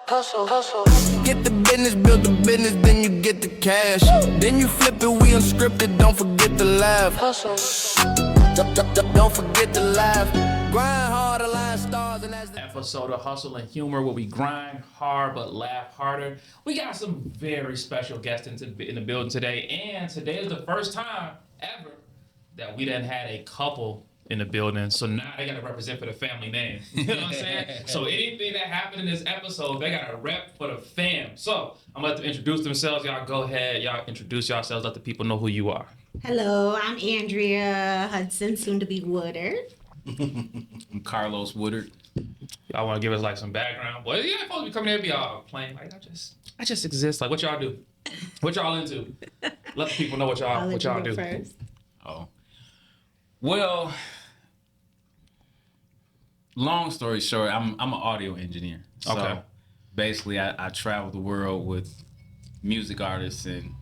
Hustle. Get the business, build the business, then you get the cash. Then you flip it, we unscripted, don't forget to laugh. Hustle. Don't forget to laugh. Grind hard, align stars, and as the episode of Hustle and Humor where we grind hard but laugh harder. We got some very special guests in the building today, and today is the first time ever that we done had a couple in the building, so now they gotta represent for the family name. You know what I'm saying? So anything that happened in this episode, they gotta rep for the fam. So I'm gonna let them introduce themselves. Y'all go ahead, y'all introduce yourselves, let the people know who you are. Hello, I'm Andrea Hudson, soon to be Woodard. I'm Carlos Woodard. Y'all wanna give us like some background? Well, you ain't supposed to be coming here and be all playing like I just exist. Like what y'all do? What y'all into? Let the people know what y'all do. First. Oh. Well, long story short, I'm an audio engineer. So Okay. basically I travel the world with music artists and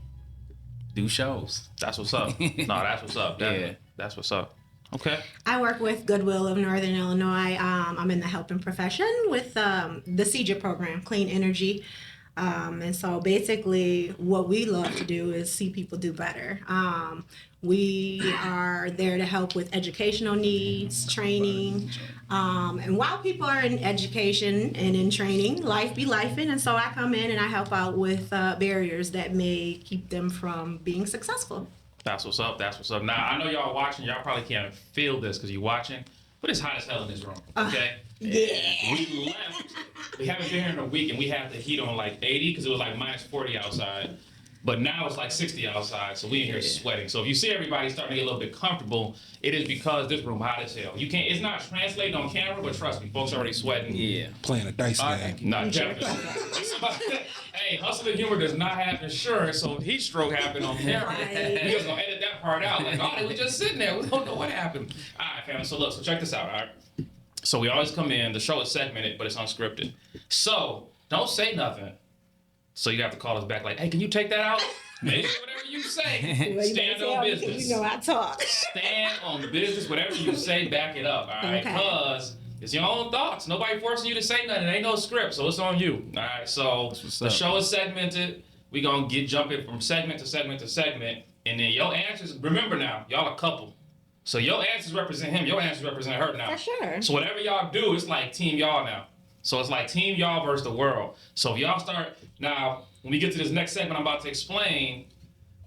do shows. That's what's up. No, that's what's up. Definitely. Yeah. That's what's up. Okay. I work with Goodwill of Northern Illinois. I'm in the helping profession with the CEJA program, Clean Energy. And so basically what we love to do is see people do better. We are there to help with educational needs, training. And while people are in education and in training, life be lifing. And so I come in and I help out with barriers that may keep them from being successful. That's what's up. That's what's up. Now, I know y'all watching. Y'all probably can't feel this because you're watching, but it's hot as hell in this room. Okay? Yeah. We left. We haven't been here in a week, and we had the heat on like 80 because it was like minus 40 outside. But now it's like 60 outside, so we in here sweating. So if you see everybody starting to get a little bit comfortable, it is because this room hot as hell. You can't. It's not translating on camera, but trust me, folks already sweating. Yeah. Playing a dice game. Not definitely. Hey, Hustle and Humor does not have insurance, so if heat stroke happened on camera, we just gonna edit that part out. Like, oh, they were just sitting there. We don't know what happened. All right, family. So look, so check this out. All right. So we always come in. The show is segmented, but it's unscripted. So don't say nothing. So you have to call us back like, hey, can you take that out? Make sure whatever you say, stand on business. You know I talk. Stand on business. Whatever you say, back it up. All right, Okay. because it's your own thoughts. Nobody forcing you to say nothing. It ain't no script, so it's on you. All right, so what's the up. show is segmented. We gonna jump in from segment to segment to segment, and then your answers. Remember now, y'all a couple. So your answers represent him. Your answers represent her now. For sure. So whatever y'all do, it's like team y'all now. So it's like team y'all versus the world. So if y'all start now, when we get to this next segment I'm about to explain,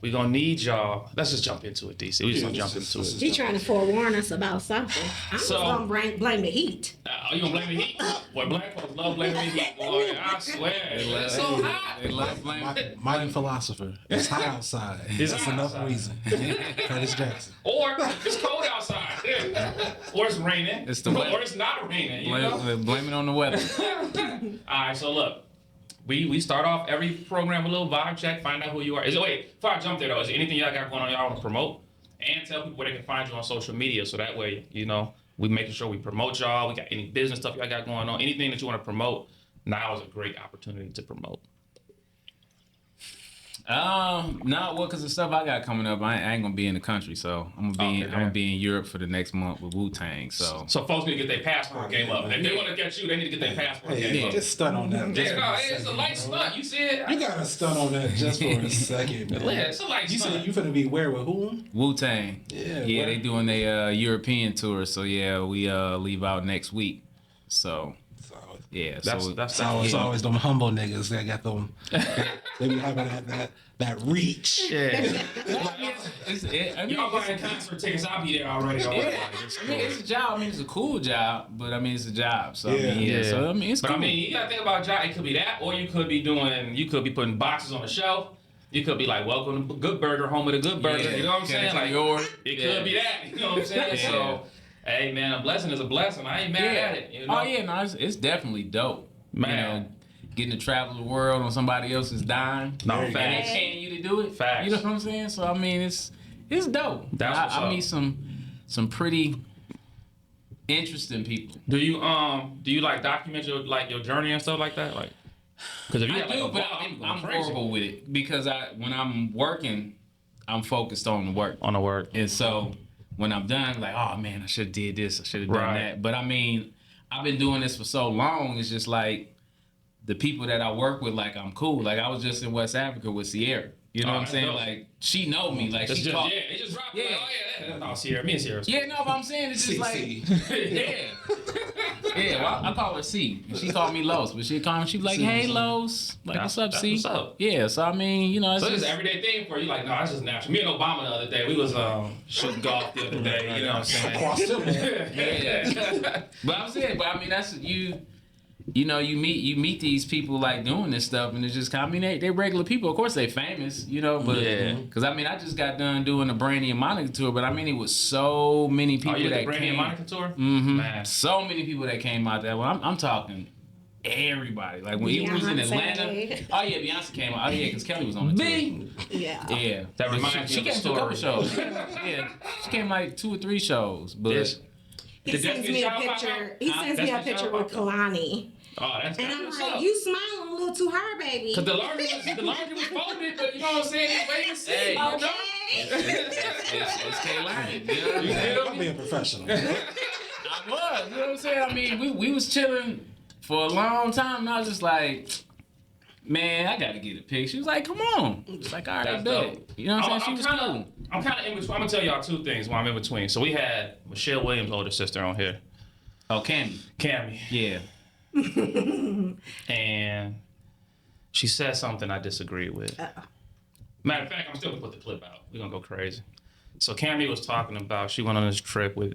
we're gonna need y'all. Let's just jump into it, DC. We just gonna jump into it. He's trying to forewarn us about something. I'm just So- gonna blame the heat. Oh, you gonna blame the heat? Boy, black folks love blaming the heat, boy. I swear. It's so hot. They love blaming. Modern philosopher. It's hot outside. It's That's hot enough outside. reason. Curtis Jackson. Or it's cold outside. Or it's raining. It's the weather. Or it's not raining, you know? Blame it on the weather. All right, so look. We start off every program with a little vibe check, find out who you are. Before I jump there though, is there anything y'all got going on y'all want to promote? And tell people where they can find you on social media so that way, you know, we making sure we promote y'all. We got any business stuff y'all got going on, anything that you want to promote, now is a great opportunity to promote. No, well, cause the stuff I got coming up, I ain't gonna be in the country, so I'm gonna be in Europe for the next month with Wu-Tang. So folks need to get their passport game up. And if they want to get you, they need to get their passport game up. Just stun on that. Just for a It's a second, light bro. stunt. You see it? You gotta stun on that just for a second, man. Yeah, it's a light You stunt. said you finna be where with whom? Wu-Tang. Yeah, Yeah, where? they doing their European tour. So yeah, we leave out next week. So yeah, It's always them humble niggas that got them. They be having that reach. Yeah. I mean, Y'all buying concert tickets, I'll be there already. it's a job. I mean, it's a cool job, but I mean, it's a job. So Yeah. I mean, Yeah. So I mean, it's But cool. I mean, you gotta think about job. It could be that, or you could be putting boxes on the shelf. You could be like, welcome to Good Burger, home of the Good Burger. Yeah. You know what I'm Can I saying? take Like, yours? it Yeah. could be that. You know what I'm saying? Yeah. So, hey man, a blessing is a blessing. I ain't mad at it. You know? Oh yeah, no, it's definitely dope. Man. You know, getting to travel the world on somebody else's dime. No, and they facts. paying you to do it. Facts. You know what I'm saying? So I mean, it's dope. That's what's I up. meet some pretty interesting people. Do you like document your journey and stuff like that? Like, because if you I got like do, a but blog, I'm I'm crazy. horrible with it because when I'm working, I'm focused on the work. On the work. And so when I'm done, like, oh man, I should have did this, I should have done Right. that. But I mean, I've been doing this for so long. It's just like the people that I work with, like I'm cool. Like I was just in West Africa with Sierra. You know what I'm saying? Dope. Like she know me. Like she talk. It just dropped. Yeah. Like, oh yeah, no, Sierra, me and Sierra. Yeah, no, but I'm saying it's just like CC. yeah. Well, I call her C. And she called me Los, but she called me. She was like, "Hey, Los, like what's up, C?" What's up? Yeah. So I mean, you know, it's So just it's an everyday thing for you. Like, no, that's just natural. Me and Obama the other day, we was shooting golf the other day. You know what I'm saying? Across the man. yeah. But I'm saying, but I mean, that's you. You know, you meet these people like doing this stuff, and it's just I mean they regular people. Of course they famous, you know, but because I mean I just got done doing the Brandy and Monica tour, but I mean it was so many people you did that the Brandy came. and Monica tour? Mm-hmm. Man. So many people that came out there. Well, I'm talking everybody. Like when he was in Atlanta. Beyonce. Oh yeah, Beyonce came out. Oh yeah, because Kelly was on the tour. Yeah. Yeah, That reminds she me of came the to a couple story. shows. Yeah, she came like 2 or 3 shows, but. Yes. He Did sends Destiny me a Child pop picture. out? He sends me a Destiny picture Child with pop out? Kalani. Oh, that's And I'm what's like, up. you smiling a little too hard, baby. Cause the laundry was folded, but you know what I'm saying? Wait and see. Hey. You know? Okay. It's K-Line. You know? You feel I'm me? being professional. I was, you know what I'm saying? I mean, we was chilling for a long time, and I was just like, man, I gotta get a pic. She was like, come on. It's like, all right, That's bet. dope. You know what I'm saying? She was cool. I'm kind of in between. I'm gonna tell y'all 2 things while I'm in between. So we had Michelle Williams' older sister on here, Oh, Cammy. Cammy, Yeah. and she said something I disagreed with. Matter of fact, I'm still gonna put the clip out. We're gonna go crazy. So Cammy was talking about she went on this trip with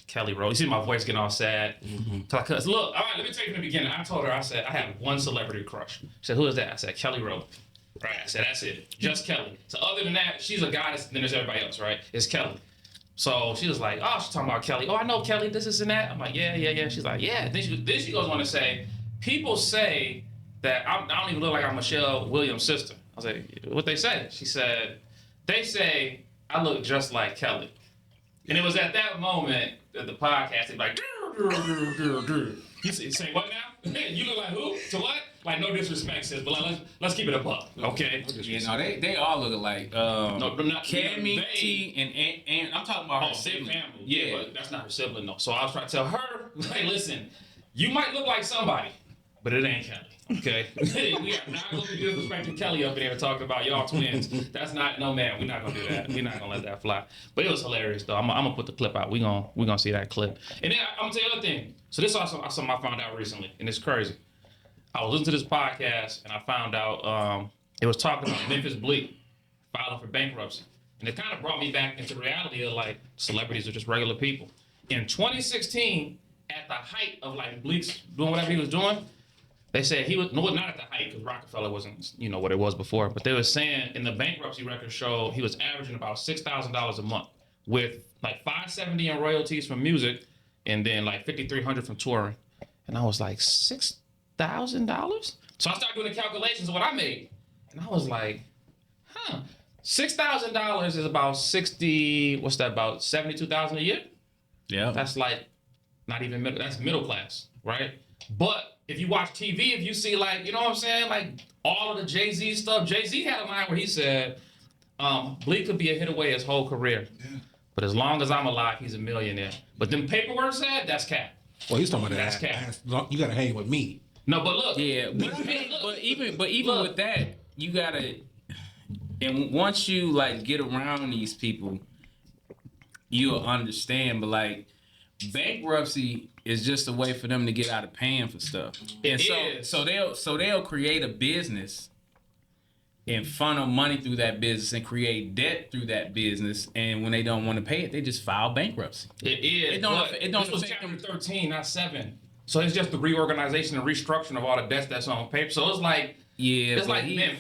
Kelly Rowland. You see my voice getting all sad. Cause look, all right, let me tell you from the beginning. I told her, I said, I have one celebrity crush. She said, who is that? I said, Kelly Rowland. Right, I said, that's it. Just Kelly. So other than that, she's a goddess, then there's everybody else, right? It's Kelly. So she was like, oh, she's talking about Kelly. Oh, I know Kelly, this and that. I'm like, yeah. She's like, yeah. Then she goes on to say, people say that I don't even look like I'm Michelle Williams' sister. I was like, what they say? She said, they say I look just like Kelly. And it was at that moment that the podcast, they like, you say what now? You look like who? To what? Like, no disrespect, sis, but like, let's keep it a buck, okay? Yeah, no, they all look alike. No, but not Cammy, they- T, and I'm talking about her same sibling. family. Yeah. But that's not her sibling, though. So I was trying to tell her, like, listen, you might look like somebody, but it ain't Kelly. Okay, we are not gonna be disrespecting Kelly up in here talking about y'all twins. That's not no man. We're not gonna do that. We're not gonna let that fly. But it was hilarious though. I'm gonna put the clip out. We're gonna see that clip. And then I'm gonna tell you the other thing. So this also something I found out recently, and it's crazy. I was listening to this podcast and I found out it was talking about Memphis Bleak filing for bankruptcy, and it kind of brought me back into reality of like celebrities are just regular people. In 2016, at the height of like Bleak's doing whatever he was doing. They said he was, no, not at the height, because Rockefeller wasn't, you know, what it was before, but they were saying in the bankruptcy record show, he was averaging about $6,000 a month with like $570 in royalties from music and then like $5,300 from touring. And I was like, $6,000? So I started doing the calculations of what I made. And I was like, $6,000 is about 60, what's that, about 72,000 a year? Yeah. That's like, not even middle, that's middle class, right? But if you watch TV, if you see like, you know what I'm saying? Like all of the Jay-Z stuff, Jay-Z had a line where he said, Bleak could be a hit away his whole career. Yeah. But as long as I'm alive, he's a millionaire. But them paperwork said, that's cap. Well, he's talking about That's that. cap. You gotta hang with me. No, but look. Yeah, but even with that, you gotta, and once you like get around these people, you'll understand. But like bankruptcy is just a way for them to get out of paying for stuff. And so they'll create a business and funnel money through that business and create debt through that business. And when they don't want to pay it, they just file bankruptcy. It is. It don't this was affect chapter them. 13, not 7. So it's just the reorganization and restructuring of all the debts that's on paper. So it's like, it's like Mem,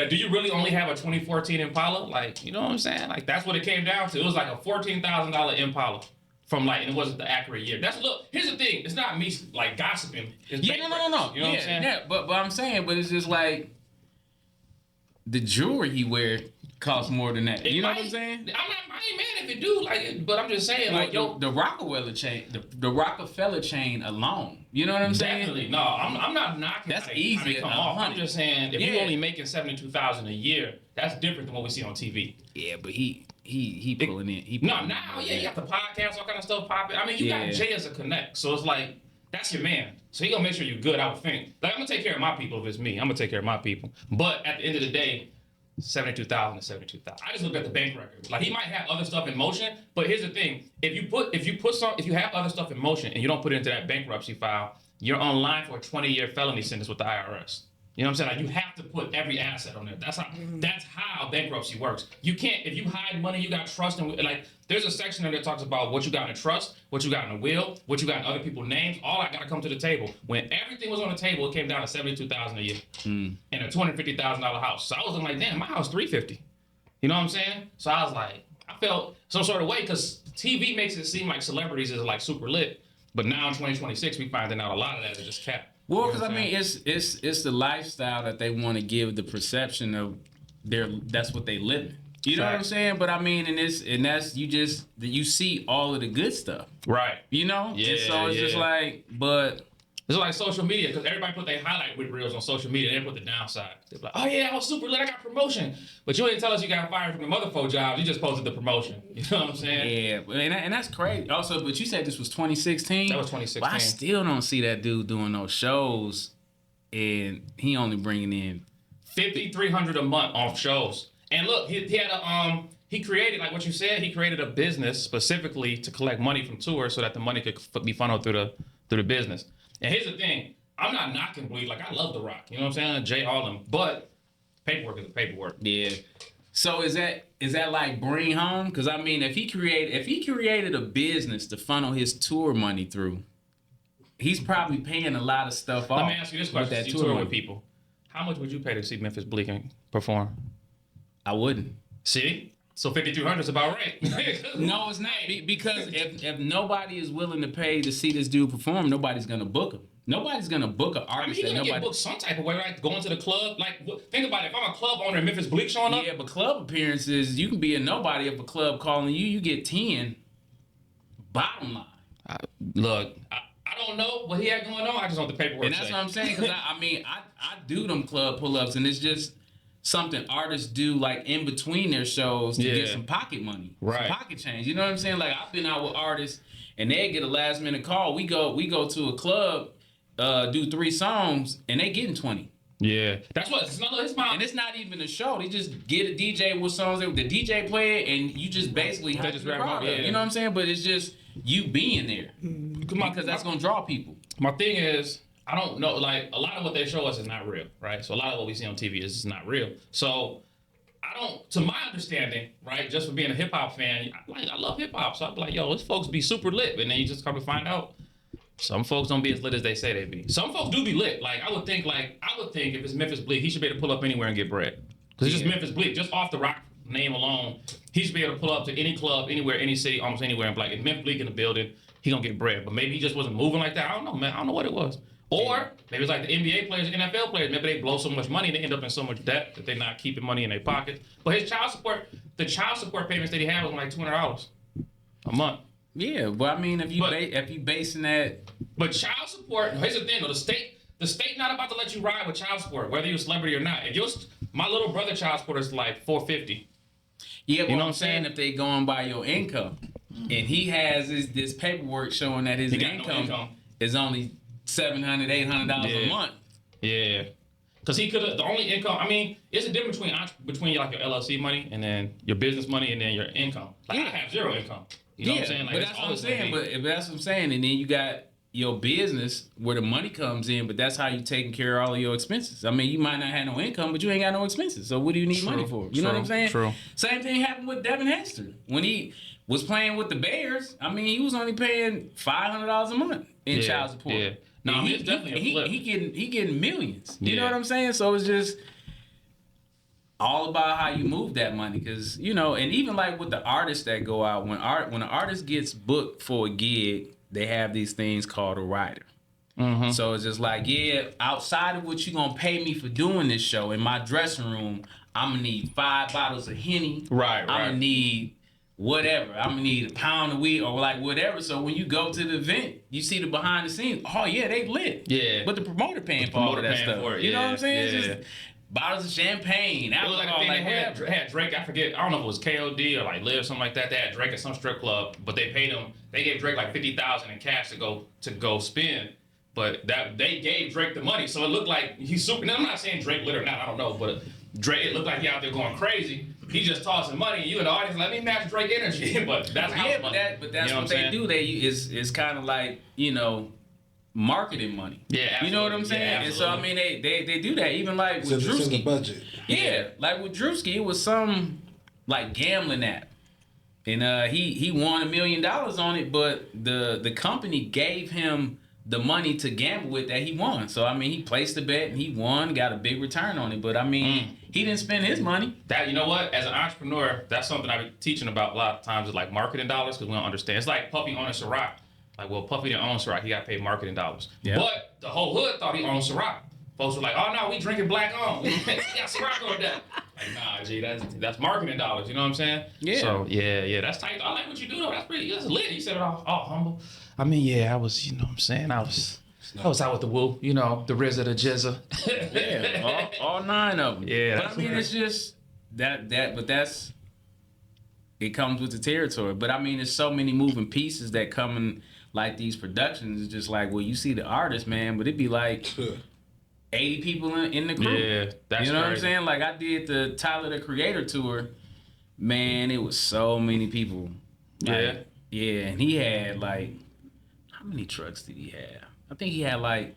do you really only have a 2014 Impala? Like, you know what I'm saying? Like, that's what it came down to. It was like a $14,000 Impala. From like, and it wasn't the accurate year. Here's the thing. It's not me like gossiping. It's No. You know what I'm saying? Yeah, but I'm saying, but it's just like the jewelry he wear costs more than that. You know what I'm saying? I ain't mad if it do, like, but I'm just saying, like, yo, the Rockefeller chain, the Rockefeller chain alone. You know what I'm saying? definitely. No, I'm not knocking. That's like, easy I mean, come at on. I'm 100. just saying, if you're only making $72,000 a year, that's different than what we see on TV. Yeah, but he he pulling in. He No, pulling now, in. yeah, you got the podcast, all kind of stuff popping. I mean, you got Jay as a connect, so it's like, that's your man. So he gonna make sure you're good, I would think. Like, I'm gonna take care of my people if it's me. I'm gonna take care of my people. But at the end of the day, 72,000 is 72,000. I just look at the bank record. Like, he might have other stuff in motion, but here's the thing: if you have other stuff in motion and you don't put it into that bankruptcy file, you're on line for a 20-year felony sentence with the IRS. You know what I'm saying? Like, you have to put every asset on there. That's how bankruptcy works. You can't, if you hide money, you got trust and like, there's a section there that talks about what you got in a trust, what you got in a will, what you got in other people's names. All that got to come to the table. When everything was on the table, it came down to $72,000 a year in a $250,000 house. So I was looking like, damn, my house $350,000. You know what I'm saying? So I was like, I felt some sort of way because TV makes it seem like celebrities is like super lit, but now in 2026 we finding out a lot of that is just cap. Well, because I mean, it's the lifestyle that they want to give the perception of that's what they live in. You know what I'm saying? But I mean, and that's you see all of the good stuff, right? You know, yeah. And so it's just like, but it's like social media because everybody put their highlight reels on social media. They put the downside. They're like, oh yeah, I was super lit. I got promotion, but you didn't tell us you got fired from the motherfucker jobs. You just posted the promotion. You know what I'm saying? Yeah, and that's crazy. Also, but you said this was 2016. That was 2016. But I still don't see that dude doing those shows, and he only bringing in $5,300 a month off shows. And look, he had he created, like what you said, he created a business specifically to collect money from tours so that the money could be funneled through the business. And here's the thing, I'm not knocking Bleed. Like, I love The Rock, you know what I'm saying? Jay, all them, but paperwork is paperwork. Yeah. So is that like bring home? Because I mean, if he created a business to funnel his tour money through, he's probably paying a lot of stuff off. Let me ask you this question: you tour with people, how much would you pay to see Memphis Bleak perform? I wouldn't. See, so $5,300 is about right. No, it's not. Because if nobody is willing to pay to see this dude perform, nobody's gonna book him. Nobody's gonna book an artist. I mean, you're gonna get booked some type of way, like going to the club. Like, think about it. If I'm a club owner and Memphis Bleak showing up. Yeah, but club appearances, you can be a nobody if a club calling you. You get 10. Bottom line. Look, I don't know what he had going on. I just want the paperwork. And that's what I'm saying. Because I mean, I do them club pull-ups, and it's just something artists do like in between their shows to get some pocket money, right? Some pocket change. You know what I'm saying? Like, I've been out with artists, and they get a last minute call. We go to a club. Do 3 songs and they getting 20. Yeah, that's what it's not. And it's not even a show. They just get a DJ with songs. The DJ play it, and you just basically have to wrap up. You know what I'm saying? But it's just you being there because that's gonna draw people. My thing is, I don't know. Like, a lot of what they show us is not real, right? So a lot of what we see on TV is not real. So I don't, to my understanding, right? Just for being a hip hop fan, I love hip hop. So I'm like, yo, these folks be super lit, and then you just come to find out. Some folks don't be as lit as they say they be. Some folks do be lit. Like, I would think if it's Memphis Bleak, he should be able to pull up anywhere and get bread. Because it's just Memphis Bleak. Just off the Rock name alone, he should be able to pull up to any club, anywhere, any city, almost anywhere, and be like, if Memphis Bleak in the building, he gonna get bread. But maybe he just wasn't moving like that. I don't know, man. I don't know what it was. Or maybe it's like the NBA players, NFL players. Maybe they blow so much money, they end up in so much debt that they're not keeping money in their pockets. But his the child support payments that he had was like $200 a month. Yeah, but I mean, if you basing that, but child support. Here's the thing, though: the state not about to let you ride with child support, whether you're a celebrity or not. If my little brother child support is like $450. Yeah, but you know what I'm saying? If they going by your income, and he has this paperwork showing that his income is only $700, $800 a month. Yeah. Because he could have, the only income, I mean, it's a difference between like your LLC money and then your business money and then your income. Like, I have zero income. You know what I'm saying? Like, but that's what I'm saying. But that's what I'm saying. And then you got your business where the money comes in, but that's how you taking care of all of your expenses. I mean, you might not have no income, but you ain't got no expenses. So what do you need money for? You know what I'm saying? True. Same thing happened with Devin Hester. When he was playing with the Bears, I mean, he was only paying $500 a month in child support. Yeah. No, I mean, it's definitely a flip. He getting millions. You know what I'm saying? So it's just all about how you move that money, because and even like with the artists that go out, when an artist gets booked for a gig, they have these things called a rider. Mm-hmm. So it's just like, outside of what you gonna pay me for doing this show, in my dressing room, I'm gonna need 5 bottles of Henny. Right. I'm gonna need whatever. I'm gonna need a pound of weed or like whatever. So when you go to the event, you see the behind the scenes. Oh yeah, they lit. Yeah. But the promoter paying for all of that stuff. You know what I'm saying? Yeah. bottles of champagne, It was like a alcohol, thing like they whatever. had Drake. I forget. I don't know if it was KOD or like Live, something like that. They had Drake at some strip club, but they paid him. They gave Drake like $50,000 in cash to go spend. But that they gave Drake the money, so it looked like he's super. Now, I'm not saying Drake lit or not. I don't know, but Drake, it looked like he out there going crazy. He just tossing money, and you in the audience, let me match Drake energy. But that's how. But that's what they do. It's kind of like, you know, marketing money. Yeah, you know what I'm saying. Yeah, and so I mean, they do that even like with It's in the Drewski. budget. Yeah, like with Drewski, it was some like gambling app, and he won $1 million on it, but the company gave him the money to gamble with that he won. So I mean, he placed the bet and he won, got a big return on it. But I mean, he didn't spend his money. That, you know what? As an entrepreneur, that's something I've been teaching about a lot of times is like marketing dollars, because we don't understand. It's like Puffy owning Ciroc. Like, well, Puffy didn't own Ciroc. He got paid marketing dollars. Yeah. But the whole hood thought he owned Ciroc. Folks were like, oh, no, we drinking black on. We got Ciroc on that. Like, nah, G, that's marketing dollars. You know what I'm saying? Yeah. So, yeah, that's tight. I like what you do, though. That's lit. You said it all humble. I mean, yeah, I was, you know what I'm saying? I was out with the Wu, you know, the RZA, the Jizza. Yeah, all 9 of them. Yeah, but I mean, it's just but that's, it comes with the territory. But I mean, there's so many moving pieces that come in, like these productions. It's just like, well, you see the artist, man, but it'd be like 80 people in the crew. Yeah, that's you know what I'm crazy. saying? Like I did the Tyler the Creator tour. Man, it was so many people. Like, yeah, and he had like, how many trucks did he have? I think he had like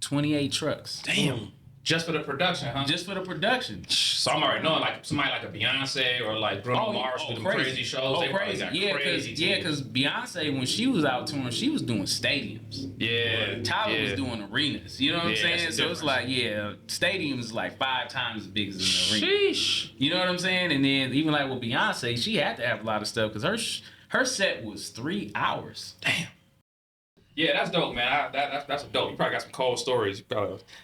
28 trucks. Damn. Just for the production, huh? Just for the production. So I'm already knowing like somebody like a Beyonce or like Bruno Mars with them crazy shows. They probably got crazy teams. Because Beyonce, when she was out touring, she was doing stadiums. Yeah. Tyler was doing arenas. You know what I'm Yeah, saying? that's So the it's like, stadiums is like 5 times as big as an arena. Sheesh. You know what I'm saying? And then even like with Beyonce, she had to have a lot of stuff because her set was 3 hours. Damn. Yeah, that's dope, man. That's dope. You probably got some cold stories.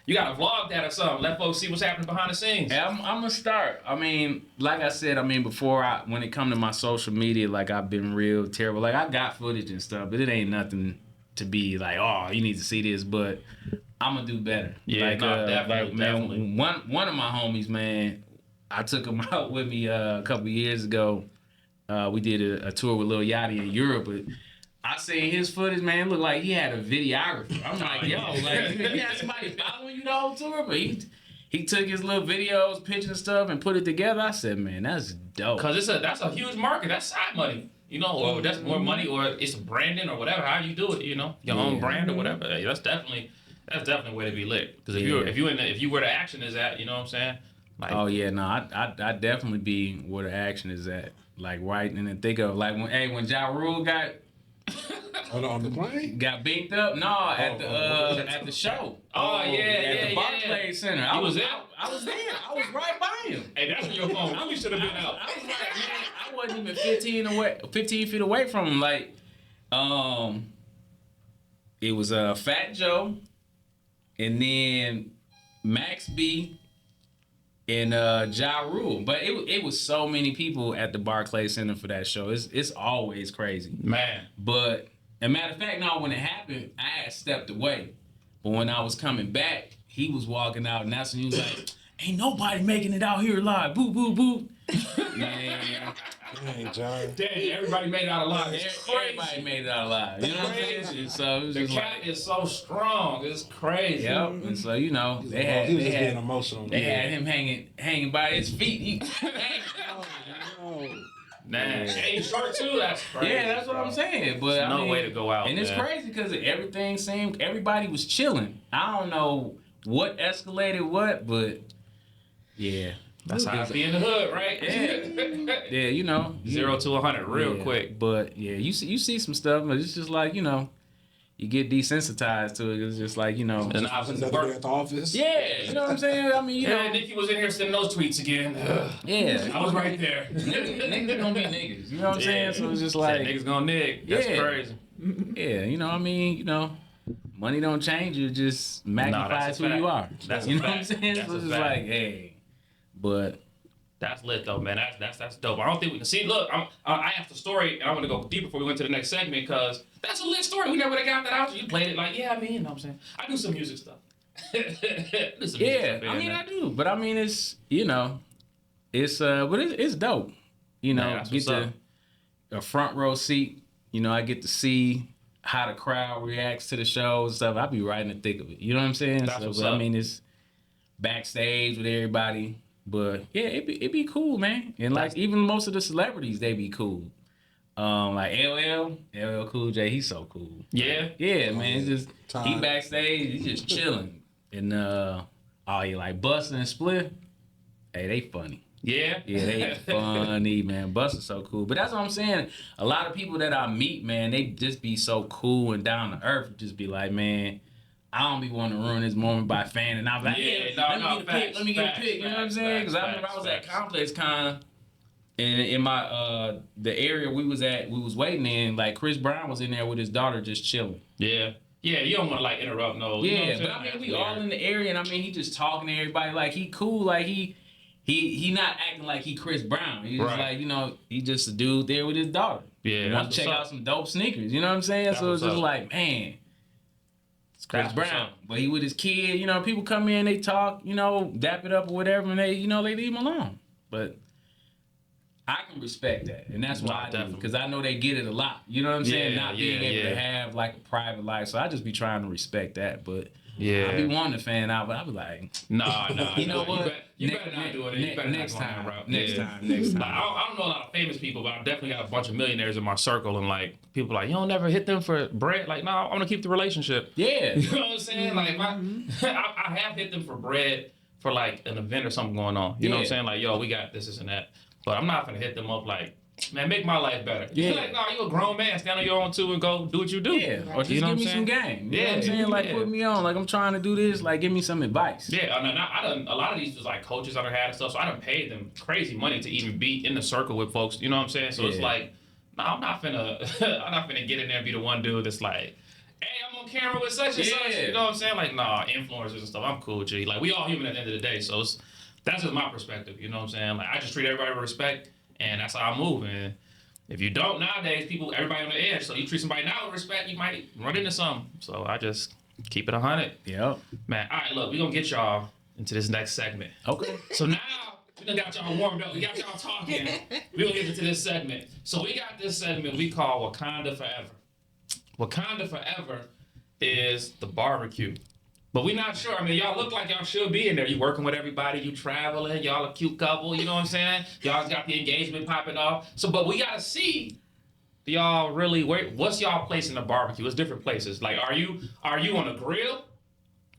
You got to vlog that or something. Let folks see what's happening behind the scenes. Yeah, I'm gonna start. I mean, like I said, when it come to my social media, like I've been real terrible. Like I got footage and stuff, but it ain't nothing to be like, oh, you need to see this. But I'm gonna do better. Yeah, like, definitely. Man, one of my homies, man, I took him out with me a couple years ago. We did a tour with Lil Yachty in Europe, but I seen his footage, man. It looked like he had a videographer. I'm like, yo, like you had somebody following you the whole tour, but he took his little videos, pictures and stuff, and put it together. I said, man, that's dope. Cause that's a huge market. That's side money. You know, or that's more money, or it's branding or whatever. How you do it, you know, your own brand or whatever. Hey, that's definitely a way to be lit. Because if you where the action is at, you know what I'm saying? Like, Oh yeah, no, I definitely be where the action is at, like right in the thick of like when Ja Rule got On the plane? got beat up. No, at the show. Oh, yeah, at the yeah, Barclays Center. I was was there? I was there. I was right by him. hey, that's when your phone. You should have been out. I was like, man, I wasn't even 15 feet away from him. Like, it was Fat Joe, and then Max B, and Ja Rule. But it was so many people at the Barclays Center for that show. It's always crazy. Man. But as a matter of fact, no, when it happened, I had stepped away. But when I was coming back, he was walking out, and that's when he was like, ain't nobody making it out here alive. Boo, boo, boo. Man. Dang, John. Dang, everybody made it out alive. Everybody made it out alive. You know what I'm saying? So it was The just cat like, is so strong. It's crazy. yep. And so, you know, He was just being emotional. they had him hanging by his feet. He, Nah, and he's short too. That's crazy. yeah, that's what I'm saying. But There's I no mean, way to go out. And it's man. crazy because everything seemed, everybody was chilling. I don't know what escalated what, but yeah. That's how I be in the hood, right? Yeah, you know. 0 to 100 real Yeah, quick. But yeah, you see some stuff, but it's just like, you know, you get desensitized to it. It's just like, you know. And I was in the Another day work. at the office? Yeah, you know what I'm saying? I mean, you Yeah, know. Nikki was in here sending those tweets again. Yeah. I was right there. Niggas gonna be niggas. You know what I'm saying? So it's just Said like, niggas gonna nig. That's Yeah. crazy. yeah, you know what I mean? You know, money don't change. It just magnifies that's a who fact. you are. That's a you know what I'm fact. saying? That's So a it's just fact. like, hey. But That's lit though, man. That's dope. I don't think we can see. Look, I asked the story, and I want to go deeper before we went to the next segment because that's a lit story. We never would have got that out. You played it like, yeah, I mean, you know what I'm saying? I do some music stuff. Yeah, I mean, I do, but I mean, it's but it's dope. Get a front row seat. I get to see how the crowd reacts to the shows and stuff. I be right in the thick of it. You know what I'm saying? I mean, it's backstage with everybody, but yeah, it be cool, man. And like even most of the celebrities, they be cool. Like LL Cool J, he's so cool. Yeah, man. It's just he backstage, he's just chilling, and you like Busta and Split. Hey, they funny. Yeah, they funny, man. Busta's so cool. But that's what I'm saying. A lot of people that I meet, man, they just be so cool and down to earth. Just be like, man, I don't be wanting to ruin this moment by fanning. I'm like, let me get a pic. You know what I'm saying? Because I remember I was at Complex Con, and in my the area we was waiting in, like Chris Brown was in there with his daughter just chilling. Yeah, you don't want to like interrupt no. Yeah, but I mean we all in the area, and I mean he just talking to everybody like he cool, like he not acting like he Chris Brown. He's just like, he just a dude there with his daughter. Yeah, want to check out some dope sneakers. You know what I'm saying? So it's just like, man, it's Chris Brown, but he with his kid. People come in, they talk, dap it up or whatever, and they leave him alone. But I can respect that, and that's why I do, because I know they get it a lot. You know what I'm saying? Not being able to have like a private life, so I just be trying to respect that. But I be wanting to fan out, but I be like, nah. You know what? You better not do it. You better next time. Next time. Like, I don't know a lot of famous people, but I definitely got a bunch of millionaires in my circle, and like people like, you don't never hit them for bread. Like, no, I want to keep the relationship. Yeah. You know what I'm saying? Like, I have hit them for bread for like an event or something going on. You know what I'm saying? Like, yo, we got this and that. But I'm not gonna hit them up like, man, make my life better. Yeah. Like, no, you a grown man, stand on your own too and go do what you do. Yeah. Or just give me some game. You know what I'm saying? Like, put me on. Like, I'm trying to do this. Like, give me some advice. Yeah, I done a lot of these was like coaches I done had and stuff, so I done paid them crazy money to even be in the circle with folks. You know what I'm saying? So it's like, no, I'm not finna get in there and be the one dude that's like, hey, I'm on camera with such and such. You know what I'm saying? Like, nah, influencers and stuff. I'm cool, G. Like, we all human at the end of the day. So that's just my perspective. You know what I'm saying? Like, I just treat everybody with respect. And that's how I move. And if you don't nowadays, everybody on the edge. So you treat somebody now with respect, you might run into something. So I just keep it 100. Yep. Man, all right, look, we're going to get y'all into this next segment. Okay. So now we done got y'all warmed up. We got y'all talking. We're going to get into this segment. So we got this segment we call Wakanda Forever. Wakanda Forever is the barbecue. But we not sure. I mean, y'all look like y'all should be in there. You working with everybody. You traveling. Y'all a cute couple. You know what I'm saying? Y'all got the engagement popping off. So, but we got to see y'all really, what's y'all place in the barbecue? It's different places. Like, are you on a grill,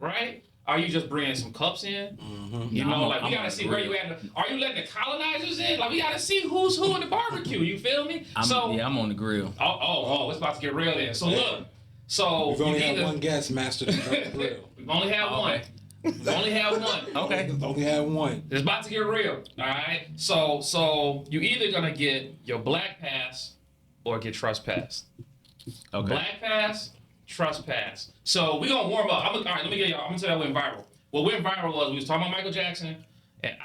right? Are you just bringing some cups in? Mm-hmm. You know, like, we got to see where you at. Are you letting the colonizers in? Like, we got to see who's who in the barbecue. You feel me? I'm on the grill. Oh, it's about to get real then. So, look. So we've only had one guest master the grill. We've only had one. We've only had one. Okay. We've only had one. It's about to get real. All right. So you either gonna get your black pass or get trust pass. Okay. Black pass, trust pass. So we gonna warm up. All right. Let me get y'all. I'm gonna tell you what went viral. What went viral was we was talking about Michael Jackson, and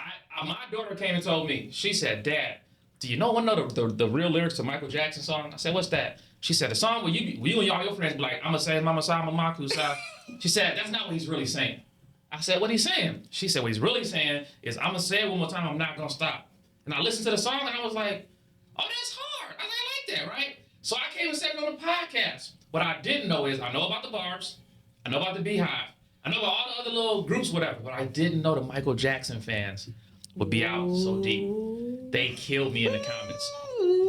my daughter came and told me. She said, "Dad, do you know one of the real lyrics to Michael Jackson song?" I said, "What's that?" She said, the song where you and y'all your friends be like, I'ma say Mama Sa Mama Kusa. She said, that's not what he's really saying. I said, what he's saying? She said, what he's really saying is, I'ma say it one more time, I'm not gonna stop. And I listened to the song and I was like, oh, that's hard. I like that, right? So I came and said it on the podcast. What I didn't know is, I know about the Barbs, I know about the Beehive, I know about all the other little groups, whatever, but I didn't know the Michael Jackson fans would be out so deep. They killed me in the comments.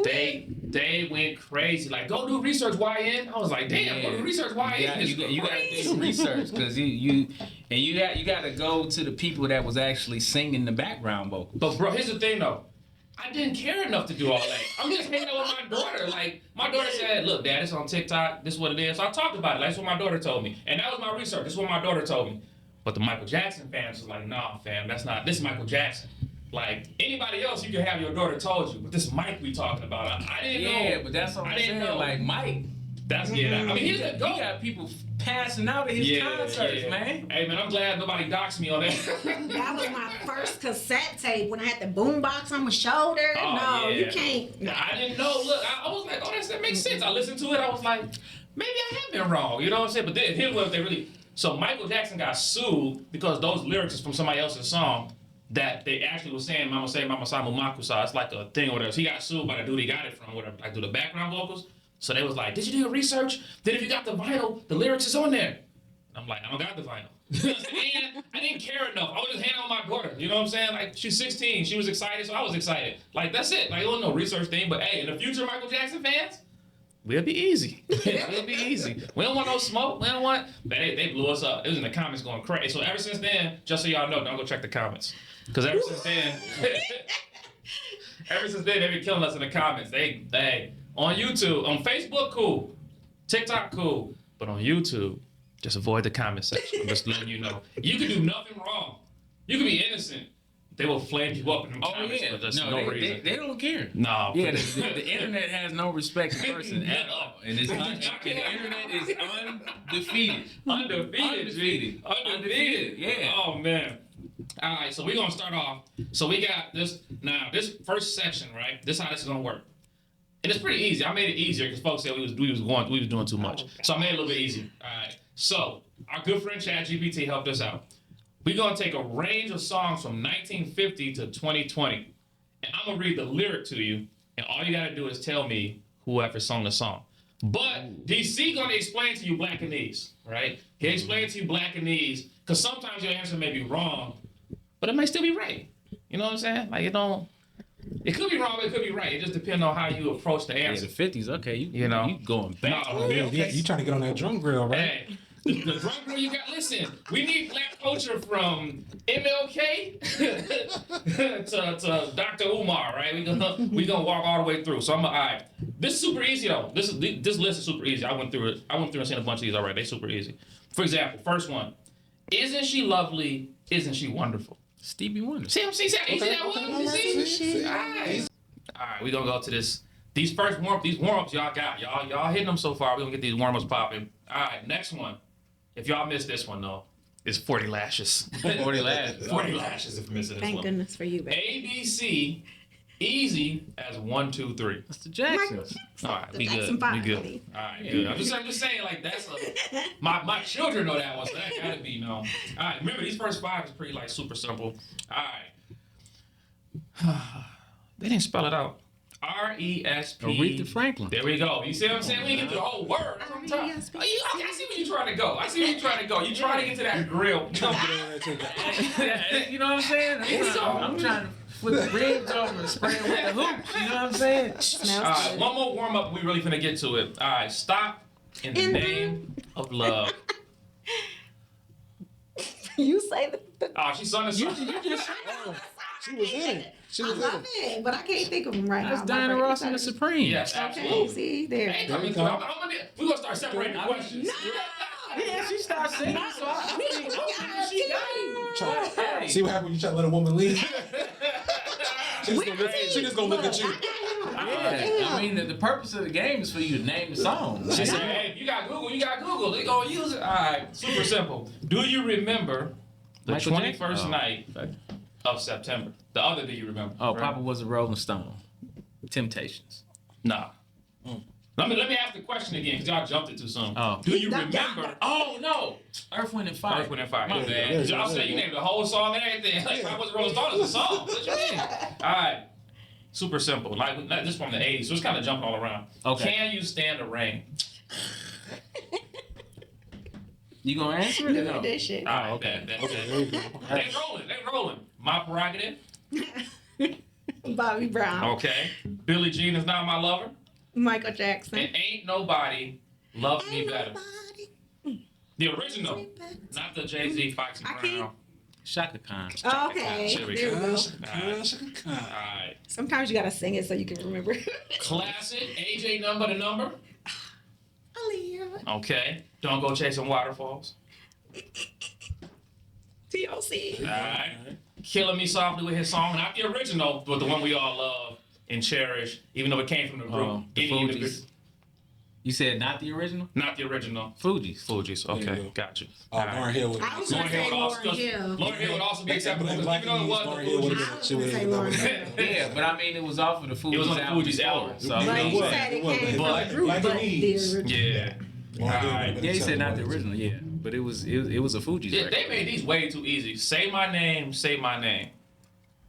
They went crazy. Like, go do research, YN. I was like, damn, go do research, YN. You got to do some research because you got to go to the people that was actually singing the background vocals. But bro, here's the thing though. I didn't care enough to do all that. I'm just hanging out with my daughter. Like, my daughter said, look, Dad, it's on TikTok. This is what it is. So I talked about it. That's what my daughter told me. And that was my research. This is what my daughter told me. But the Michael Jackson fans was like, nah, fam, that's not, this is Michael Jackson. Like, anybody else, you can have your daughter told you. But this Mike we talking about, I didn't know. Yeah, but that's what I'm saying. Know. Like, Mike. That's, I mean, he's a goat. He got people passing out at his concerts, man. Hey, man, I'm glad nobody doxed me on that. That was my first cassette tape when I had the boombox on my shoulder. Oh, you can't. I didn't know. Look, I was like, oh, that makes sense. I listened to it. I was like, maybe I have been wrong. You know what I'm saying? But then here's what they really. So Michael Jackson got sued because those lyrics is from somebody else's song that they actually was saying Mama Say Mama Samu Makusa. It's like a thing or whatever. So he got sued by the dude he got it from, whatever, like do the background vocals. So they was like, did you do your research? Then if you got the vinyl, the lyrics is on there. I'm like, I don't got the vinyl. And I didn't care enough. I was just hanging on my daughter. You know what I'm saying? Like, she's 16. She was excited, so I was excited. Like, that's it. Like, it wasn't no research thing. But, hey, in the future, Michael Jackson fans, we'll be easy. We'll be easy. We don't want no smoke. We don't want... They blew us up. It was in the comments going crazy. So ever since then, just so y'all know, don't go check the comments. Because ever since then... ever since then, they've been killing us in the comments. They on YouTube, on Facebook, cool. TikTok, cool. But on YouTube... just avoid the comment section. I'm just letting you know. You can do nothing wrong. You can be innocent. They will flame you up in the comments for just no reason. They don't care. No. Yeah, the internet has no respect for person at all. And the internet is undefeated. Undefeated. Yeah. Oh, man. All right, so we're going to start off. So we got this. Now, this first section, right? This is how this is going to work. And it's pretty easy. I made it easier because folks said we was doing too much. So I made it a little bit easier. All right. So our good friend ChatGPT helped us out. We're gonna take a range of songs from 1950 to 2020, and I'm gonna read the lyric to you, and all you gotta do is tell me whoever sung the song. But DC gonna explain to you Blackanese, right? He explained to you Blackanese because sometimes your answer may be wrong, but it may still be right. You know what I'm saying? Like it could be wrong, but it could be right. It just depends on how you approach the answer. Yeah, the 50s, okay. You going back. No, Yeah, you trying to get on that drum grill, right? Hey, the drum grill you got. Listen, we need black culture from MLK to Dr. Umar, right? We gonna walk all the way through. So all right. This is super easy though. This list is super easy. I went through it. And seen a bunch of these already. They super easy. For example, first one. Isn't she lovely? Isn't she wonderful? Stevie Wonder. See that one? You see? All right, we gonna go to this. These warm-ups y'all got. Y'all hitting them so far. We gonna get these warm-ups popping. All right, next one. If y'all missed this one though, it's 40 lashes. 40 lashes. 40 lashes if you're missing this one. Thank goodness for you, baby. ABC, easy as 1, 2, 3. That's the Jacksons. All right, we Jackson good. Five, We good. buddy. All right, good. I'm just saying like that's my children know that one, so that gotta be known. All right, remember these first 5 is pretty like super simple. All right. They didn't spell it out. RESP. Aretha Franklin. There we go. You see what I'm saying? We get to the whole word. That's what I'm talking. RESP. I see where you're trying to go. You trying to get to that grill. You know what I'm saying? I'm trying to flip the ribs over and spray it with the hoops. You know what I'm saying? Smells All right, good. one more warm up. We really finna get to it. All right, stop in the name of love. You say the Oh, she sung the song. She was in it. I love it, but I can't think of them right That's now. Diana Ross and the Supremes. Yes, Okay, absolutely. see, there. Ain't coming through. We're gonna start separating the questions. Yeah, she started singing, so I think she got it. See what happened when you try to let a woman leave? She just gonna look at you. Yeah, I mean, the purpose of the game is for you to name the song. She said, hey, if you got Google. They gonna use it. All right, super simple. Do you remember the Michael 21st Jackson? night of September? The other do you remember? Oh, Papa was a Rolling Stone. Temptations. Nah. Let me ask the question again, because y'all jumped it too soon. Oh. Do you remember? Oh, no. Earth, Wind, and Fire. Earth, Wind, and Fire. My Yeah, bad. because y'all said you named the whole song and everything. Like, I was Rolling Stone is a song. What you mean? All right. Super simple. Like this from the 80s, so it's kind of jumping all around. Okay. Can you stand the rain? You gonna answer it or no? This shit. All right, okay. They rolling. My prerogative. Bobby Brown. Okay. Billie Jean is not my lover. Michael Jackson. And ain't nobody loved me better. The original, not the Jay-Z, Foxy I Brown. can't- Shaka Khan. Oh, okay. Here we There we go. go. All right. Sometimes you gotta sing it so you can remember. Classic. AJ number to number. Aaliyah. Okay. Don't go chasing waterfalls. TLC. All right. Killing Me Softly with his song, not the original, but the one we all love and cherish, even though it came from the group. The Fugees. You said not the original? Not the original. Fugees. Fugees. There you Okay, go. got you. Lauren Hill would I was Lauren gonna say Hill would also, Lauryn Hill. Lauren Hill would also be acceptable, even though it was Lauren the Hill would Fugees. have she I would was have gonna been say Lauryn Hill. Yeah, but I mean, it was off of the Fugees It was on the album Fugees before, album. So But I he mean, said it came from But- the group, like but the the E's. original. Yeah. Alright. Yeah, he said not the original. Yeah, but it was a Fuji's Yeah, record. they made these way too easy. Say my name, say my name.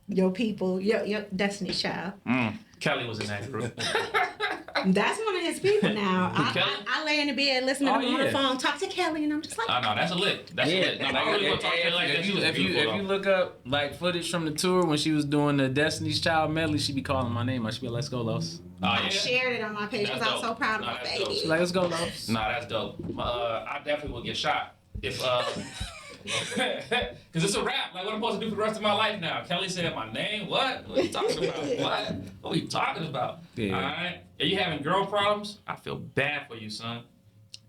Your people, your Destiny's Child. Kelly was in that group. That's one of his people now. Kelly? I lay in the bed listening to him on the phone, talk to Kelly, and I'm just like, Oh no, that's a lick. That's a lick. No, I really want to talk to Kelly like that. If you look up like footage from the tour when she was doing the Destiny's Child medley, she be calling my name. I should be like, let's go, Los. I shared it on my page because I was so proud of my that's baby. dope. She's like, let's go, Los. Nah, that's dope. I definitely will get shot if because it's a rap. Like what I'm supposed to do for the rest of my life now. Kelly said my name. What? What are you talking about? What are you talking about? Yeah. All right. Are you having girl problems? I feel bad for you, son.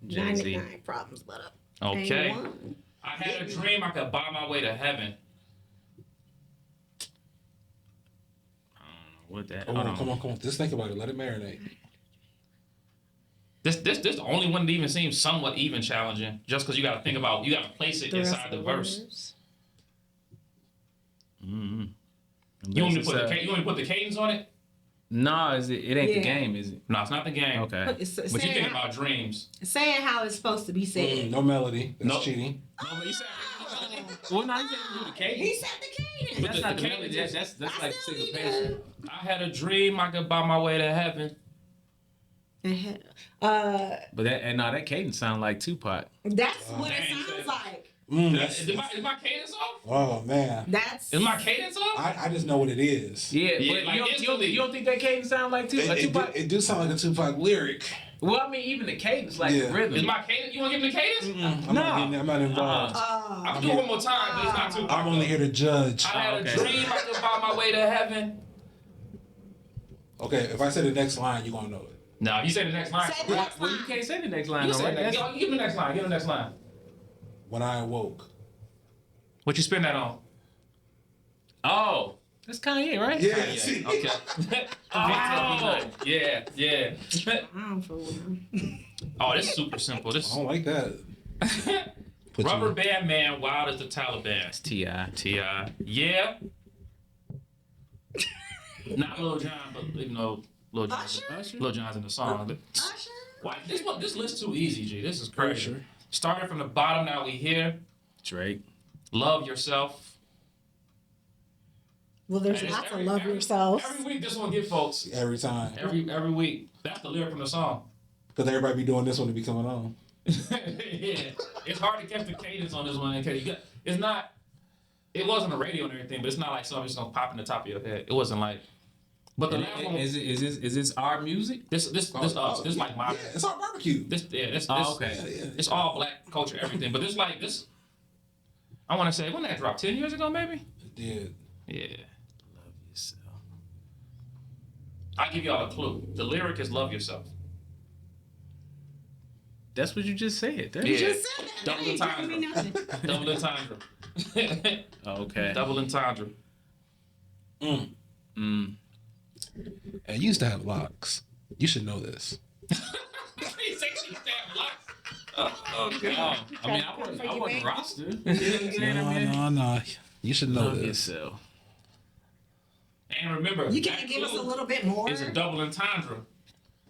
Jay-Z. 99 problems, but Okay. ain't one. I had a dream I could buy my way to heaven. What that? Come on. Just think about it. Let it marinate. This the only one that even seems somewhat even challenging. Just because you got to think about, you got to place it The rest inside the of verse. words. You want me to put the cadence on it? No, it ain't the Yeah. game, is it? No, it's not the game. Okay. But it's But you saying, think about dreams. saying how it's supposed to be said. No melody. That's Nope. cheating. No, but you said. Well, no, you said do the cadence. He said the cadence. That's not the the melody. cadence That's I like still single need patient. to- I had a dream I could buy my way to heaven. But that cadence sound like Tupac. That's what it Dang, sounds shit. like. Is my cadence off? Oh man. That's Is my cadence off? I just know what it is. Yeah, Yeah, but like you don't think that cadence sound like Tupac? It do sound like a Tupac lyric. Well, I mean, even the cadence, like Yeah. the rhythm. Is my cadence? You want to give me the cadence? I'm not involved. I can do it one more time, but it's not too. I'm only here to judge. I had okay. a dream I could buy my way to heaven. Okay, if I say the next line, you gonna know it. No, you say the next line. Say the next Well, you line. can't say the next line, You though, say right? that. That's- Give me the next line. Give me the next line. When I awoke. What you spin that on? Oh, that's Kanye, right? Yeah. Okay. Oh, yeah. I'm fooling. Oh, this is super simple. This I don't like that. Put Rubber you- Band Man, Wild as the Taliban. T.I. T.I. Yeah. Not Lil Jon, but even though Lil Jon's in the song. But Usher? why this list too easy, G. This is crazy. Usher. Started from the bottom, now we here. Drake. Love yourself. Well, there's And it's lots of love yourself. Every week this one get folks. Every time. Every week. That's the lyric from the song. Because everybody be doing this one to be coming on. Yeah. It's hard to catch the cadence on this one because it's not. It wasn't a radio and everything, but it's not like something that's gonna pop in the top of your head. It wasn't like. But the last one, Is this our music? this like my. Yeah, it's our barbecue. This Okay. It's all black culture, everything. But this like this. I want to say when that dropped 10 years ago, maybe. It did. Yeah. Love yourself. I'll give y'all a clue. The lyric is "Love Yourself." That's what you just said. That- Yeah. Just said that. Double That ain't telling me entendre. nothing. Double entendre. Okay. Double entendre. And you used to have locks. You should know this. He said she damn locks. Oh god. I mean, I wasn't roster. You know what I'm saying? I mean, No. You should know love this. yourself. And remember, You that can't give us a clue little bit more? is a double entendre.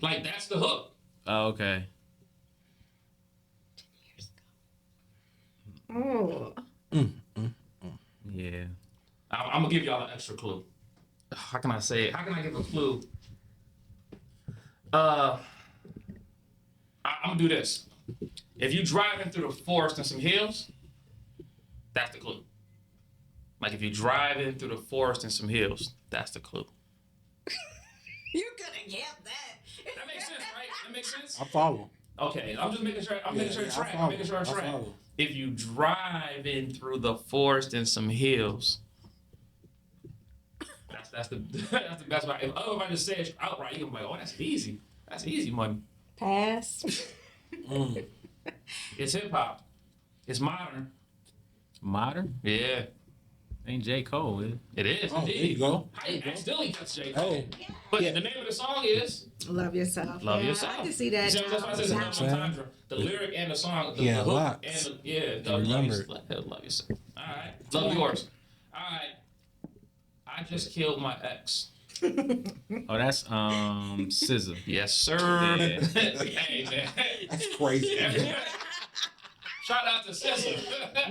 Like that's the hook. Oh, okay. Oh. Yeah. I'm gonna give y'all an extra clue. How can I say it? How can I give a clue? I'm gonna do this. If you driving through the forest and some hills, that's the clue. Like if you're driving through the forest and some hills, that's the clue. You could have get that. That makes sense, right? That makes sense. I follow. Okay, I'm just making sure. I'm making sure it's I track. follow. I'm making sure it's I track. follow. If you driving through the forest and some hills, that's the best way. If I just say it outright, you're gonna be like, oh, that's easy. That's easy money. Pass. It's hip hop. It's modern. Modern? Yeah, Ain't J. Cole, is it? it is. Oh, there indeed. you go. I accidentally touched J. Cole. Hey. But the name of the song is Love yourself. Love Yeah, Yourself. I can see that. See, that's why I said it's a now. double entendre. The lyric and the song, the Yeah, hook lots. and the remember. love yourself. All right, love yours. All right, I just killed my ex. Oh, that's Scissor. Yes, sir. Yeah. Hey, man. That's crazy. Shout out to Scissor.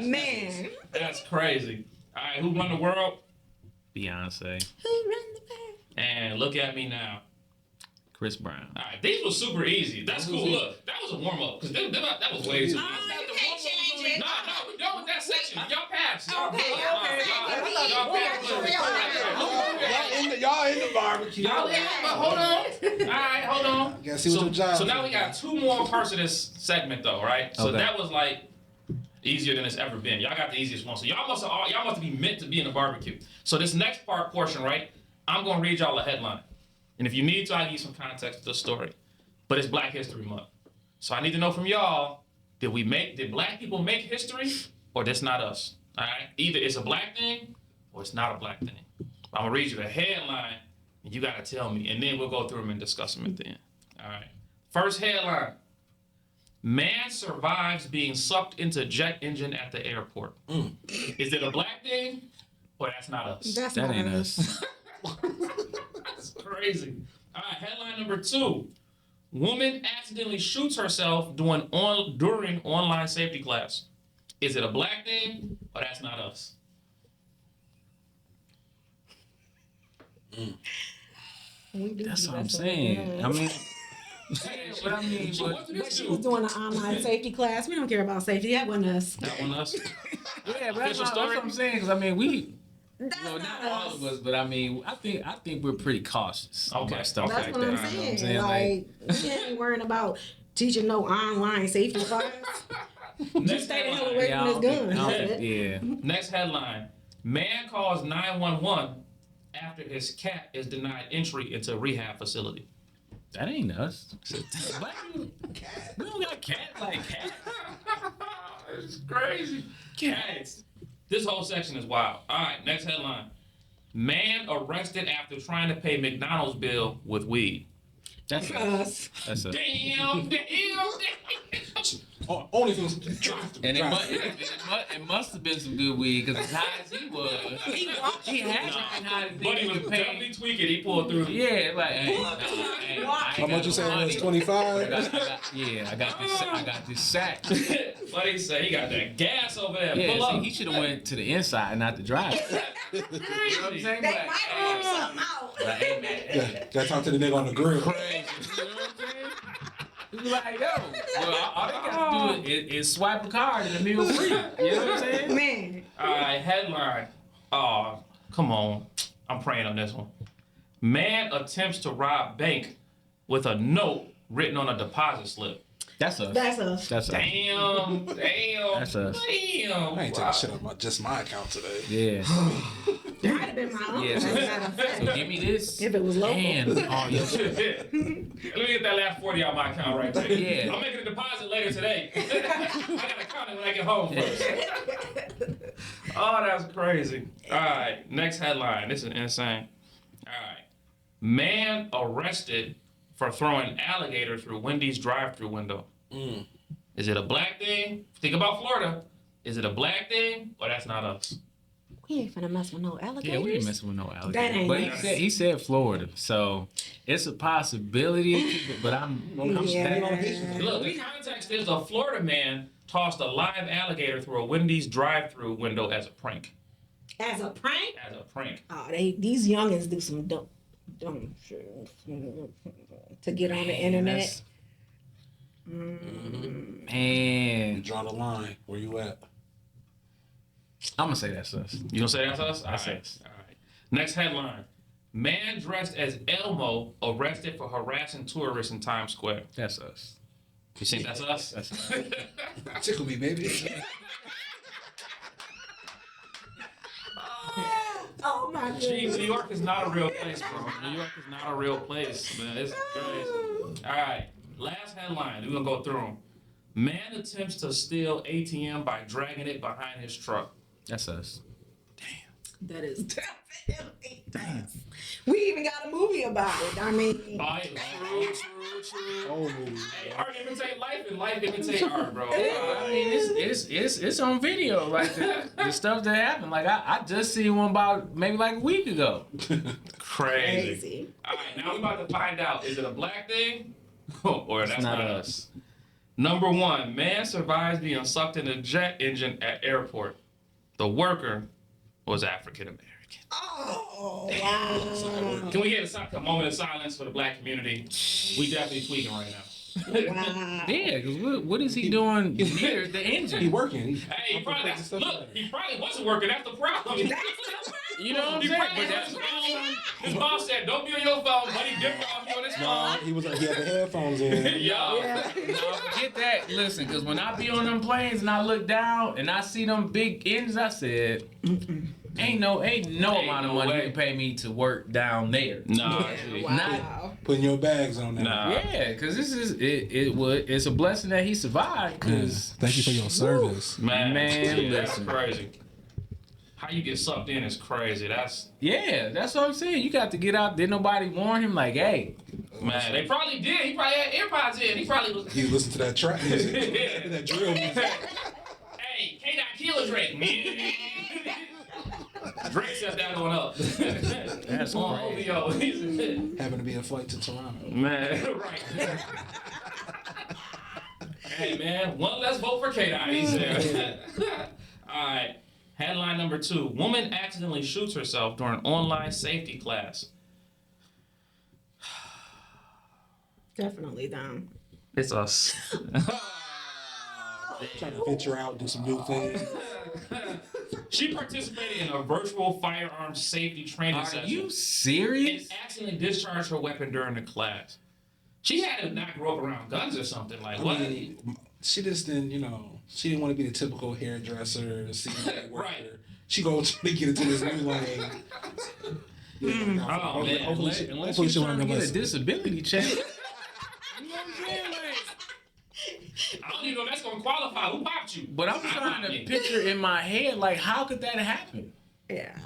Man. That's crazy. All right, who run the world? Beyonce. Who run the world? And look at me now. Chris Brown. All right, these were super easy. That's cool. Look, that was a warm up because that was way too easy. Oh, you can't change it. No, we done with that section. Y'all pass. Okay. Y'all pass. Y'all in the barbecue. Y'all in, but hold on. All right, hold on. Gotta see what your job So is. now we got 2 more parts of this segment though, right? So Okay. that was like easier than it's ever been. Y'all got the easiest one. So y'all must be meant to be in the barbecue. So this next portion, right? I'm gonna read y'all a headline. And if you need to, I'll give you some context to the story. But it's Black History Month. So I need to know from y'all, did black people make history or that's not us? All right? Either it's a black thing or it's not a black thing. I'm gonna read you the headline and you gotta tell me, and then we'll go through them and discuss them at the end. All right. First headline. Man survives being sucked into jet engine at the airport. Is it a black thing or that's not us? That's That not ain't us. us. That's crazy. All right, headline number 2. Woman accidentally shoots herself during online safety class. Is it a black thing or that's not us? That's what I'm saying. I mean, but I mean, So what did But this she was do? doing an online safety class. We don't care about safety. That wasn't us. That one us? yeah, but that's Official what story? I'm saying. Because I mean, we. That's Well, not not all us. of us, but I mean, I think we're pretty cautious Okay, about stuff That's like what that. I'm You know saying. what I'm Like, we ain't worrying about teaching no online safety class. Next Stay the hell headline. away Yeah, from I this don't think- gun. I don't That's think- it. yeah. Next headline. Man calls 911 after his cat is denied entry into rehab facility. That ain't us. Black people, we don't got cats like cats. It's crazy. Cats. This whole section is wild. All right, next headline. Man arrested after trying to pay McDonald's bill with weed. That's us. Us. That's us. Damn. Oh, only if it was drive And it must have been some good weed because as high as he was, he had tried high to But he think was he could pay. definitely tweaking. He pulled through. Yeah, like, hey, How much you saying it was 25? I got this sack. What he say? He got that gas over there. Yeah, Pull see, up. he should have went to the inside and not the drive. You know what I'm saying? They Like, might have something out. hey, man, Gotta talk to the nigga on the grill. crazy. You know what I'm saying? He's like, yo, well, all they got to do is swipe a card and the meal free. You know what I'm saying? Man. All right, headline. Oh, come on. I'm praying on this one. Man attempts to rob bank with a note written on a deposit slip. That's us. That's us. That's us. Damn. That's us. Damn. I ain't taking shit on just my account today. Yeah. Might have been my own. Yeah, as a matter of fact. So give me this. If it was local. And all your shit. Let me get that last 40 out my account right there. Yeah. I'm making a deposit later today. I gotta count it when I get home first. Oh, that's crazy. All right, next headline. This is insane. All right. Man arrested for throwing alligator through Wendy's drive-through window. Is it a black thing? Think about Florida. Is it a black thing or that's not us? We ain't finna mess with no alligators. Yeah, we ain't messing with no alligator. That ain't but us. he said Florida, so it's a possibility. But I'm standing on his. Look, the context is a Florida man tossed a live alligator through a Wendy's drive-through window as a prank. As a prank? As a prank. Oh, these youngins do some dumb shit to get on the internet. You Man, draw the line. Where you at? I'm gonna say that's us. You gonna say that's us? That's All right. us. All right. Next headline. Man dressed as Elmo arrested for harassing tourists in Times Square. That's us. You think that's us? That's us. Tickle me, baby. Oh my Gee, goodness. New York is not a real place, bro. New York is not a real place, man. It's crazy. All right. Last headline. We're gonna go through them. Man attempts to steal ATM by dragging it behind his truck. That's us. That is definitely fast. We even got a movie about it. I mean, True. Old movie. Hey, art imitate life and life imitate art, bro. I mean, it's on video, like the stuff that happened. Like I just seen one about maybe like a week ago. Crazy. All right, now we're about to find out: is it a black thing, or that's not us? Number 1, man survives being sucked in a jet engine at airport. The worker was African American. oh wow, Can we get a moment of silence for the black community? We definitely tweaking right now. wow. Yeah, because what is he doing near the He engine? working. Hey, he probably wasn't working. That's the problem. You know what I'm He saying? probably But had his phone. His mom said, "Don't be on your phone, buddy. Different off you on his phone." He had the headphones in. Yo. No, forget that. Listen, because when I be on them planes and I look down and I see them big engines, I said, ain't no amount of money way. you can pay me to work down there. Nah, Wow. Putting your bags on there. Nah. Yeah, because it's a blessing that he survived. Cause Thank you for your service. Man, Man, that's listen. crazy. How you get sucked in is crazy. That's that's what I'm saying. You got to get out. Did nobody warn him? Like, hey, man. They probably did. He probably had AirPods in. He probably was. He listened to that trap music, that drill music. Hey, K-Dot kill Drake. Drake set that one up. That's on crazy. OVO. Happened to be a flight to Toronto. Man, right. Hey, man, one less vote for K-Dot. He said. All right. Headline number 2. Woman accidentally shoots herself during online safety class. Definitely them. It's us. Trying to venture out, do some new things. She participated in a virtual firearms safety training are session you and serious? accidentally discharged her weapon during the class. She had to not grow up around guns or something. Like, what? I mean, she just didn't, she didn't want to be the typical hairdresser, CPA worker. Right. She go try to get into this new lane. Oh, man. Hopefully she Unless learned you're trying to her get a lesson. disability check. You know what I'm saying? Like, I don't even know if that's going to qualify. Who popped you? but I'm trying to picture in my head, like, how could that happen? Yeah.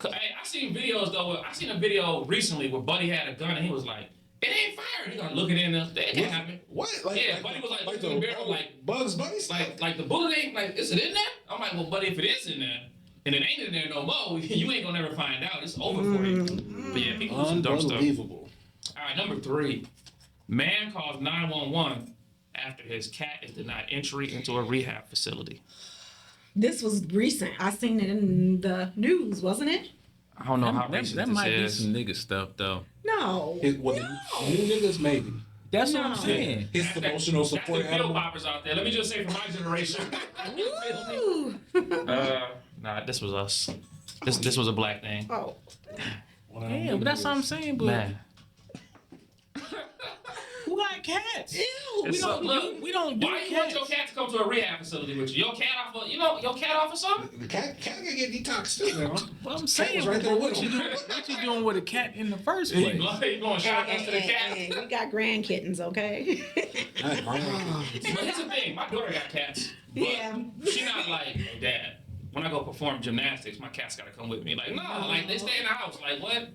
Hey, I seen videos, though. I seen a video recently where Buddy had a gun and he was like, it ain't fired. He gonna look it in there. That can't happen. What? Yeah, Buddy was like looking in the barrel, like Bugs Bunny style? like the bullet ain't, like, is it in there? I'm like, well, Buddy, if it is in there, and it ain't in there no more, you ain't gonna never find out. It's over for you. But yeah, people do some dumb stuff. Unbelievable. All right, number 3. Man calls 911 after his cat is denied entry into a rehab facility. This was recent. I seen it in the news, wasn't it? I don't know how That recent might be this is. some nigga stuff, though. No. New niggas, maybe. That's what No. I'm saying. His emotional That's the support field animal. poppers out there. Let me just say for my generation. Ooh. Nah, this was us. This was a black thing. Oh. Yeah, but that's what I'm saying. But Man. who got cats? Ew. It's We don't do why you want cats. your cat to come to a rehab facility with you? Your cat off of, your cat off of something? The cat can get detoxed too, man. What I'm Cat saying, was right there with him. what you doing with a cat in the first You place? blowing shotguns to the cat? Hey, we got grandkittens, okay? But here's the thing, my daughter got cats. But Yeah. she not like, hey, Dad, when I go perform gymnastics, my cat's gotta come with me. Like, no, like they stay in the house. Like, what?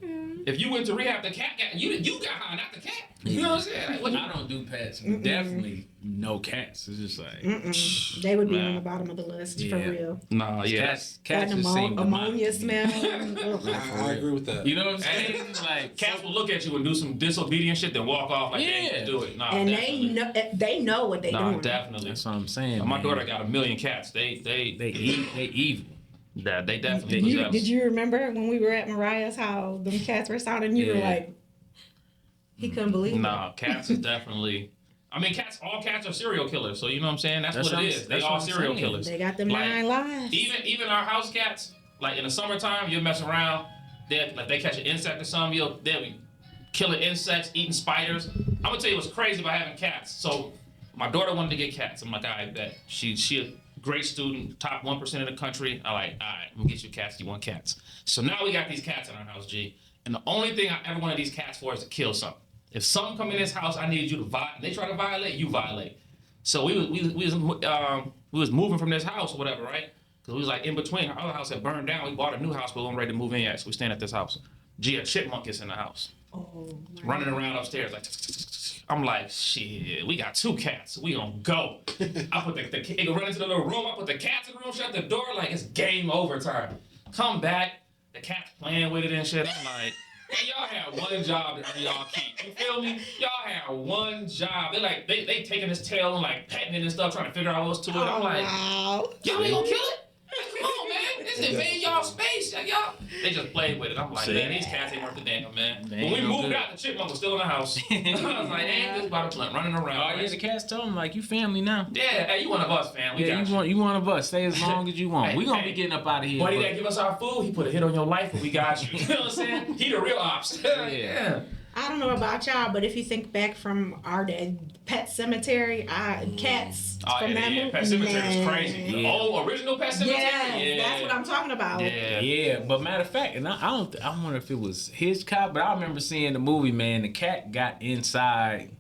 If you went to rehab, the cat got you got her, not the cat. You know what I'm saying? Like, what? I don't do pets. But definitely no cats. It's just like They would be Man. on the bottom of the list for Yeah. real. Nah, yeah. cats. That Cats just seem ammonia demonic. smell. Ugh. I agree with that. You know what I'm saying? Like Cats will look at you and do some disobedient shit, then walk off like they ain't Yeah. gonna do it. Nah, And definitely. they know what they Nah, doing. definitely. that's what I'm saying. My man. daughter got 1 million cats. They evil. they definitely You, possess. did you remember when we were at Mariah's how them cats were sounding? You were Yeah. like, he couldn't believe Nah, cats is definitely. I mean, all cats are serial killers. So you know what I'm saying? That's That's what what it I'm- is. They that's all what I'm serial saying. it. killers. They got them Like, 9 lives. Even our house cats, like in the summertime, you'll mess around. They catch an insect or something. They'll be killing insects, eating spiders. I'm gonna tell you what's crazy about having cats. So my daughter wanted to get cats. I'm like, I bet she a great student, top 1% of the country. I'm like, all right, I'm gonna get you cats. You want cats? So now we got these cats in our house, G. And the only thing I ever wanted these cats for is to kill something. If something come in this house, I need you to violate. They try to violate, you violate. So we was moving from this house or whatever, right? Cause we was like in between. Our other house had burned down. We bought a new house, but we weren't ready to move in yet. So we staying at this house. Gee, a chipmunk is in the house, running around upstairs like. I'm like, shit, we got 2 cats. We gonna go. I put the it go run into the little room. I put the cats in the room, shut the door, like it's game over time. Come back, the cat's playing with it and shit. I'm like, man, y'all had one job to earn y'all keep. You feel me? Y'all had one job. They taking his tail and like petting it and stuff, trying to figure out what's to it. I'm like, y'all ain't gonna kill it? Like, come on, man. This invade y'all space. Like, y'all. They just played with it. I'm like, man, these cats ain't worth the damn, man. When we moved out, the chipmunk was still in the house. I was like, ain't this about to running around. Oh, yeah, the cats told him, like, you family now. Yeah, hey, you one of us, fam. We got you one of us. Stay as long as you want. Hey, We gonna be getting up out of here. Buddy that give us our food, he put a hit on your life, but we got you. You know what I'm saying? He the real ops. Yeah. I don't know about y'all, but if you think back from our Pet Cemetery, cats from that movie. Pet Cemetery was crazy. Yeah. The old original Pet Cemetery? Yeah, that's what I'm talking about. Yeah. But matter of fact, and I wonder if it was his cat, but I remember seeing the movie, man, the cat got inside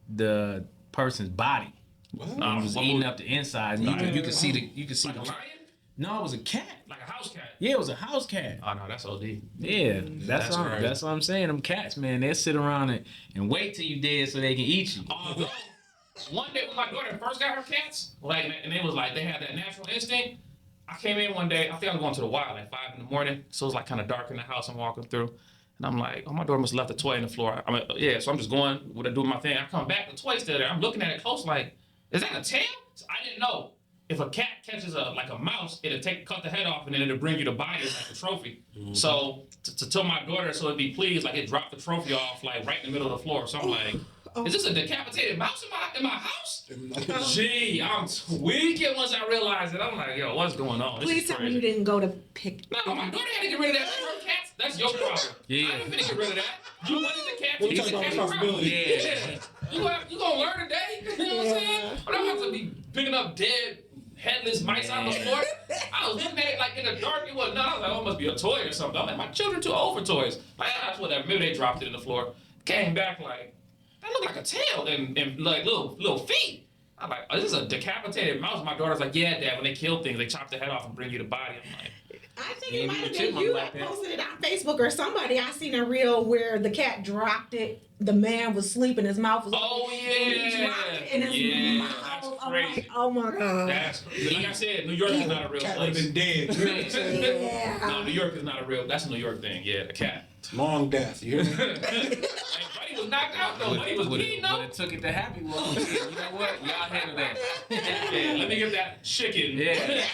the person's body. It was eating up the inside. And you could see the Like a lion? No, it was a cat. Like a house cat? Yeah, it was a house cat. Oh, no, that's OD. Yeah, that's what I'm saying. Them cats, man, they sit around and wait till you dead so they can eat you. Although, one day when my daughter first got her cats, like, and it was like they had that natural instinct. I came in one day, I think I was going to the wild like 5 in the morning, so it was like kind of dark in the house. I'm walking through, and I'm like, oh, my daughter must have left a toy on the floor. I'm like, yeah, so I'm just going, doing my thing. I come back, the toy's still there. I'm looking at it close, like, is that a tail? So I didn't know. If a cat catches a mouse, it'll cut the head off and then it'll bring you the body as like a trophy. Mm-hmm. So to tell my daughter so it'd be pleased, like it dropped the trophy off like right in the middle of the floor. So I'm like, is this a decapitated mouse in my house? Gee, I'm tweaking once I realized it. I'm like, yo, what's going on? Please tell me you didn't go to pick. No, my daughter had to get rid of that. Her cats, that's your problem. Yeah. I didn't finna get rid of that. You wanted the cat to be the problem. Yeah. You gonna learn today? You know what I'm saying? But I'm about to be picking up dead headless mice on the floor. I was looking at it like in the dark. It was no. I was like, oh, it must be a toy or something. I'm like, my children too old for toys. Like, that's whatever. Maybe they dropped it in the floor. Came back like, that looked like a tail and like little feet. I'm like, oh, this is a decapitated mouse. My daughter's like, yeah, Dad. When they kill things, they chop the head off and bring you the body. I'm like, I think it might have been you that posted it on Facebook or somebody. I seen a reel where the cat dropped it. The man was sleeping. His mouth was oh yeah, he dropped it in his mouth. That's crazy. Like, oh my god. That's like I said, New York is not a real Cat place. would have been dead. Yeah. No, New York is not a real. That's a New York thing. Yeah, the cat. Long death. You hear me? Like, Buddy was knocked out though. Buddy was bleeding though. It took it to happy one. You know what? Y'all handle that. Yeah, let me get that chicken. Yeah.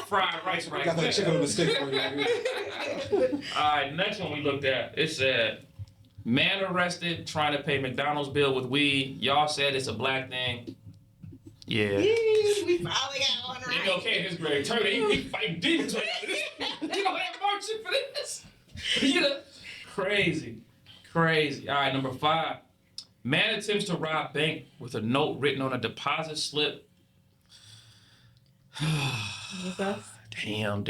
Fried rice right Got there. that chicken on the stick for you. All right, next one we looked at. It said, man arrested trying to pay McDonald's bill with weed. Y'all said it's a black thing. Yeah. We finally got one right. Okay, in his grade. Turn he fighting demons right now. You don't have marching for this. You know? Crazy. All right, number 5. Man attempts to rob bank with a note written on a deposit slip. Damn.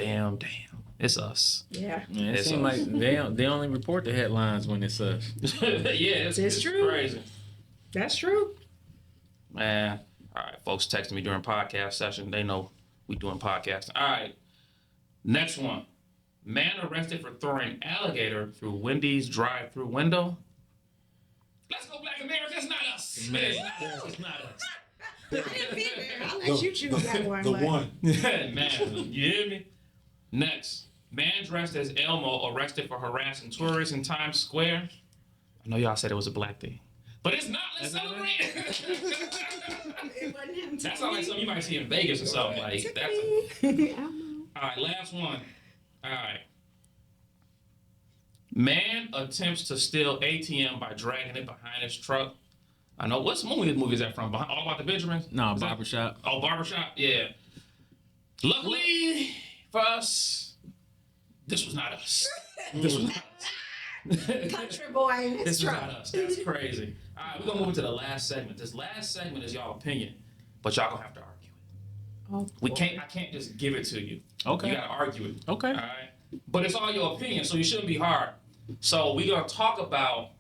It's us. Yeah. Man, it It's seems us. like they only report the headlines when it's us. Yeah, it's true. Crazy. That's true. Man. All right, folks texting me during podcast session. They know we doing podcasting. All right. Next one. Man arrested for throwing alligator through Wendy's drive-through window. Let's go, Black America. It's not us. Man, it's not us. I didn't be there. I'll let you choose that one. The but- one. Man, you hear me? Next. Man dressed as Elmo arrested for harassing tourists in Times Square. I know y'all said it was a black thing. But it's not. Let's celebrate. It wasn't him. That sounds like something you might see in Vegas or something. Like that's. I don't know. All right, last one. All right. Man attempts to steal ATM by dragging it behind his truck. I know. What movie is that from? All About the Benjamins? No, Is that- barbershop. Oh, Barbershop? Yeah. Luckily for us, this was not us. This was not us. Country boy in his This is truck. not us. That's crazy. All right, we're gonna move into the last segment. This last segment is y'all opinion, but y'all gonna have to argue it. Oh, We can't. I can't just give it to you. Okay. You gotta argue it. Okay. All right. But it's all your opinion, so you shouldn't be hard. So we're gonna talk about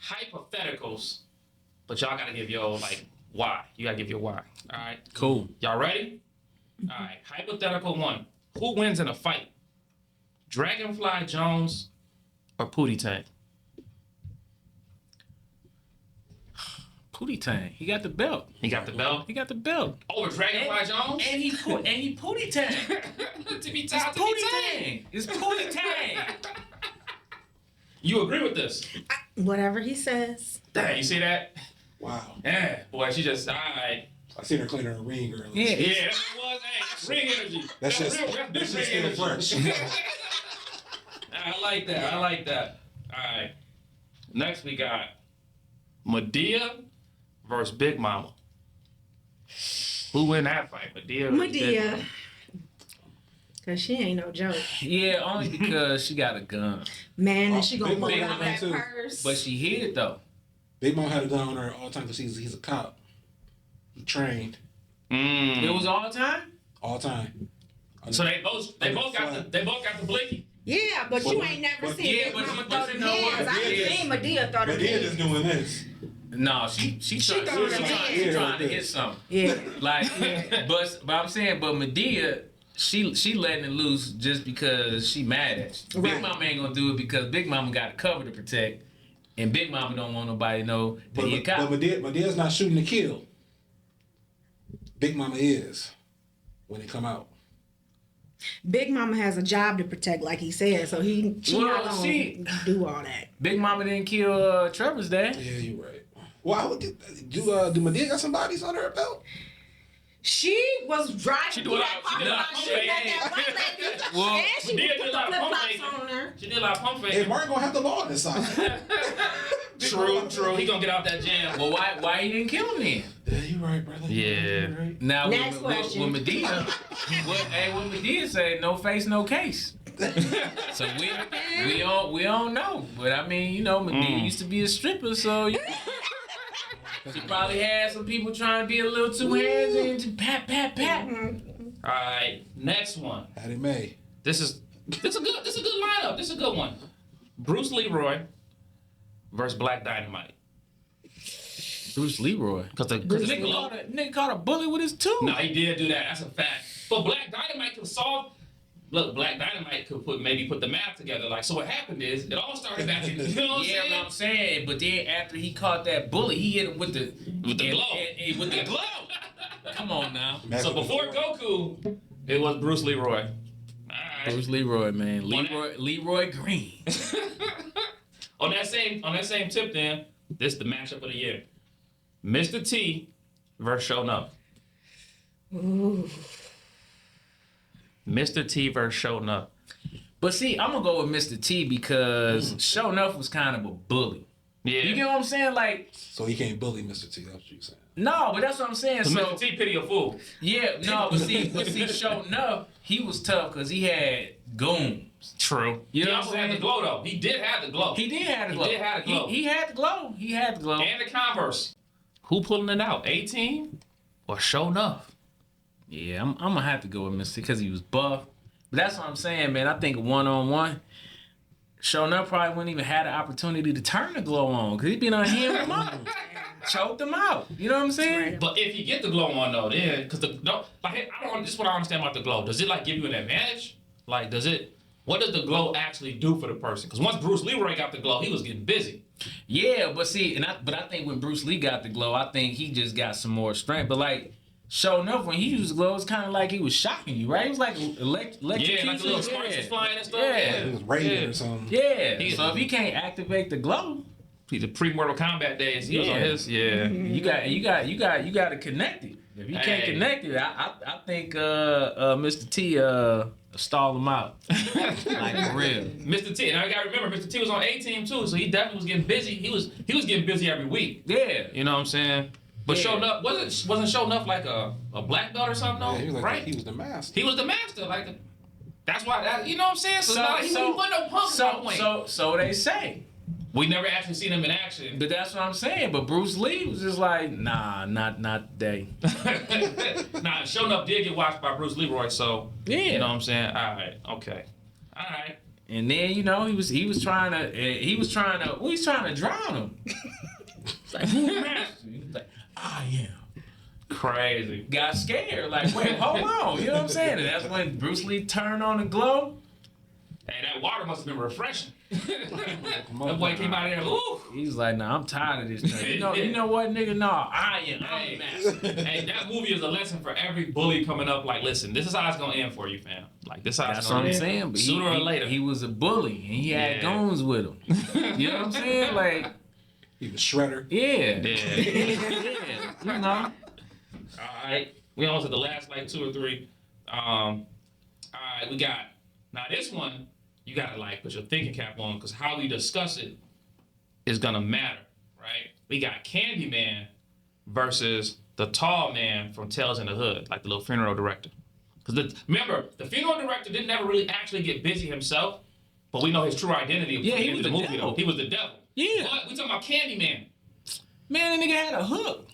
hypotheticals, but y'all gotta give your why. You gotta give your why. All right. Cool. Y'all ready? All right. Hypothetical 1. Who wins in a fight? Dragonfly Jones or Pootie Tang? Pootie Tang. He got the belt. He got the belt. He got the belt. Over Dragonfly Jones? And he Pootie Tang. to be It's tied to be Pootie Tang. Tang. It's Pootie Tang. You agree with this? Whatever he says. Dang, you see that? Wow. Yeah, boy, she just, all right. I seen her cleaning her ring earlier. Yeah. Yeah, that's what it was. Hey, that's ring energy. That's just real, that's that's big just ring still energy. fresh. I like that. I like that. All right. Next, we got Madea versus Big Mama. Who win that fight? Madea versus Big Madea. Mama? Cause she ain't no joke. Yeah, only because she got a gun. Man, Oh, and she gonna Big pull Mama out that too. purse. But she hid it though. Big Mom had a gun on her all the time because he's a cop. He trained It was all the time? all the time. So they both got the blicky. Yeah, but you ain't never but- seen yeah, Big but Mama you- throw but them you know what? hands. I Yeah. seen Madea throw them But then hands. just doing this. No, she trying throwing them to hands. hit something. Yeah. Like, but I'm saying, but Madea, she letting it loose just because she mad at you. Right. Big Mama ain't gonna do it because Big Mama got a cover to protect, and Big Mama don't want nobody to know that But he a cop. Medea's not shooting to kill. Big Mama is when they come out. Big Mama has a job to protect, like he said, so she not Well, gonna do all that. Big Mama didn't kill Trevor's dad. Yeah, you're right. Well, I would do Madea got some bodies on her belt? She was driving She through do a that lot- she did a parking lot lot of shooting at pump that white lady, Well, and she Madea put did a the lot of pump flip-flops faking. on her. She did a lot of pump Hey, faking. Martin gonna have the law on his side. True. He gonna get out that jam. Well, why he didn't kill him then? Yeah, you're right, brother. Yeah. You're right. Now, Next question. with Madea, what Madea said, no face, no case. So we don't know. But I mean, you know, Madea used to be a stripper, so she probably had some people trying to be a little too handsy and just pat. All right. Next one. Hattie Mae. This is a good lineup. This is a good one. Bruce Leroy versus Black Dynamite. Bruce Leroy. Cause the Nigga caught a bullet with his tooth. No, he did do that. That's a fact. But Black Dynamite could solve. Look, Black Dynamite could put the math together. Like, so what happened is it all started back in. You know what Yeah, I'm what I'm saying, but then after he caught that bullet, he hit him with the glow. With the glow. Come on now. So before Goku, it was Bruce Leroy. All right. Bruce Leroy, man. Leroy Green. On that same tip, then this is the matchup of the year: Mr. T versus Show Enough. Ooh. Mr. T versus Show Enough. But see, I'm gonna go with Mr. T because Show Enough was kind of a bully. Yeah. You get what I'm saying? Like, So he can't bully Mr. T. That's what you're saying. no, but that's what I'm saying. So So Mr. T pity a fool. yeah, no, but see, Show Enough, he was tough because he had goons. True. You He know what also I'm had saying? the glow though. He did have the glow. He did have the glow. He did have the glow. He had the glow. He had the glow. And the Converse. Who pulling it out? 18 or Show Enough? Yeah, I'm gonna have to go with Mr. because he was buff. But that's what I'm saying, man. I think 1-on-1, Show Enough probably wouldn't even have the opportunity to turn the glow on because he'd been on him choked him out. You know what I'm saying? But if you get the glow on though, then because this is what I understand about the glow. Does it like give you an advantage? Like what does the glow actually do for the person? Because once Bruce Leroy got the glow, he was getting busy. Yeah, but see, but I think when Bruce Lee got the glow, I think he just got some more strength. But like, Show Enough, when he used the glow, it's kind of like he was shocking you, right? It was like electrocution. Yeah, like the little sparks was flying and stuff. Yeah. He was raving or something. Yeah. So if he can't activate the glow, The pre-Mortal Kombat days, he was on Yeah. his. Yeah. you got to connect it. If you can't Hey. connect it, I think Mr. T stall him out like for real. Mr. T, and I gotta remember, Mr. T was on A-Team too, so he definitely was getting busy. He was getting busy every week. Yeah. You know what I'm saying? But Yeah. Show Enough wasn't Show Enough like a black belt or something, though, Yeah, he was like right? he was the master. He was the master, that's why you know what I'm saying. So, it's not like he wasn't no punk at that point. So they say. We never actually seen him in action. But that's what I'm saying. But Bruce Lee was just like, nah, not today. Nah, Show Enough did get watched by Bruce Leroy, so Yeah. you know what I'm saying. All right, okay, all right. And then he was trying to drown him. It's like, who master? He was like, I am Crazy. got scared. Like, wait, hold on. You know what I'm saying? And that's when Bruce Lee turned on the glow. Hey, that water must have been refreshing. That boy came out of there, ooh. He's like, nah, I'm tired of this thing. You know what, nigga? Nah, I'm master. Hey, that movie is a lesson for every bully coming up. Like, listen, this is how it's gonna end for you, fam. Like, this is how That's it's what gonna I'm end. saying. But Sooner or later. he was a bully, and he had Yeah. goons with him. You know what I'm saying? Like, He was Shredder. yeah. Yeah. You know? All right, we on to the last like 2 or 3. All right, we got now this one. You gotta like put your thinking cap on because how we discuss it is gonna matter, right? We got Candyman versus the tall man from Tales in the Hood, like the little funeral director. Because remember, the funeral director didn't never really actually get busy himself, but we know his true identity. Yeah, he in was the the movie devil. though. He was the devil. Yeah. But we talking about Candyman. Man, that nigga had a hook.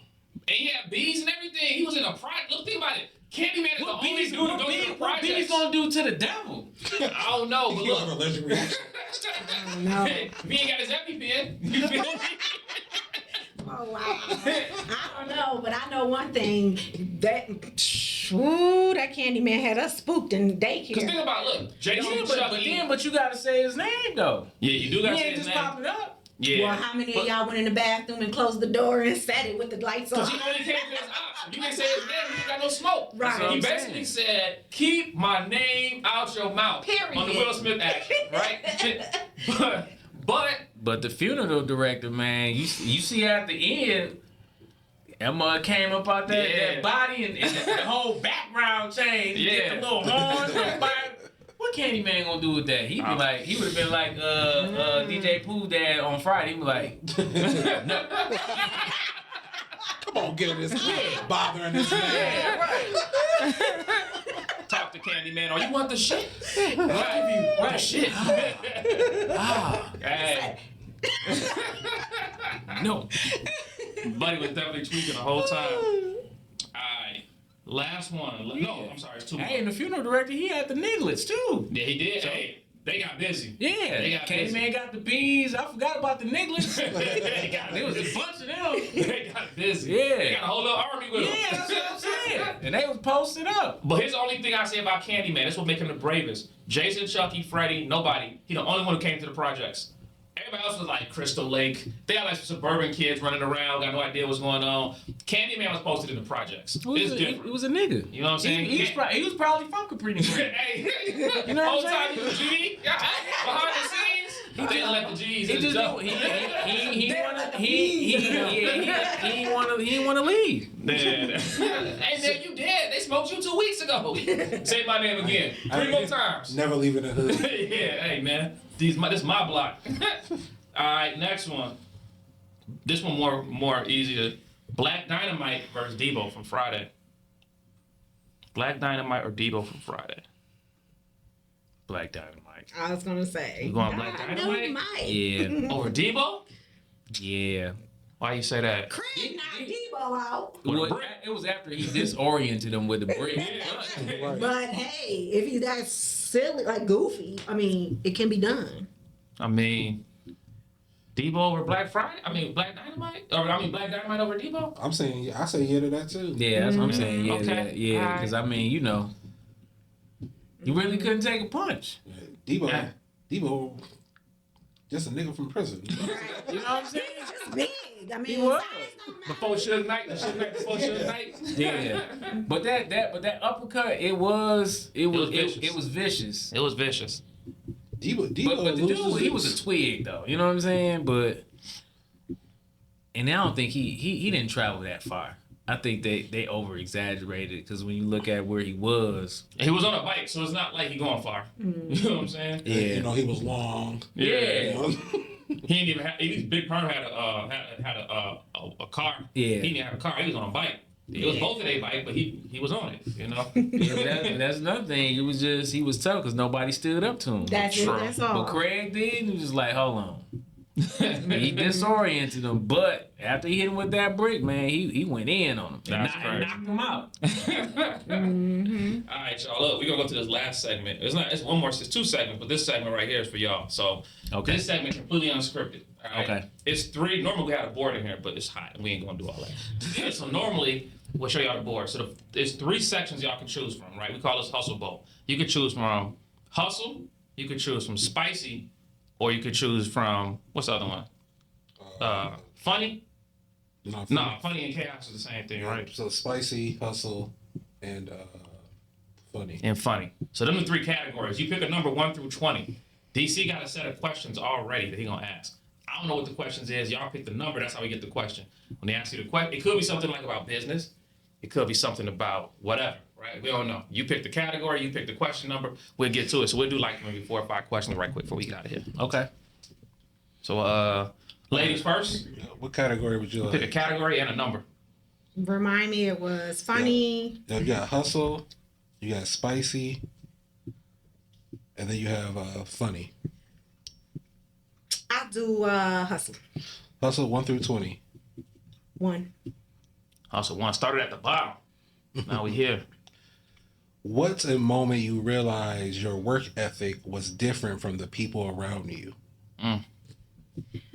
And he had bees and everything. He was in a project. Look, think about it. Candyman is What the only Bees dude to go to the projects. gonna do to the devil? I don't know, but He have a look. allergic reaction. No. Hey, he ain't got his EpiPen. You feel me? Oh wow. I don't know, but I know one thing. That Candyman had us spooked in Because daycare. think about, look, Jason But you gotta say his name though. Yeah, you do He got to say ain't his just name. popping up. Yeah. Well, how many of y'all went in the bathroom and closed the door and set it with the lights on? Because he only came to his option. You can say his name, he ain't got no smoke. Right. So That's he what I'm basically said, keep my name out your mouth. Period. On the Will Smith action, right? But the funeral director, man, you see at the end, Emma came up out there, Yeah. that body and the whole background changed. Yeah. The little horns, the fire. What Candyman gonna do with that? He would have been like DJ Pooh dad on Friday. He was like, no. Come on, get this bothering this man. Yeah, right. talk to Candyman, or you want the shit? Right. What the shit? Hey. No. Buddy was definitely tweaking the whole time. Alright. Last one. No, I'm sorry, it's 2 more. Hey, and the funeral director, he had the nigglets too. Yeah, he did. Hey, they got busy. Yeah, They got busy. Candyman got the bees. I forgot about the nigglets. They got There was a busy. bunch of them. They got busy. Yeah. They got a whole little army with them. Yeah, that's what I'm saying. And they was posted up. But here's the only thing I say about Candyman. That's what make him the bravest. Jason, Chucky, Freddy, nobody. He the only one who came to the projects. Everybody else was like Crystal Lake. They had like suburban kids running around, got no idea what's going on. Candyman was posted in the projects. It's different. He was a nigga. You know what I'm saying? He was probably from Capri Green. Hey, You know whole what I'm time he was G. Behind the scenes, they didn't let the G's. He in just the dough. he didn't want to leave. Hey man, you dead. They smoked you 2 weeks ago. Say my name again. 3 more times. Never leaving the hood. Yeah, hey man. This is my block. Alright, next one. This one more easier. Black Dynamite versus Debo from Friday. Black Dynamite or Debo from Friday? Black Dynamite. I was gonna say. You going Black Dynamite? Yeah, Over Debo? yeah. Why you say that? Craig knocked Debo out. It was after he disoriented him with the brick. Right. But hey, if he's that silly, like goofy, I mean, it can be done. I mean, Debo over Black Friday? I mean, Black Dynamite? Black Dynamite over Debo? I'm saying, I say yeah to that too. Yeah, that's what I'm saying. Yeah, Okay. yeah. Alright. Because I mean, you know, you really couldn't take a punch. Debo, Yeah. Debo, just a nigga from prison. You know what I'm saying? Just big. I mean, He was. size don't matter. Before Suge Knight, the Suge Knight before Suge Knight? Yeah, but that uppercut, it was vicious. It was vicious. It was vicious. Debo But the loses dude, he was his- a twig though. You know what I'm saying? But and I don't think he didn't travel that far. I think they over exaggerated because when you look at where he was, He was on a bike, so it's not like he going far. You know what I'm saying? yeah, You know, he was long. yeah. You know? He didn't even have. Big Perm had a car. Yeah. He didn't have a car. He was on a bike. It was both of their bike, but he was on it. You know. Yeah, but that's another thing. It was just he was tough because nobody stood up to him. That's it. True. That's all. But Craig did. He was just like, hold on. He disoriented him, but after he hit him with that brick, man, he went in on him. That's and crazy. knocked him out. All right, y'all. Look, we're gonna go to this last segment. It's one more. It's 2 segments, but this segment right here is for y'all. So Okay. this segment completely unscripted. All right? Okay. It's 3. Normally we had a board in here, but it's hot, and we ain't gonna do all that. So normally we'll show y'all the board. So there's 3 sections y'all can choose from, right? We call this Hustle Bowl. You can choose from Hustle, you could choose from Spicy, or you could choose from, what's the other one? Funny? No, Funny and Chaos is the same thing, right? So Spicy, Hustle, and Funny. And Funny. So them are 3 categories. You pick a number 1 through 20. DC got a set of questions already that he gonna ask. I don't know what the questions is. Y'all pick the number. That's how we get the question. When they ask you the question, it could be something like about business. It could be something about whatever, right? We don't know. You pick the category. You pick the question number. We'll get to it. So we'll do like maybe 4 or 5 questions right quick before we get out of here. Okay. So, ladies first. What category would you like? Pick a category and a number. Remind me, it was funny. You got Hustle, you got Spicy, and then you have Funny. I'll do hustle. Hustle 1 through 20. 1. Also, 1 started at the bottom. Now we here. What's a moment you realize your work ethic was different from the people around you?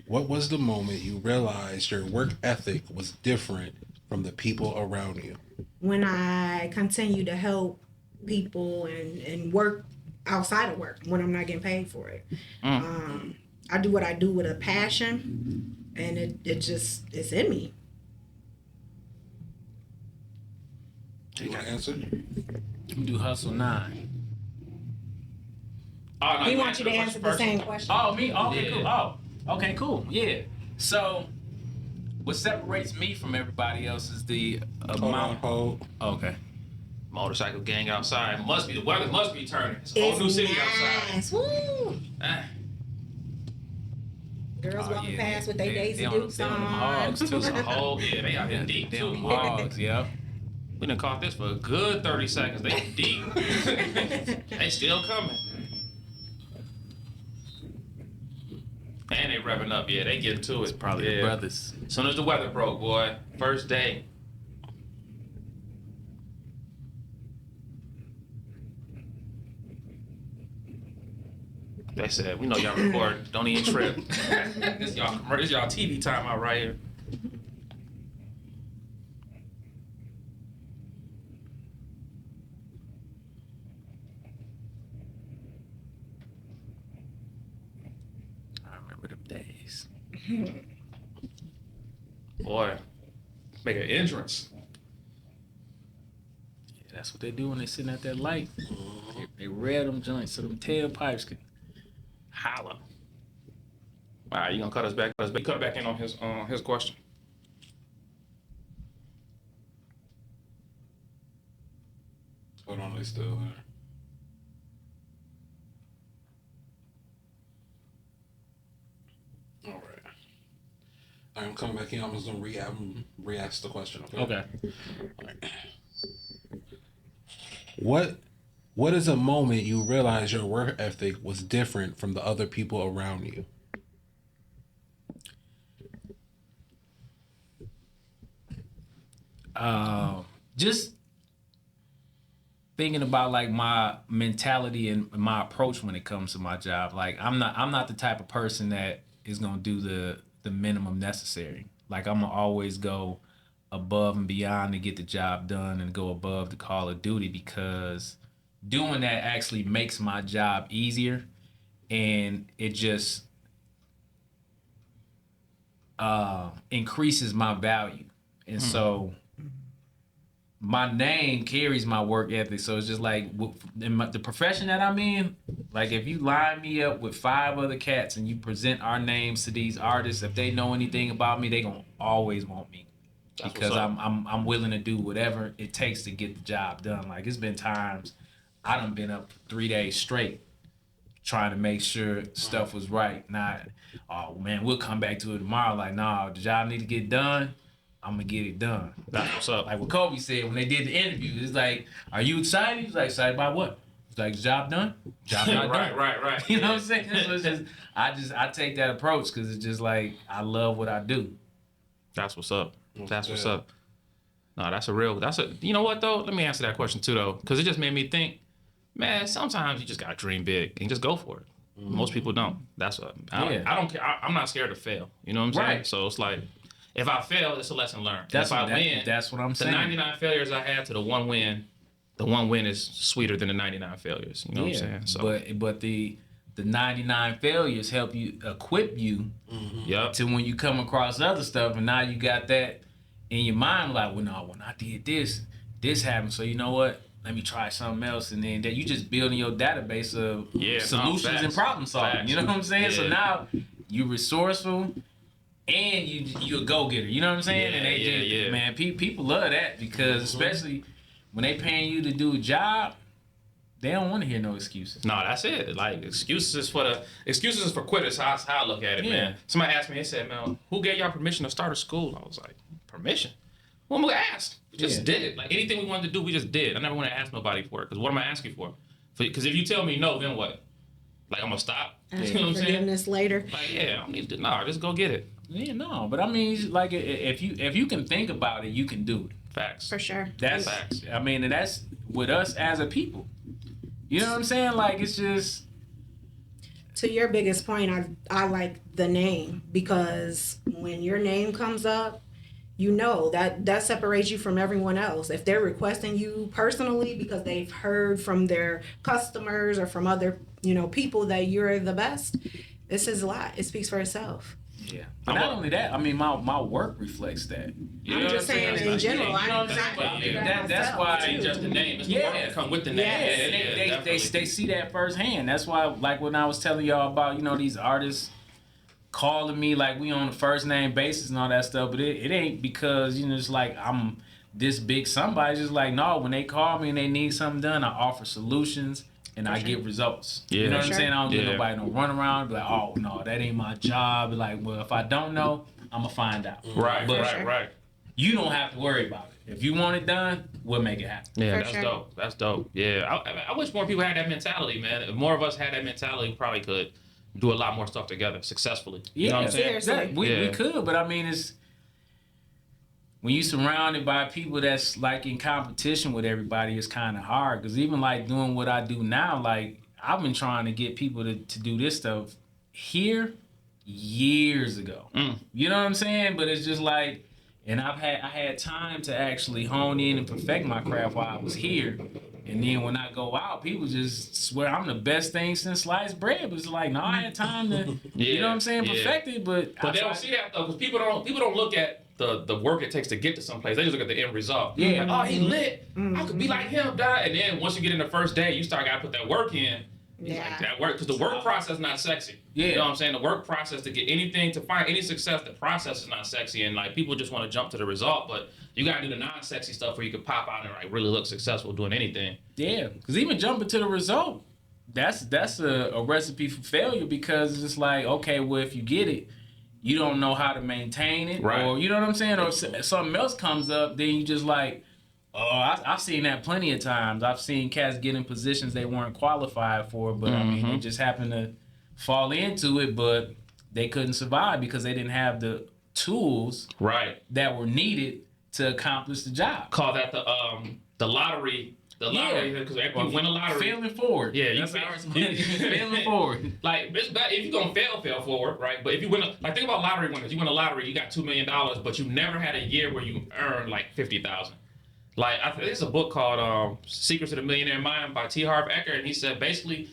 What was the moment you realized your work ethic was different from the people around you? When I continue to help people and work outside of work when I'm not getting paid for it. I do what I do with a passion, and it's in me. You want to answer? Do Hustle 9. Oh, no, He wants you to answer the same question. Oh, me? Oh, okay, Yeah. cool. Oh, okay, cool. Yeah. So, what separates me from everybody else is the amount. Hold. Okay. Motorcycle gang outside. The weather must be turning. It's a whole new city outside. Nice. Woo! Ah. Girls walking yeah, past with their Daisy they on Dukes them on. hogs too. It's a whole, yeah, they out here deep They too. on them hogs, yep. We done caught this for a good 30 seconds. They deep. They still coming. And they revving up. Yeah, they getting to it. Probably the brothers. As soon as the weather broke, boy. First day. They said, we know y'all record. Don't even trip. This y'all TV time out right here. I remember them days. Boy, make an entrance. Yeah, that's what they do when they sitting at that light. They rev them joints so them tailpipes can holler. All right, you gonna cut us back? Cut back in on his question. Hold on, they still there. All right. I'm coming back in. I'm just gonna re-ask the question. Okay. Okay. All right. What is a moment you realize your work ethic was different from the other people around you? Just thinking about like my mentality and my approach when it comes to my job. Like I'm not the type of person that is gonna do the minimum necessary. Like I'm gonna always go above and beyond to get the job done and go above the call of duty, because doing that actually makes my job easier, and it just increases my value. And so my name carries my work ethic. So it's just like in the profession that I'm in, like if you line me up with 5 other cats and you present our names to these artists, if they know anything about me, they gonna always want me. That's Because what's up. I'm willing to do whatever it takes to get the job done. Like it's been times I done been up 3 days straight trying to make sure stuff was right. Not, oh man, we'll come back to it tomorrow. Like, nah, the job need to get done. I'm gonna get it done. That's what's up. Like what Kobe said when they did the interview, it's like, are you excited? He's like, excited about what? It's like, job done? Job not done. Right. You know what I'm saying? So it's just, I take that approach because it's just like, I love what I do. That's what's up. That's what's up. No, you know what though? Let me answer that question too though, because it just made me think, man, sometimes you just gotta dream big and just go for it. Most people don't. That's what I don't care. I'm not scared to fail. You know what I'm saying? Right. So it's like, If I fail, it's a lesson learned. That's if I what win, that's what I'm the saying. 99 failures I had to the one win, the one win is sweeter than the 99 failures. You know what I'm saying? So, but the 99 failures help you equip you yep. to when you come across other stuff, and now you got that in your mind, like, well, no, when I did this happened. So you know what? Let me try something else, and then that you just building your database of solutions and problem solving. Facts. You know what I'm saying? Yeah. So now you're resourceful. And you a go-getter, you know what I'm saying? Yeah, and they man, people love that because especially when they paying you to do a job, they don't want to hear no excuses. No, that's it. Like excuses is for quitters. How I look at it, man. Somebody asked me, they said, "Man, who gave y'all permission to start a school?" I was like, "Permission? Well, we asked. We just did it. Like anything we wanted to do, we just did. I never want to ask nobody for it because what am I asking for? Because if you tell me no, then what? Like I'm gonna stop. You know what I'm saying? Forgiveness later. Like I don't need to. No, just go get it. Yeah, no, but I mean, like if you can think about it, you can do it. Facts. For sure. That's facts. I mean, and that's with us as a people. You know what I'm saying? Like it's just. To your biggest point, I like the name because when your name comes up, you know that separates you from everyone else. If they're requesting you personally because they've heard from their customers or from other people that you're the best, this is a lot. It speaks for itself. Yeah. But not only that, I mean, my work reflects that. You know I'm just what saying saying? in general. Yeah, you know what I'm saying? That's why It ain't just the name. It's the work that come with the name. Yes. They see that firsthand. That's why, like when I was telling y'all about, these artists calling me like we on a first name basis and all that stuff, but it ain't because, it's like I'm this big somebody. It's just like, no, when they call me and they need something done, I offer solutions. And I get results. Yeah. You know what I'm saying? I don't get Yeah. nobody no run around. Be like, oh no, that ain't my job. Be like, well, if I don't know, I'ma find out. Right. But Right. you don't have to worry about it. If you want it done, we'll make it happen. Yeah, For that's sure. dope. That's dope. Yeah, I wish more people had that mentality, man. If more of us had that mentality, we probably could do a lot more stuff together successfully. You know what I'm saying? Seriously. We could, but I mean, it's when you surrounded by people that's like in competition with everybody, it's kind of hard. Because even like doing what I do now, like I've been trying to get people to do this stuff here years ago. You know what I'm saying? But it's just like, and I had time to actually hone in and perfect my craft while I was here. And then when I go out, people just swear I'm the best thing since sliced bread. But it's like, no, I had time to, you know what I'm saying, perfect it. But they don't see that though, because people don't look at the work it takes to get to someplace. They just look at the end result. Yeah. Like, oh, he lit. I could be like him, dog. And then once you get in the first day, you start gotta put that work in. Like that work, because the work process is not sexy. Yeah. You know what I'm saying? The work process to get anything, to find any success, the process is not sexy. And like people just want to jump to the result, but you gotta do the non-sexy stuff where you can pop out and like really look successful doing anything. Yeah, because even jumping to the result, that's a recipe for failure because it's just like, okay, well, if you get it, you don't know how to maintain it, Right. or you know what I'm saying, or something else comes up, then you just like, oh, I've seen that plenty of times. I've seen cats get in positions they weren't qualified for, but I mean, they just happened to fall into it, but they couldn't survive because they didn't have the tools Right. that were needed to accomplish the job. Call that the lottery. The lottery, because if you win a lottery, Failing forward. Yeah, you that's fail- ours. Failing forward. like it's bad if you're gonna fail forward, right? But if you win, think about lottery winners. You win a lottery, you got $2 million, but you never had a year where you earned like 50,000. Like I think there's a book called Secrets of the Millionaire Mind by T. Harv Eker, and he said basically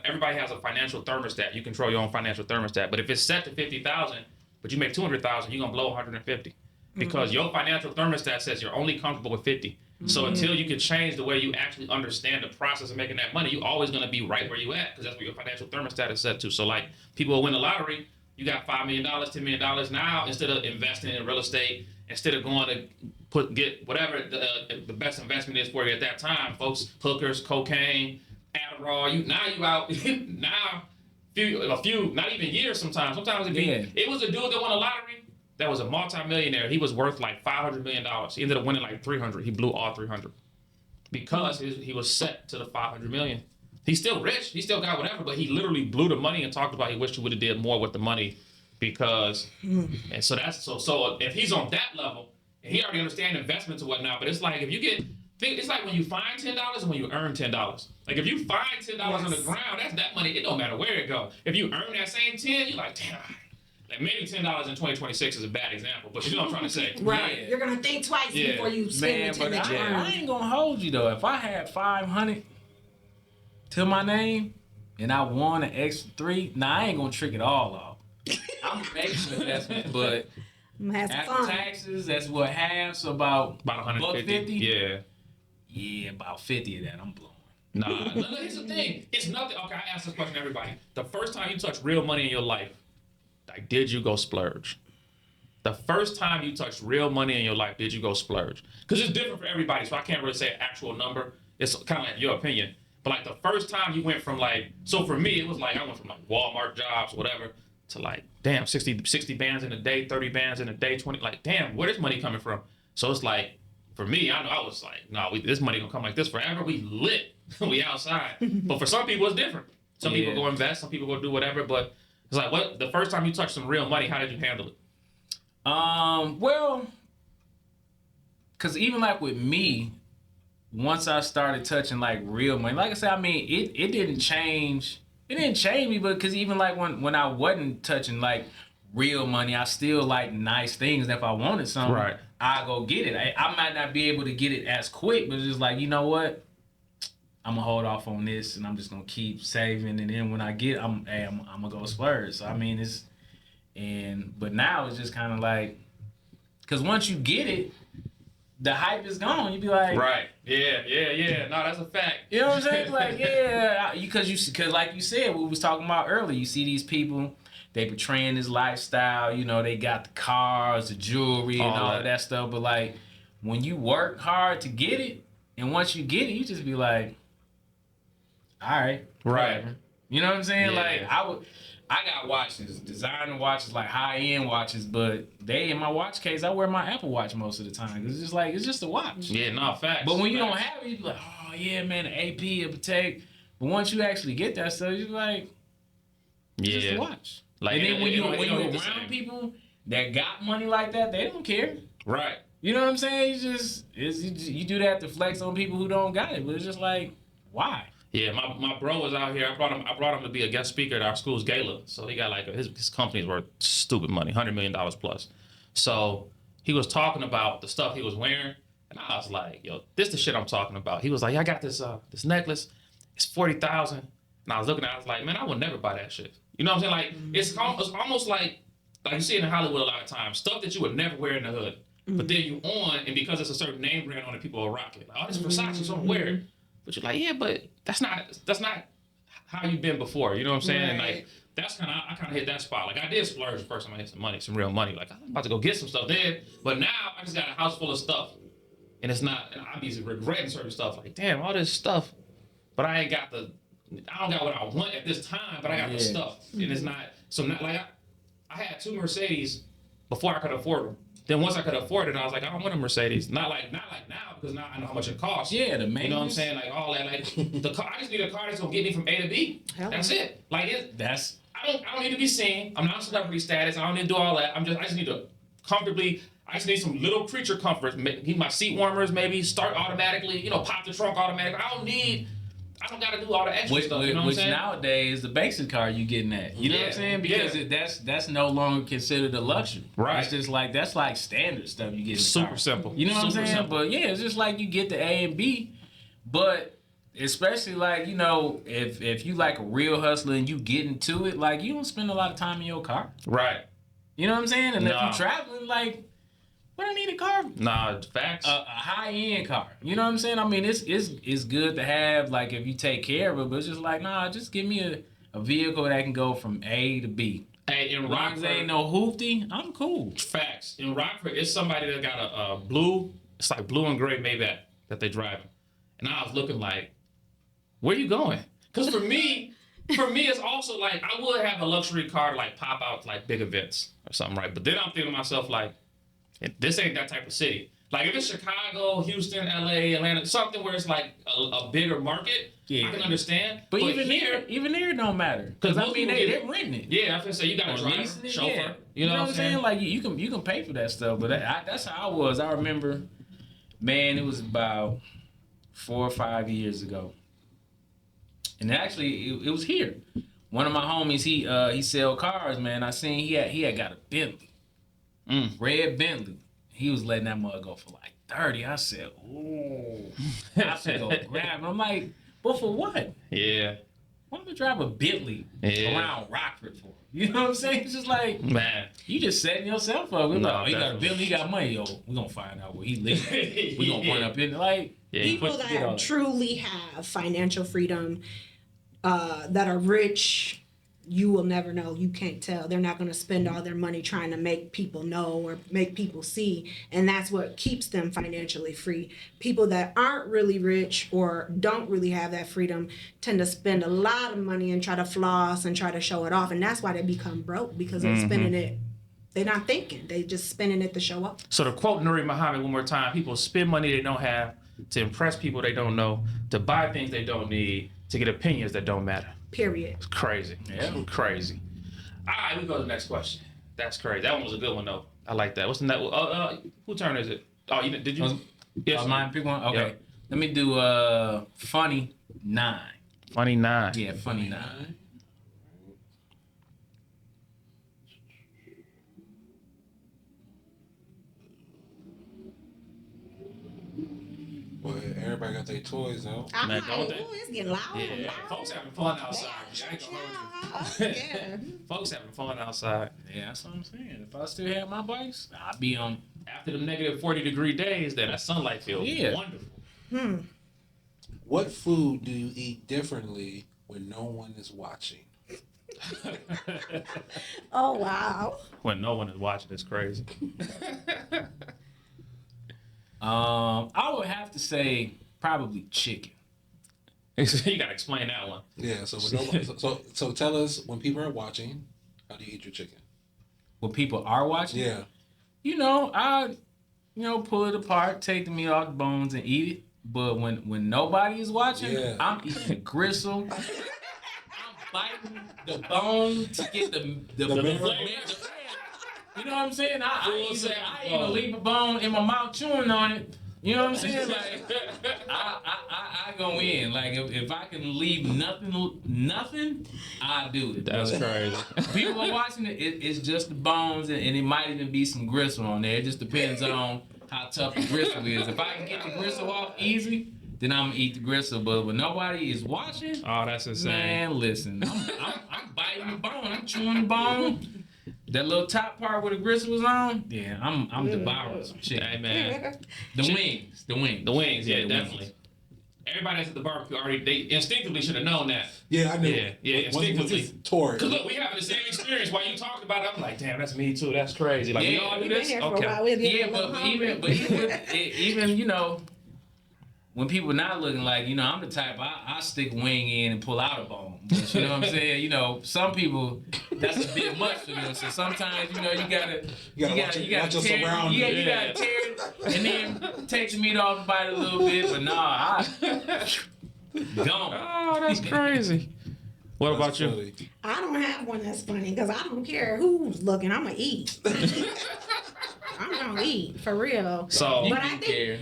everybody has a financial thermostat. You control your own financial thermostat, but if it's set to 50,000, but you make 200,000, you're gonna blow 150 because your financial thermostat says you're only comfortable with 50. So until you can change the way you actually understand the process of making that money, you're always going to be right where you at because that's where your financial thermostat is set to. So like people who win the lottery, you got $5 million, $10 million now. Instead of investing in real estate, instead of going to get whatever the best investment is for you at that time, folks, hookers, cocaine, Adderall. You out now. A few, not even years. Sometimes it was a dude that won a lottery. That was a multi-millionaire. He was worth like $500 million. He ended up winning like 300. He blew all 300 because he was set to the 500 million. He's still rich. He still got whatever, but he literally blew the money and talked about he wished he would have did more with the money because. And so that's so if he's on that level and he already understands investments and whatnot, but it's like if you it's like when you find $10 and when you earn $10. Like if you find $10 on the ground, that's that money. It don't matter where it go. If you earn that same 10, you're like, damn. Like maybe $10 in 2026 is a bad example, but you know what I'm trying to say. Right. Yeah. You're gonna think twice Yeah. before you spend the 10 that you I earned. ain't gonna hold you though. If I had 500 to my name and I won an extra 3, I ain't gonna trick it all off. I'm making an investment, but I'm gonna have some after fun. taxes, that's what half. So about About 150. Yeah. Yeah, about 50 of that I'm blowing. Nah, here's the thing. It's nothing. Okay, I ask this question to everybody. The first time you touched real money in your life, like, did you go splurge? The first time you touched real money in your life, did you go splurge? Because it's different for everybody, so I can't really say an actual number. It's kind of like your opinion. But like the first time you went from like, so for me, it was like I went from like Walmart jobs, whatever, to like, damn, 60 bands in a day, 30 bands in a day, 20, like, damn, where is money coming from? So it's like, for me, I know I was like, no, this money gonna come like this forever. We lit, we outside. But for some people, it's different. Some people go invest, some people go do whatever. But it's like, what? The first time you touched some real money, how did you handle it? Well, cause even like with me, once I started touching like real money, like I said, I mean, it didn't change. It didn't change me, but cause even like when I wasn't touching like real money, I still like nice things. And if I wanted something, Right. I go get it. I might not be able to get it as quick, but it's just like, you know what? I'm gonna hold off on this, and I'm just gonna keep saving. And then when I get, I'm gonna go splurge. So I mean, but now it's just kind of like, cause once you get it, the hype is gone. You be like, Right. Yeah. No, that's a fact. you know what I'm saying? Like, yeah, because like you said, we was talking about earlier. You see these people, they portraying this lifestyle. You know, they got the cars, the jewelry, and all of that stuff. But like, when you work hard to get it, and once you get it, you just be like, all right, Right. whatever. You know what I'm saying? Yeah. Like, I got watches, designer watches, like high-end watches, but they in my watch case, I wear my Apple Watch most of the time. It's just a watch. Yeah, no, facts. But when you don't Facts. have it, you be like, oh yeah, man, the AP, it protect. But once you actually get that stuff, you be like, it's just a watch. Like, And then when you hit the around same. people that got money like that, they don't care. Right. You know what I'm saying? You do that to flex on people who don't got it. But it's just like, why? Yeah, my bro was out here. I brought him to be a guest speaker at our school's gala. So he got like his company's worth stupid money, $100 million plus. So he was talking about the stuff he was wearing, and I was like, "Yo, this the shit I'm talking about." He was like, "I got this necklace. It's $40,000." And I was looking at it, I was like, "Man, I would never buy that shit." You know what I'm saying? Like it's almost like you see it in Hollywood a lot of times, stuff that you would never wear in the hood, but then you on, and because it's a certain name brand on it, people will rock it. Like, oh, this Versace, so I'm wear it. But you're like, yeah, but that's not how you've been before. You know what I'm saying? Right. And like I kind of hit that spot. Like I did splurge the first time I hit some money, some real money. Like I'm about to go get some stuff then, but now I just got a house full of stuff, and it's not. And I'm easily regretting certain stuff. Like damn, all this stuff, but I don't got what I want at this time, but I got the stuff, and it's not. So not like I had 2 Mercedes before I could afford them. Then once I could afford it, I was like, I don't want a Mercedes. Not like now, because now I know how much it costs. Yeah, the You know what I'm maintenance. saying? Like all that, like the car. I just need a car that's gonna get me from A to B. That's it. Like I don't need to be seen. I'm not celebrity status. I don't need to do all that. I just need to comfortably. I just need some little creature comforts. Need my seat warmers, maybe start automatically. You know, pop the trunk automatically. I don't gotta do all the extra stuff. You know what I'm saying? Nowadays, the basic car you getting at. You know what I'm saying? Because that's no longer considered a luxury. Right. It's just like, that's like standard stuff you get in the Super car. simple. You know what I'm Super saying? simple. But yeah, it's just like you get the A and B. But especially like, you know, if you like a real hustler and you get into it, like you don't spend a lot of time in your car. Right. You know what I'm saying? And if Nah. you're traveling, like, what I need a car? Nah, facts. A high-end car. You know what I'm saying? I mean, it's good to have, like, if you take care of it, but it's just like, nah, just give me a vehicle that can go from A to B. Hey, in As long as Rockford, there ain't no hoopty, I'm cool. facts. In Rockford, it's somebody that got a blue, it's like blue and gray Maybach that they driving. And I was looking like, where you going? Because for me, it's also like, I would have a luxury car to like pop out to like big events or something, right? But then I'm thinking to myself like, this ain't that type of city. Like if it's Chicago, Houston, LA, Atlanta, something where it's like a bigger market, Yeah. I can understand. But even here, there it don't matter. Because, I most mean, people they're renting it. yeah, I was gonna say you got a Or driver, leasing it, chauffeur. yeah. You know what I'm saying? Like you can pay for that stuff, but that's how I was. I remember, man, it was about 4 or 5 years ago, and actually it was here one of my homies, he sell cars, man. I seen he had got a Bentley, red Bentley. He was letting that mug go for like 30. I said, ooh, I should go grab him. I'm like, but for what? Yeah. Why am I drive a Bentley around Rockford for? You know what I'm saying? It's just like, Man. you just setting yourself up. We're like, oh, he got a definitely. Bentley, he got money. Yo, we're going to find out where he lives. We're going to run up in there. Like, People that truly have financial freedom, that are rich, you will never know. You can't tell. They're not going to spend all their money trying to make people know or make people see. And that's what keeps them financially free. People that aren't really rich or don't really have that freedom tend to spend a lot of money and try to floss and try to show it off. And that's why they become broke, because they're spending it. They're not thinking. They just spending it to show up. So to quote Nuri Muhammad one more time, people spend money they don't have to impress people they don't know, to buy things they don't need, to get opinions that don't matter. Period. It's crazy. Yeah. Crazy. All right, we go to the next question. That's crazy. That one was a good one, though. I like that. What's the next? Whose turn is it? Oh, did you? Yes. Mine, pick one? Okay. Yep. Let me do Funny 9. Funny 9. Yeah, Funny 9. Well, everybody got their toys out. Man, don't they? It's getting loud. Yeah, folks having fun outside. I ain't gonna hold you. Yeah. Folks having fun outside. Yeah, that's what I'm saying. If I still had my bikes, I'd be on. After the negative 40-degree days, then that sunlight feels wonderful. What food do you eat differently when no one is watching? Oh, wow. When no one is watching, it's crazy. I would have to say probably chicken. You gotta explain that one. Yeah, so when so tell us, when people are watching, how do you eat your chicken? When people are watching, Yeah. I pull it apart, take the meat off the bones and eat it. But when nobody is watching, I'm eating the gristle. I'm biting the bone to get the flavor. You know what I'm saying? I even leave a bone in my mouth chewing on it. You know what I'm saying? Like, I go in. Like, if I can leave nothing, I do it. That's crazy. People are watching it. It's just the bones, and it might even be some gristle on there. It just depends on how tough the gristle is. If I can get the gristle off easy, then I'm gonna eat the gristle. But when nobody is watching, Oh, that's insane. man, listen, I'm biting the bone. I'm chewing the bone. That little top part where the gristle was on, yeah, I'm devouring some chicken. Hey, man. The wings. The wings, yeah, the definitely. wings. Everybody that's at the barbecue already, they instinctively should have known that. Yeah, I knew. Yeah, instinctively. Tour. Cause look, we having the same experience while you talking about it. I'm like, damn, that's me too. That's crazy. Like, we all do We've been this? here for a Okay. while. We're getting Yeah, a little but hungry. even when people not looking like, I'm the type, I stick a wing in and pull out a bone. But you know what I'm saying? Some people, that's a bit much for them. So sometimes, you gotta watch your surroundings. Yeah, you gotta tear it and then take the meat off and bite it a little bit. But nah, gone. Oh, that's crazy. What about you? Funny. I don't have one that's funny because I don't care who's looking. I'm going to eat. I'm going to eat, for real. So, But I think,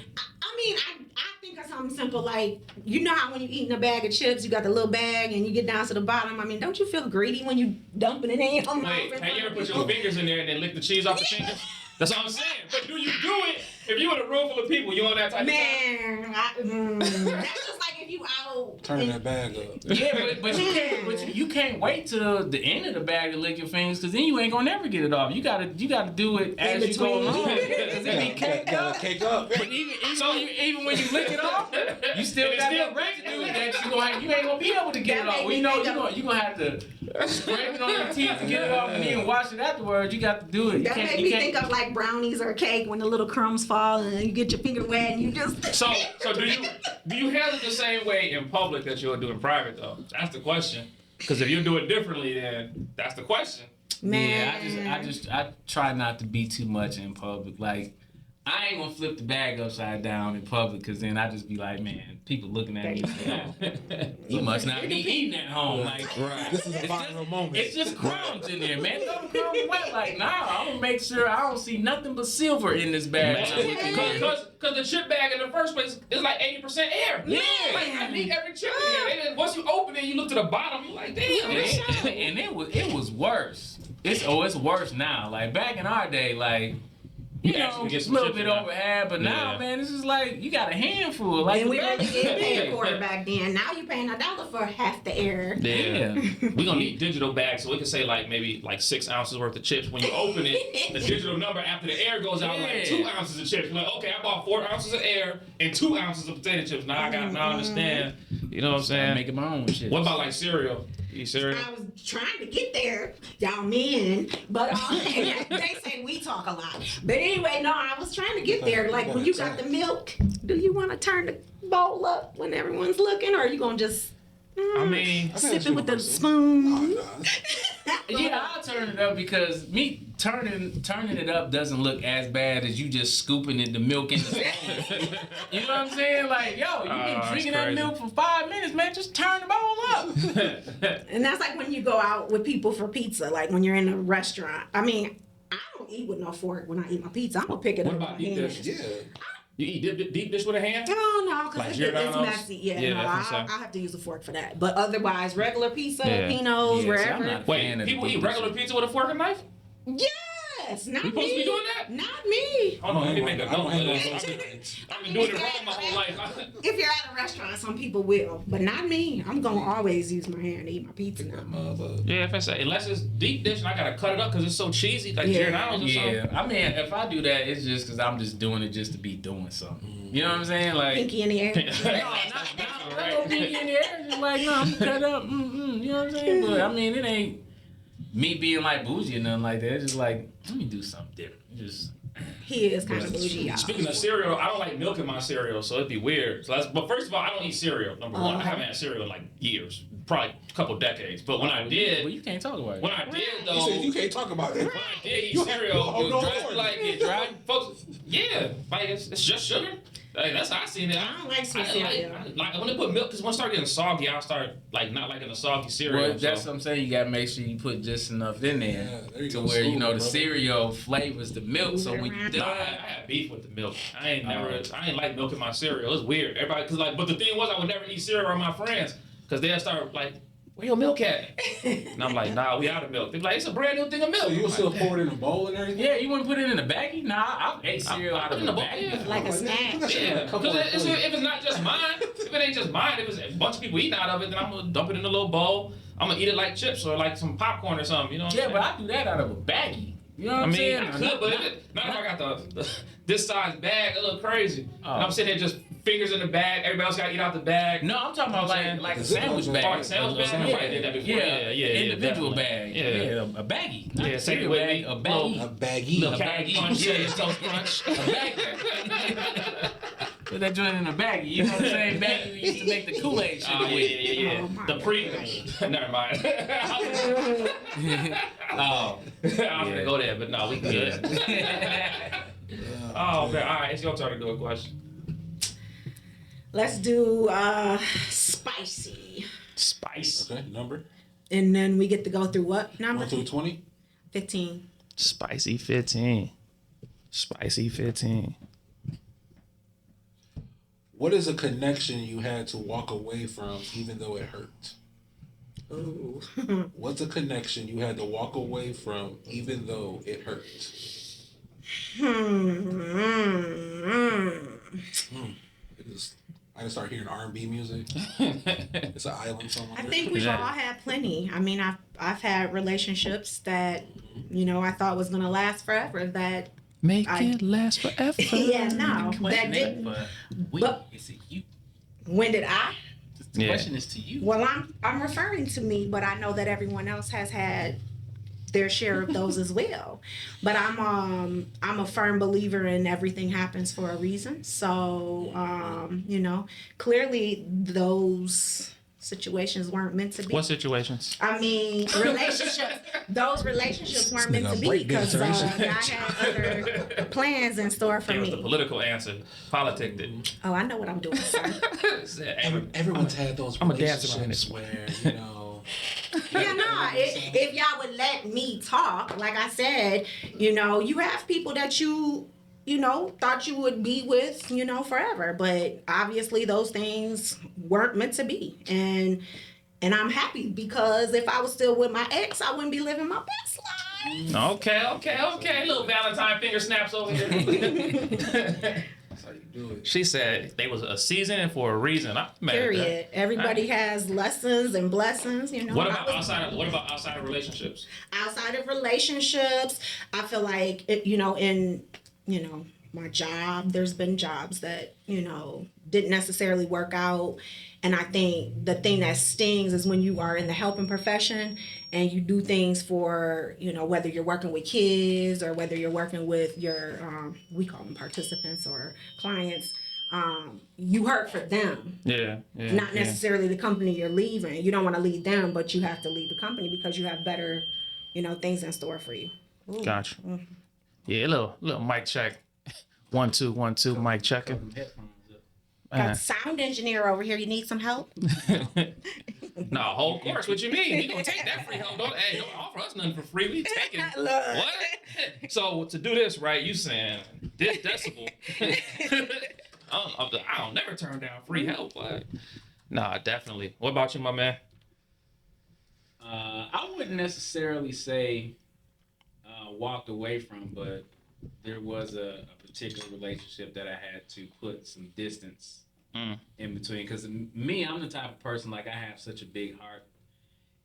I think of something simple like, you know how when you're eating a bag of chips, you got the little bag and you get down to the bottom. Don't you feel greedy when you dumping it in your mouth? wait, have you ever put your fingers in there and then lick the cheese off the fingers? That's what I'm saying. But do you do it if you in a room full of people? You on that type of time? That's just like if you out. Turn that bag up. Yeah, but you can't wait till the end of the bag to lick your fingers, because then you ain't gonna never get it off. You gotta do it as you go along. Cause it be cake up. Cake up. But even when you lick it off, you still got that residue that you ain't gonna be able to get it off. Well, you gonna have to scrape it on your teeth to get it off, and then wash it afterwards. You got to do it. That made me think of like brownies or cake when the little crumbs fall and then you get your finger wet and you just. So do you handle it the same way in public that you'll do in private though? That's the question. Because if you do it differently, then that's the question. Man. Yeah, I try not to be too much in public. Like, I ain't gonna flip the bag upside down in public, because then I just be like, man, people looking at me. You must not be eating at home. Like, Right. This is a viral moment. It's just crumbs in there, man. Throw the crumbs away. Like, nah, I'm gonna make sure I don't see nothing but silver in this bag. Because the chip bag in the first place is like 80% air. Yeah. Like, I need every chip in here. What's once you open it, you look to the bottom, you're like, damn. And it was worse. It's worse now. Like back in our day, like you know, get a some little chips bit in there. over half, but now, man, it's just like you got a handful. Like And we the only bag- get paid a quarter back then. Now you're paying $1 for half the air. Yeah. We're gonna need digital bags, so we can say like maybe like 6 ounces worth of chips. When you open it, the digital number after the air goes out like 2 ounces of chips. You're like, okay, I bought 4 ounces of air and 2 ounces of potato chips. Now I understand. You know what I'm saying? making my own shit. What about like cereal? You eat cereal? I was trying to get there, y'all men, but they say we talk a lot. But anyway, no, I was trying to get there. Like when you got the milk, do you want to turn the bowl up when everyone's looking, or are you gonna just I mean, sip it with the spoon? Yeah, I'll turn it up because me turning it up doesn't look as bad as you just scooping the milk in the spoon. You know what I'm saying? Like, yo, you been drinking that crazy. milk for 5 minutes, man. Just turn the bowl up. And that's like when you go out with people for pizza, like when you're in a restaurant. I mean, I don't eat with no fork when I eat my pizza. I'm gonna pick it What up about with my deep hands. dish? Yeah. You eat deep dish with a hand? No, because Like it's Giordano's? messy. Yeah, Yeah, no, that's what I'm I saying. have to use a fork for that. But otherwise, regular pizza, Yeah. Pinos, Yeah, see, wherever. I'm not- Wait, Fan of people deep eat dish. regular pizza with a fork and knife? Yes, not We supposed to be me. doing that? Not me. Oh no, let me make a I don't note have of no this. experience. I've been doing it wrong my whole life. If you're at a restaurant, some people will, but not me. I'm gonna always use my hand to eat my pizza now. Yeah, if I say unless it's deep dish and I gotta cut it up because it's so cheesy, like Yeah. Giordano's or something. Yeah, I mean, if I do that, it's just because I'm just doing it just to be doing something. You know what I'm saying? Like, Pinky in the air. no, not no pinky in the air. Just like, no, I'm cut up. You know what I'm saying? But I mean, it ain't me being like bougie or nothing like that. It's just like, let me do something different. Just He is kind of bougie, y'all. Speaking of cereal, I don't like milk in my cereal, so it'd be weird. But first of all, I don't eat cereal. Number one, I haven't had cereal in like years, probably a couple decades. But when I well, did, you can't talk about it. when I did You though, said you can't talk about it. when I did eat You cereal, have- it no was dry, more. like it dry. Folks, yeah, like it's just sugar. Like, that's how I seen it. I don't like sweet I cereal. like when they put milk, because when it start getting soggy, I'll start like not liking the soggy cereal. Well, that's so. what I'm saying. You gotta make sure you put just enough in there, Yeah, there you to go. where you know Smooth, the brother. cereal flavors the milk. So when you Move it Nah, I done, had beef with the milk. I ain't like milk in my cereal. It's weird. Everybody, cause like, but the thing was, I would never eat cereal with my friends, cause they'll start like, "Where your milk at?" And I'm like, "Nah, we out of milk." They're like, "It's a brand new thing of milk." So you I'm still like, pour it in a bowl and everything? yeah, you wouldn't put it in a baggie. Nah, I ate cereal I out put of it in a a bowl, baggie. yeah. Like a snack. Put that shit in Yeah, a couple because of if it's not just mine, if it ain't just mine, if it's a bunch of people eating out of it, then I'm gonna dump it in a little bowl. I'm gonna eat it like chips or like some popcorn or something. You know what I'm Yeah, saying? but I do that out of a baggie. You know what I I'm mean, saying? I could, but not if I got the this size bag. It look crazy. And I'm sitting there just fingers in the bag. Everybody else got to eat out the bag. No, I'm talking about like a sandwich bag. Oh, a sandwich bag? I probably did that before. Yeah, individual definitely. bag. Yeah. A baggie. Not Yeah, a take it cereal with bag. me. A baggie. A baggie. Little A Caddy baggie. Crunch, yeah, Toast Crunch. A baggie. Put that joint in a baggie. You know what I'm saying? Baggie we used to make the Kool-Aid shit Oh, with. yeah. Oh, my The pre. Never mind. Oh. I was gonna go there, but no, we good. Oh, okay. All right, it's your turn to do a question. Let's do spicy. Spice. Okay, number? And then we get to go through what number? 1 through 20? 15. Spicy 15. Spicy 15. What is a connection you had to walk away from even though it hurt? Ooh. What's a connection you had to walk away from even though it hurt? I just start hearing R&B music. It's an island song. I think we've Yeah. all had plenty. I mean, I've had relationships that, you know, I thought was gonna last forever. That Make I- it last forever. yeah, no, that Question ain't didn't. for we. But- Is it you? When did I? The Yeah. question is to you. Well, I'm referring to me, but I know that everyone else has had their share of those as well. But I'm a firm believer in everything happens for a reason. So you know, clearly those situations weren't meant to be. What situations? I mean, those relationships weren't meant to be because God had other plans in store for That was the me. political answer. Politics didn't. Oh, I know what I'm doing, sir. Everyone's had those I'm a dancer around relationships where, you know... Yeah, no. If y'all would let me talk, like I said, you know, you have people that you thought you would be with, forever. But obviously those things weren't meant to be. And I'm happy because if I was still with my ex, I wouldn't be living my best life. Okay. Little Valentine finger snaps over here. That's how you do it. She said they was a season and for a reason. I'm mad at that. Period. Everybody has lessons and blessings, What about outside of relationships? Outside of relationships, I feel like in my job, there's been jobs that didn't necessarily work out. And I think the thing that stings is when you are in the helping profession and you do things for, whether you're working with kids or whether you're working with your, we call them participants or clients, you hurt for them. Yeah. Not necessarily the company you're leaving. You don't want to leave them, but you have to leave the company because you have better, things in store for you. Ooh. Gotcha. Yeah, little mic check. 1 2 1 2 mic checking. Got a sound engineer over here. You need some help? No, whole course. What you mean? You gonna take that free help? Don't offer us nothing for free. We take it. What? So to do this right, you saying this decibel? I don't never turn down free help. But nah, definitely. What about you, my man? I wouldn't necessarily say walked away from, but there was a particular relationship that I had to put some distance in between. Because me, I'm the type of person, like, I have such a big heart.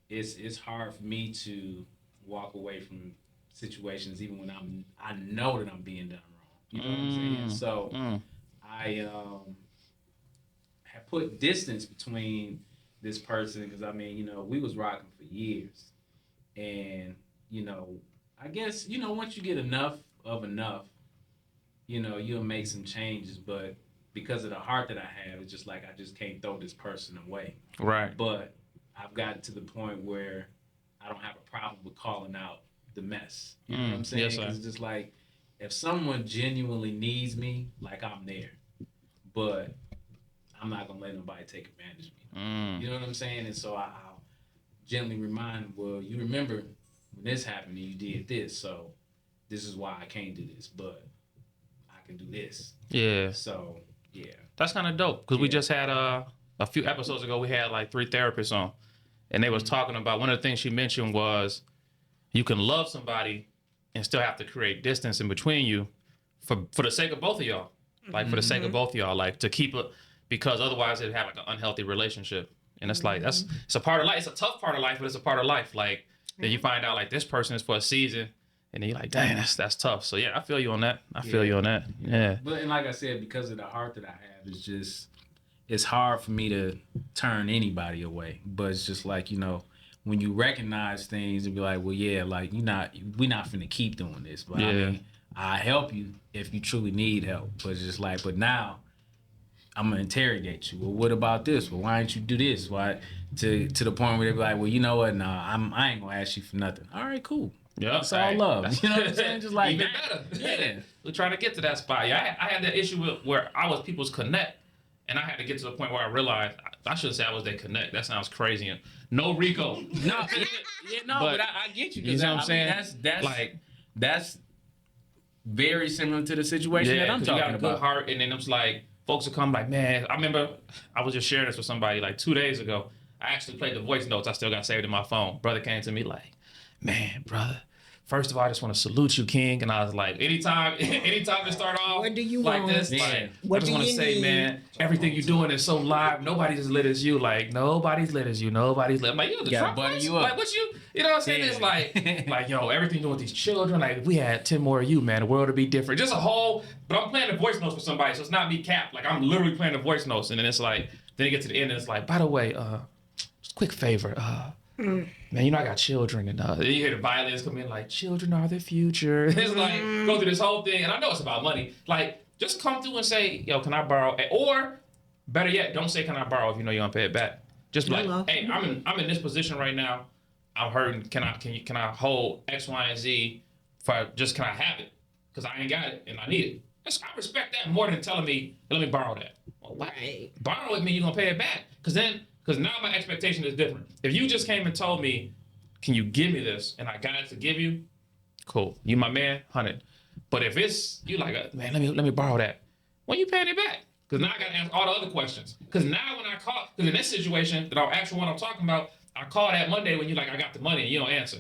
It's hard for me to walk away from situations even when I know that I'm being done wrong. You know what I'm saying? So I have put distance between this person because, we was rocking for years. And, I guess, once you get enough of enough, you'll make some changes, but because of the heart that I have, it's just like I just can't throw this person away. Right. But I've gotten to the point where I don't have a problem with calling out the mess. You know what I'm saying? Yes, sir. 'Cause it's just like, if someone genuinely needs me, like, I'm there. But I'm not going to let nobody take advantage of me. You know what I'm saying? And so I'll gently remind them, well, you remember when this happened and you did this, so this is why I can't do this, but I can do this. Yeah. So, yeah. That's kind of dope because we just had a few episodes ago. We had like 3 therapists on, and they was talking about one of the things she mentioned was you can love somebody and still have to create distance in between you for the sake of both of y'all. Like for the sake of both of y'all, like to keep it, because otherwise it'd have like an unhealthy relationship. And it's like it's a part of life. It's a tough part of life, but it's a part of life. Like then you find out like this person is for a season. And then you're like, dang, that's tough. So yeah, I feel you on that. I feel you on that. Yeah. But and like I said, because of the heart that I have, it's hard for me to turn anybody away. But it's just like, when you recognize things and be like, well, yeah, like we not finna keep doing this. But I help you if you truly need help. But it's just like, but now I'm gonna interrogate you. Well, what about this? Well, why didn't you do this? Why to the point where they be like, well, you know what? Nah, I ain't gonna ask you for nothing. All right, cool. Yeah, it's all love. You know what I'm saying? Just like even better. Yeah. We're trying to get to that spot. Yeah, I had that issue with where I was people's connect, and I had to get to the point where I realized I shouldn't say I was their connect. That sounds crazy. No Rico. But I get you. You know what I'm saying? That's very similar to the situation that I'm talking about. You got a good heart, and then it's like folks will come like, man. I remember I was just sharing this with somebody like 2 days ago. I actually played the voice notes. I still got saved in my phone. Brother came to me like, man, brother. First of all, I just want to salute you, King. And I was like, anytime to start off what do you like want? this, like, I just want to say, need? man, everything you're doing is so live. Nobody's as lit as you. Like, nobody's lit as you. Nobody's lit. I'm like, you the Trump butter voice? you up. Like, what you know what I'm saying? It's like, yo, everything you're doing with these children. Like, if we had 10 more of you, man, the world would be different. Just a whole, but I'm playing the voice notes for somebody, so it's not me capped. Like, I'm literally playing the voice notes. And then it's like, then it gets to the end and it's like, by the way, just a quick favor, man, I got children, and you hear the violins come in like, children are the future. It's like, go through this whole thing, and I know it's about money. Like, just come through and say, yo, can I borrow? Or, better yet, don't say, can I borrow if you know you're gonna pay it back. Just be like, hey, I'm in this position right now. I'm hurting. Can I hold X, Y, and Z for just can I have it? Because I ain't got it and I need it. I respect that more than telling me, let me borrow that. Well, right. Borrow with me, you're gonna pay it back. Because now my expectation is different. If you just came and told me, can you give me this? And I got it to give you, cool. You my man, 100. But if it's you like, man, let me borrow that. When you paying it back? Because now I got to answer all the other questions. Because now when I call, because in this situation, that actual one I'm talking about, I call that Monday when you're like, I got the money, and you don't answer.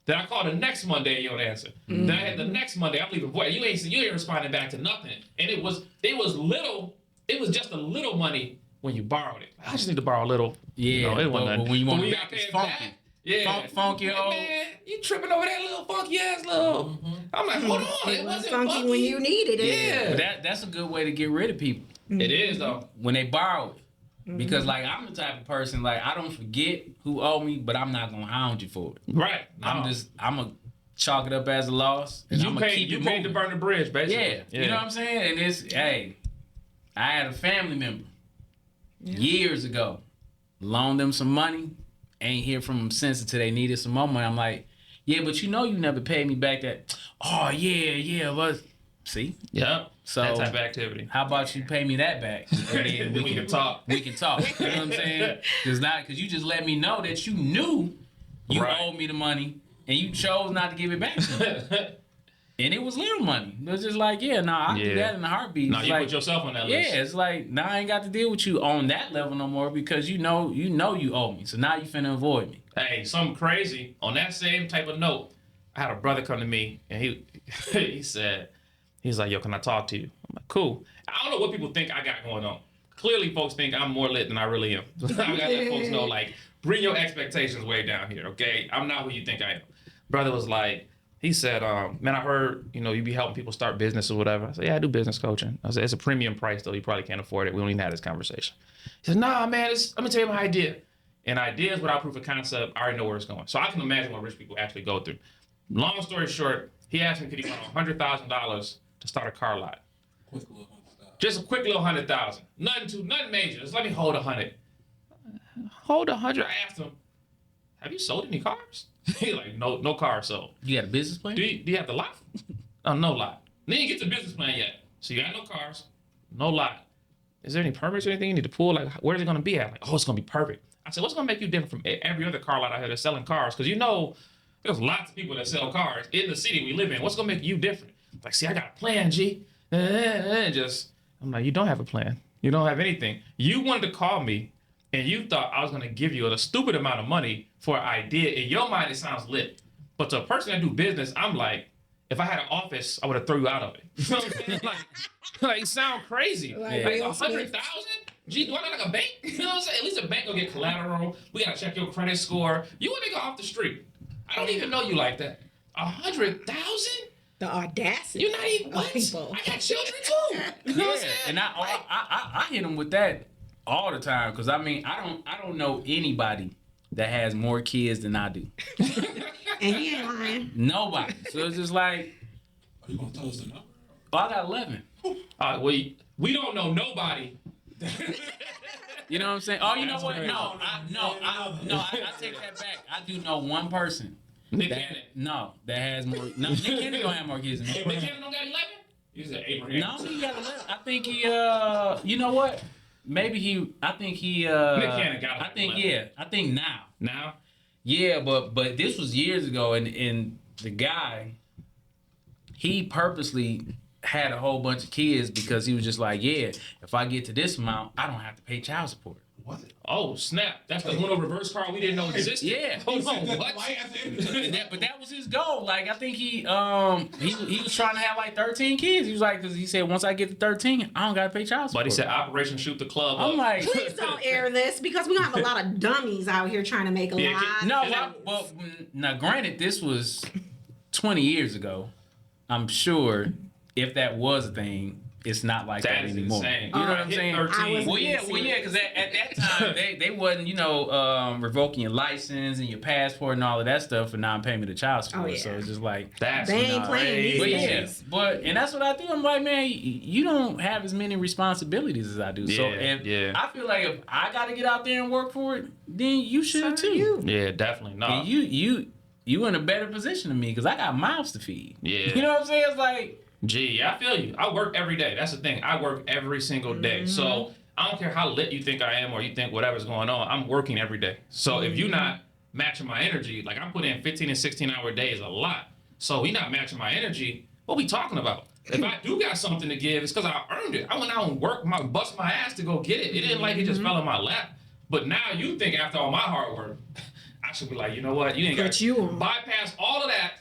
Then I call the next Monday and you don't answer. Then I had the next Monday, I'm leaving voice. You ain't responding back to nothing. And it was just a little money when you borrowed it. I just need to borrow a little. Yeah, it wasn't but when you want to it back, it's funky. Yeah, Funky old. Man, you tripping over that little funky ass little. I'm like, hold on, it wasn't funky when you needed it. Yeah, But that's a good way to get rid of people it is though. when they borrow it. Because like I'm the type of person like I don't forget who owe me, but I'm not gonna hound you for it. Right. I'm gonna chalk it up as a loss, and I'm gonna keep it moving. To burn the bridge, basically. Yeah, you know what I'm saying? And it's hey, I had a family member years ago, loaned them some money, ain't hear from them since until they needed some more money. I'm like, yeah, but you never paid me back that. Oh yeah, but see, Yep. so that type of activity. how about you pay me that back? And then We can talk. We can talk. You know what I'm saying? Because you just let me know that you knew you Right. owed me the money and you chose not to give it back to me. And it was little money. It was just like, I'll do that in a heartbeat. No, It's you like, put yourself on that list. yeah, it's like now I ain't got to deal with you on that level no more because you know you owe me. So now you finna avoid me. Hey, something crazy. On that same type of note, I had a brother come to me and he's like, yo, can I talk to you? I'm like, cool. I don't know what people think I got going on. Clearly, folks think I'm more lit than I really am. I gotta let folks know, like, bring your expectations way down here, okay? I'm not who you think I am. Brother was like, he said, man, I heard, you be helping people start business or whatever. I said, yeah, I do business coaching. I said, it's a premium price, though. You probably can't afford it. We don't even have this conversation. He said, nah, man, let me tell you my idea. And ideas without proof of concept, I already know where it's going. So I can imagine what rich people actually go through. Long story short, he asked me, could he borrow $100,000 to start a car lot? Just a quick little 100,000. Nothing major. Just let me hold 100. Hold 100. I asked him, have you sold any cars? He like, no car sold. You got a business plan? Do you have the lot? Oh, no lot. Then you get the business plan yet. So you got no cars, no lot. Is there any permits or anything you need to pull? Like, where's it going to be at? Like, oh, it's going to be perfect. I said, what's going to make you different from every other car lot out here that's selling cars? Because there's lots of people that sell cars in the city we live in. What's going to make you different? Like, see, I got a plan, G. I'm like, you don't have a plan. You don't have anything. You wanted to call me, and you thought I was going to give you a stupid amount of money for an idea. In your mind, it sounds lit. But to a person that do business, I'm like, if I had an office, I would have thrown you out of it. You know what I'm saying? like it sound crazy. Like 100,000? Gee, do I look like a bank? You know what I'm saying? At least a bank will get collateral. We got to check your credit score. You want to go off the street. I don't even know you like that. 100,000? The audacity. You're not even what? People. I got children too. You know what I'm saying? And I hit them with that all the time because I don't know anybody that has more kids than I do. And he ain't lying. Nobody. So it's just like, Are you gonna tell us the number? oh, I got 11. We don't know nobody. You know what I'm saying? Oh, you know what? No, I take that back. I do know one person. Nick Cannon. No, that has more. No, Nick Cannon don't have more kids than me. Nick Cannon don't got 11? You said Abraham. No, he got 11. I think he. You know what? Maybe he. I think he. Nick Cannon got. I think 11. yeah. I think now. Now. Yeah, but this was years ago, and the guy, he purposely had a whole bunch of kids because he was just like, yeah, if I get to this amount, I don't have to pay child support. What? Oh snap! That's the Uno reverse car we didn't know existed. Yeah. Hold on, what? But that was his goal. Like I think he was trying to have like 13 kids. He was like, because he said once I get to 13, I don't gotta pay child support. But he said Operation Shoot the Club up. I'm like, Please don't air this because we have a lot of dummies out here trying to make a Yeah, lot. no. Well, now granted, this was 20 years ago. I'm sure if that was a thing, it's not like that is anymore. insane. You know what I'm Hit saying? 13. Well, yeah, because at that time they wasn't, revoking your license and your passport and all of that stuff for non-payment of child support. Oh, yeah. So it's just like That's They ain't playing these But days. and that's what I do. I'm like, man, you don't have as many responsibilities as I do. So I feel like if I got to get out there and work for it, then you should too. You. Yeah, definitely. No. And you in a better position than me because I got mouths to feed. Yeah. You know what I'm saying? It's like, Gee, I feel you. I work every day. That's the thing. I work every single day. So I don't care how lit you think I am or you think whatever's going on. I'm working every day. So if you're not matching my energy, like I'm putting in 15 and 16 hour days a lot. So you're not matching my energy. What we talking about? If I do got something to give, it's because I earned it. I went out and worked, bust my ass to go get it. It didn't like it just fell in my lap. But now you think after all my hard work, I should be like, you know what? You ain't got to bypass all of that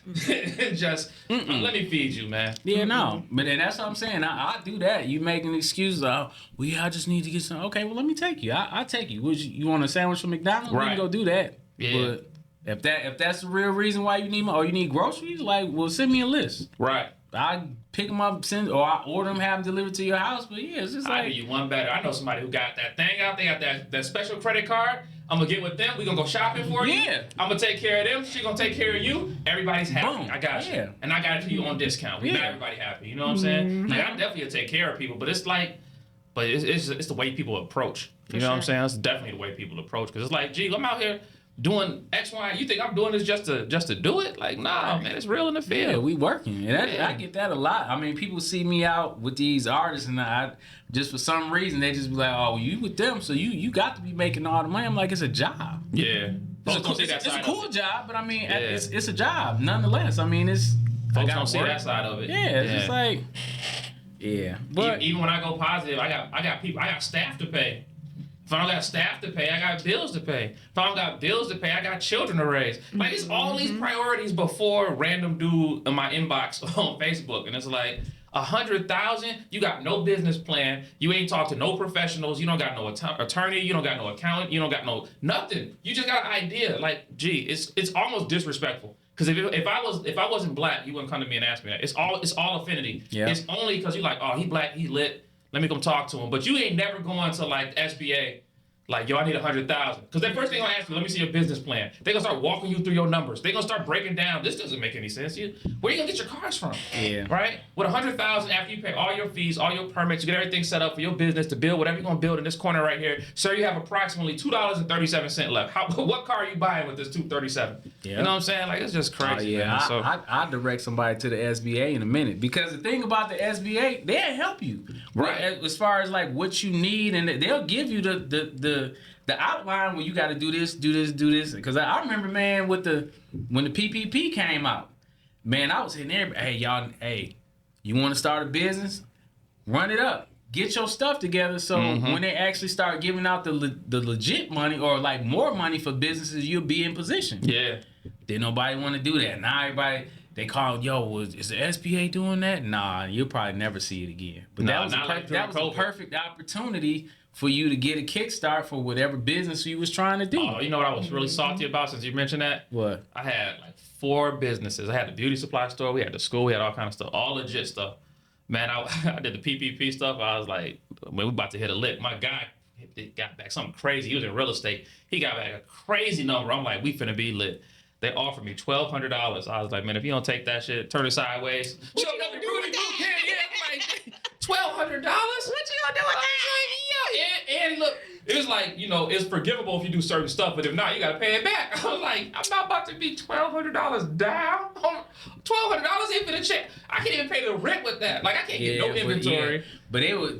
and just let me feed you, man. Yeah, no. But then that's what I'm saying. I do that. You making excuses. I just need to get some. Okay, well, let me take you. I take you. You want a sandwich from McDonald's? Right. We can go do that. Yeah. But if that's the real reason why you need money, or you need groceries, like, well, send me a list. Right. I pick them up, or I order them, have them delivered to your house. But yeah, it's just I like, do you one better. I know somebody who got that thing out. They got that special credit card. I'm gonna get with them. We gonna go shopping for you. Yeah. I'm gonna take care of them. She gonna take care of you. Everybody's happy. Boom. I got you. Yeah. And I got it to you on discount. We got everybody happy. You know what I'm saying? Like, I definitely take care of people, but it's like, it's the way people approach. You know what I'm saying? It's definitely the way people approach. Because it's like, gee, I'm out here doing X, Y. You think I'm doing this just to do it? Like, nah, man, it's real in the field. yeah, we working. And I get that a lot. I mean, people see me out with these artists, and I just for some reason they just be like, oh, you with them, so you got to be making all the money. I'm like, it's a job. Yeah. It's a cool job, but I mean, it's a job nonetheless. I mean, it's Folks don't see that side of it. Yeah, it's just like, yeah. But even when I go positive, I got people, I got staff to pay. If I don't got staff to pay, I got bills to pay. If I don't got bills to pay, I got children to raise. Like, it's all these priorities before a random dude in my inbox on Facebook. And it's like, 100,000, you got no business plan. You ain't talked to no professionals. You don't got no attorney. You don't got no accountant. You don't got no nothing. You just got an idea. Like, gee, it's almost disrespectful. Because if I wasn't black, you wouldn't come to me and ask me that. It's all affinity. Yeah. It's only because you're like, oh, he black, he lit. Let me come talk to him. But you ain't never going to like SBA, like, yo, I need 100,000. Because the first thing they're gonna ask you, let me see your business plan. They're gonna start walking you through your numbers. They're gonna start breaking down. This doesn't make any sense. Where you gonna get your cars from? Yeah. Right? With 100,000, after you pay all your fees, all your permits, you get everything set up for your business to build whatever you're gonna build in this corner right here. Sir, you have approximately $2.37 left. What car are you buying with this $2.37? Yeah. You know what I'm saying? Like, it's just crazy. yeah, man. So I direct somebody to the SBA in a minute, because the thing about the SBA, they'll help you, Right. As far as like what you need, and they'll give you the outline where you got to do this. Because I remember, man, when the PPP came out, man, I was hitting everybody. Hey, y'all, you want to start a business? Run it up. Get your stuff together, so when they actually start giving out the legit money, or like more money for businesses, you'll be in position. yeah. Did nobody want to do that? Now everybody, they call, yo, is the SBA doing that? Nah, you'll probably never see it again. But that was a perfect opportunity for you to get a kickstart for whatever business you was trying to do. Oh, you know what I was really salty about since you mentioned that? What? I had like 4 businesses. I had the beauty supply store, we had the school, we had all kind of stuff, all legit stuff. Man, I did the PPP stuff. I was like, man, we about to hit a lick. My guy got back something crazy. He was in real estate. He got back a crazy number. I'm like, we finna be lit. They offered me $1,200. I was like, man, if you don't take that shit, turn it sideways. What you gonna do with that? Yeah, like, $1,200? What you gonna do with that? And look, it was like, you know, it's forgivable if you do certain stuff, but if not, you gotta pay it back. I was like, I'm not about to be $1,200 down. $1,200 ain't for the check. I can't even pay the rent with that. Like, I can't get no inventory. But it was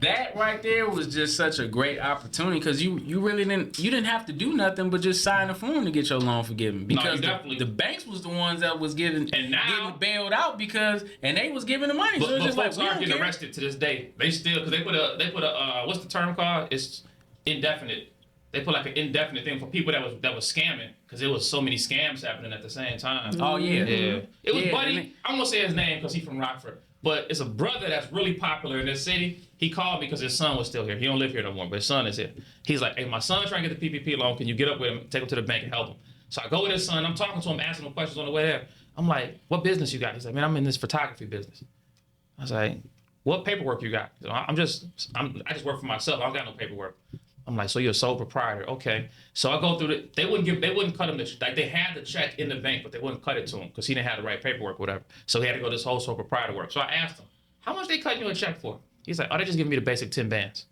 that right there was just such a great opportunity, because you really didn't have to do nothing but just sign a form to get your loan forgiven, because the banks was the ones that was getting bailed out, and they was giving the money. But, so it's just folks like, aren't getting arrested to this day. They still, because they put a what's the term called? It's indefinite. They put like an indefinite thing for people that was scamming, because there was so many scams happening at the same time. Oh yeah, yeah. It was Buddy. I'm gonna say his name because he's from Rockford. But it's a brother that's really popular in this city. He called me because his son was still here. He don't live here no more, but his son is here. He's like, hey, my son's trying to get the PPP loan. Can you get up with him, take him to the bank and help him? So I go with his son. I'm talking to him, asking him questions on the way there. I'm like, what business you got? He's like, man, I'm in this photography business. I was like, what paperwork you got? I just work for myself. I don't got no paperwork. I'm like, so you're a sole proprietor. Okay. So I go through they wouldn't cut him like they had the check in the bank, but they wouldn't cut it to him because he didn't have the right paperwork, whatever. So he had to go this whole sole proprietor work. So I asked him, how much they cutting you a check for? He's like, oh, they just giving me the basic 10 bands.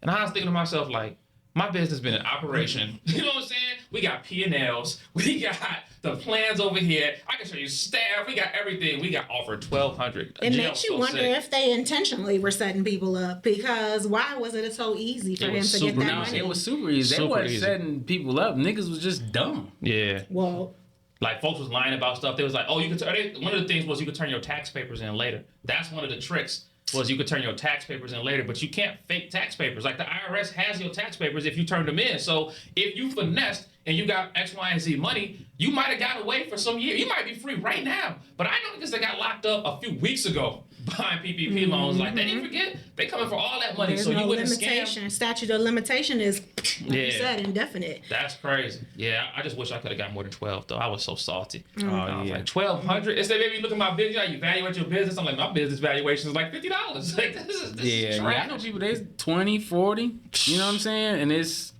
And I was thinking to myself, like, my business been in operation. You know what I'm saying? We got P&Ls. We got the plans over here. I can show you staff. We got everything. We got offered $1,200. It makes you wonder if they intentionally were setting people up, because why was it so easy for him to get that money? It was super easy. They wasn't setting people up. Niggas was just dumb. Yeah. Well, Like folks was lying about stuff. They was like, oh, you could. One of the things was you could turn your tax papers in later. That's one of the tricks. Was you could turn your tax papers in later, but you can't fake tax papers. Like the IRS has your tax papers if you turned them in. So if you finessed and you got X, Y, and Z money, you might have got away for some year. You might be free right now. But I know niggas that got locked up a few weeks ago behind PPP loans. Like they didn't forget they coming for all that money. There's So no you wouldn't limitation. scam. Statute of limitation is, like you said, indefinite. That's crazy. Yeah, I just wish I could have got more than 12 though. I was so salty. Oh, I was yeah. like 1,200. Instead, maybe look at my business. Like, you evaluate your business. I'm like, my business valuation is like $50. Like this is Yeah, trash. I know people, they 20, 40, you know what I'm saying? And it's,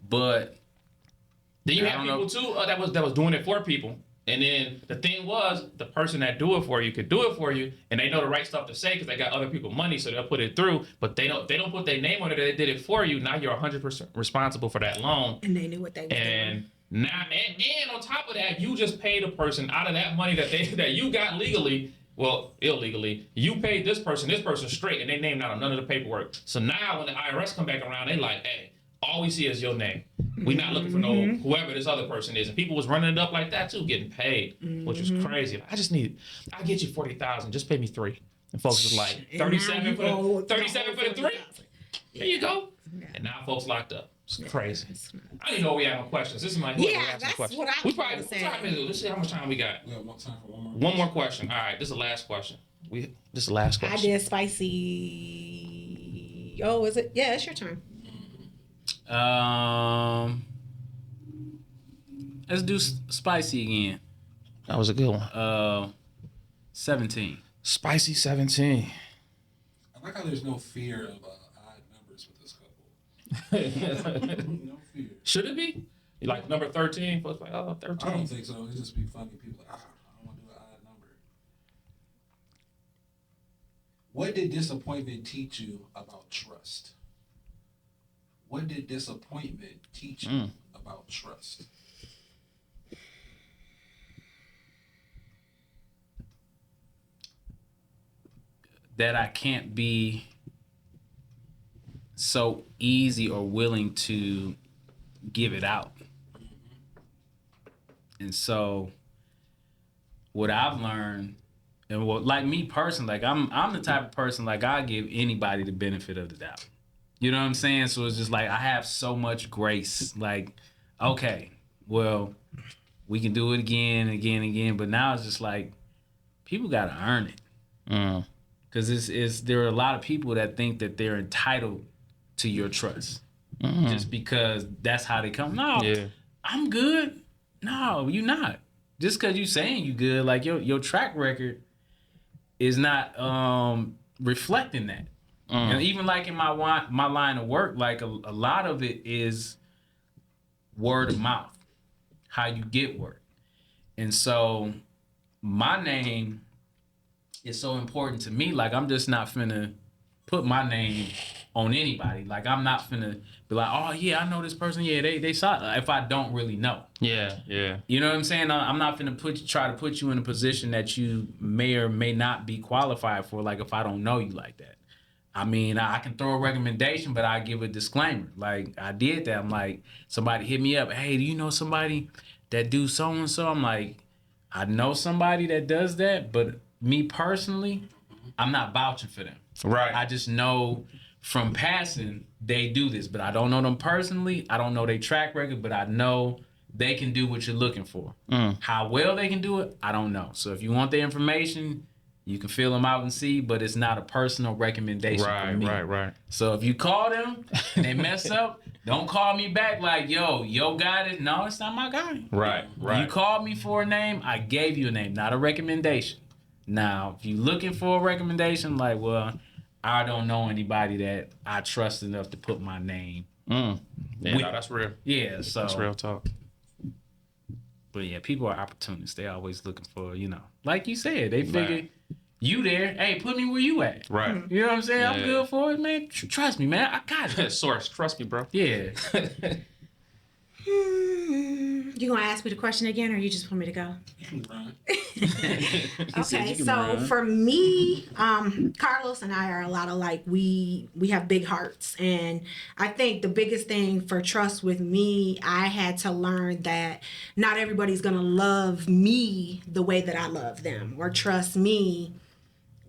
but Then you I have don't people too that was doing it for people. And then the thing was, the person that do it for you could do it for you, and they know the right stuff to say because they got other people money, so they'll put it through. But they don't put their name on it. They did it for you. Now you're 100% responsible for that loan. And they knew what they were doing. And now, and on top of that, you just paid a person out of that money that you got legally. Well, illegally, you paid this person straight, and they named out on none of the paperwork. So now when the IRS come back around, they like, hey, all we see is your name. We not looking for no whoever this other person is. And people was running it up like that too, getting paid, which is crazy. I get you 40,000, just pay me 3. And folks was like 37 for the 3. There you go. Yeah. And now folks locked up. It's crazy. I didn't know we had no questions. This is my That's question. what I We was probably gonna say. let's see how much time we got. We have more time for one more. One more question. All right, this is the last question. This is the last I question. did spicy. Oh, is it? Yeah, it's your turn. let's do spicy again. That was a good one. 17. Spicy 17. I like how there's no fear of odd numbers with this couple. No fear. Should it be? Like number 13? Folks like, oh, I don't 13. think so. It'd just be funny. People like, I don't want to do an odd number. What did disappointment teach you about trust? What did disappointment teach you about trust? That I can't be so easy or willing to give it out. And so what I've learned, and what, like me personally, like I'm the type of person, like I give anybody the benefit of the doubt. You know what I'm saying? So it's just like I have so much grace. Like, okay, well, we can do it again, but now it's just like people gotta earn it. Because there are a lot of people that think that they're entitled to your trust just because that's how they come. No, I'm good. No, you're not. Just because you saying you good, like your track record is not reflecting that. And even like in my line of work, like a lot of it is word of mouth, how you get work. And so my name is so important to me. Like I'm just not finna put my name on anybody. Like I'm not finna be like, oh yeah, I know this person. Yeah, they saw. If I don't really know. Yeah. You know what I'm saying? I'm not finna try to put you in a position that you may or may not be qualified for. Like if I don't know you like that. I mean, I can throw a recommendation, but I give a disclaimer. Like I did that. I'm like, somebody hit me up. Hey, do you know somebody that do so and so? I'm like, I know somebody that does that, but me personally, I'm not vouching for them. Right. I just know from passing they do this, but I don't know them personally. I don't know their track record, but I know they can do what you're looking for. How well they can do it, I don't know. So if you want their information, you can fill them out and see, but it's not a personal recommendation for me. Right. So if you call them and they mess up, don't call me back like, yo got it. No, it's not my guy. Right. You called me for a name, I gave you a name, not a recommendation. Now, if you're looking for a recommendation, like, well, I don't know anybody that I trust enough to put my name. Yeah, no, that's real. Yeah, so. That's real talk. But yeah, people are opportunists. They always looking for, like you said, they figure you there. Hey, put me where you at. Right. You know what I'm saying? Yeah. I'm good for it, man. Trust me, man. I got it. Source, trust me, bro. Yeah. You You gonna ask me the question again, or you just want me to go? Right. Okay, so for me, Carlos and I are a lot alike. We have big hearts, and I think the biggest thing for trust with me, I had to learn that not everybody's gonna love me the way that I love them, or trust me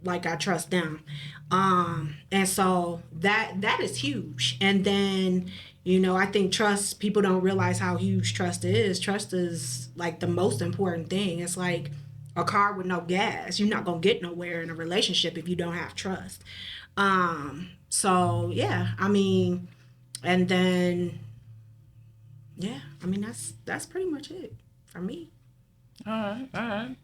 like I trust them. And so that is huge. And then, I think trust, people don't realize how huge trust is. Trust is like the most important thing. It's like a car with no gas. You're not gonna get nowhere in a relationship if you don't have trust. So yeah, and then that's pretty much it for me. All right.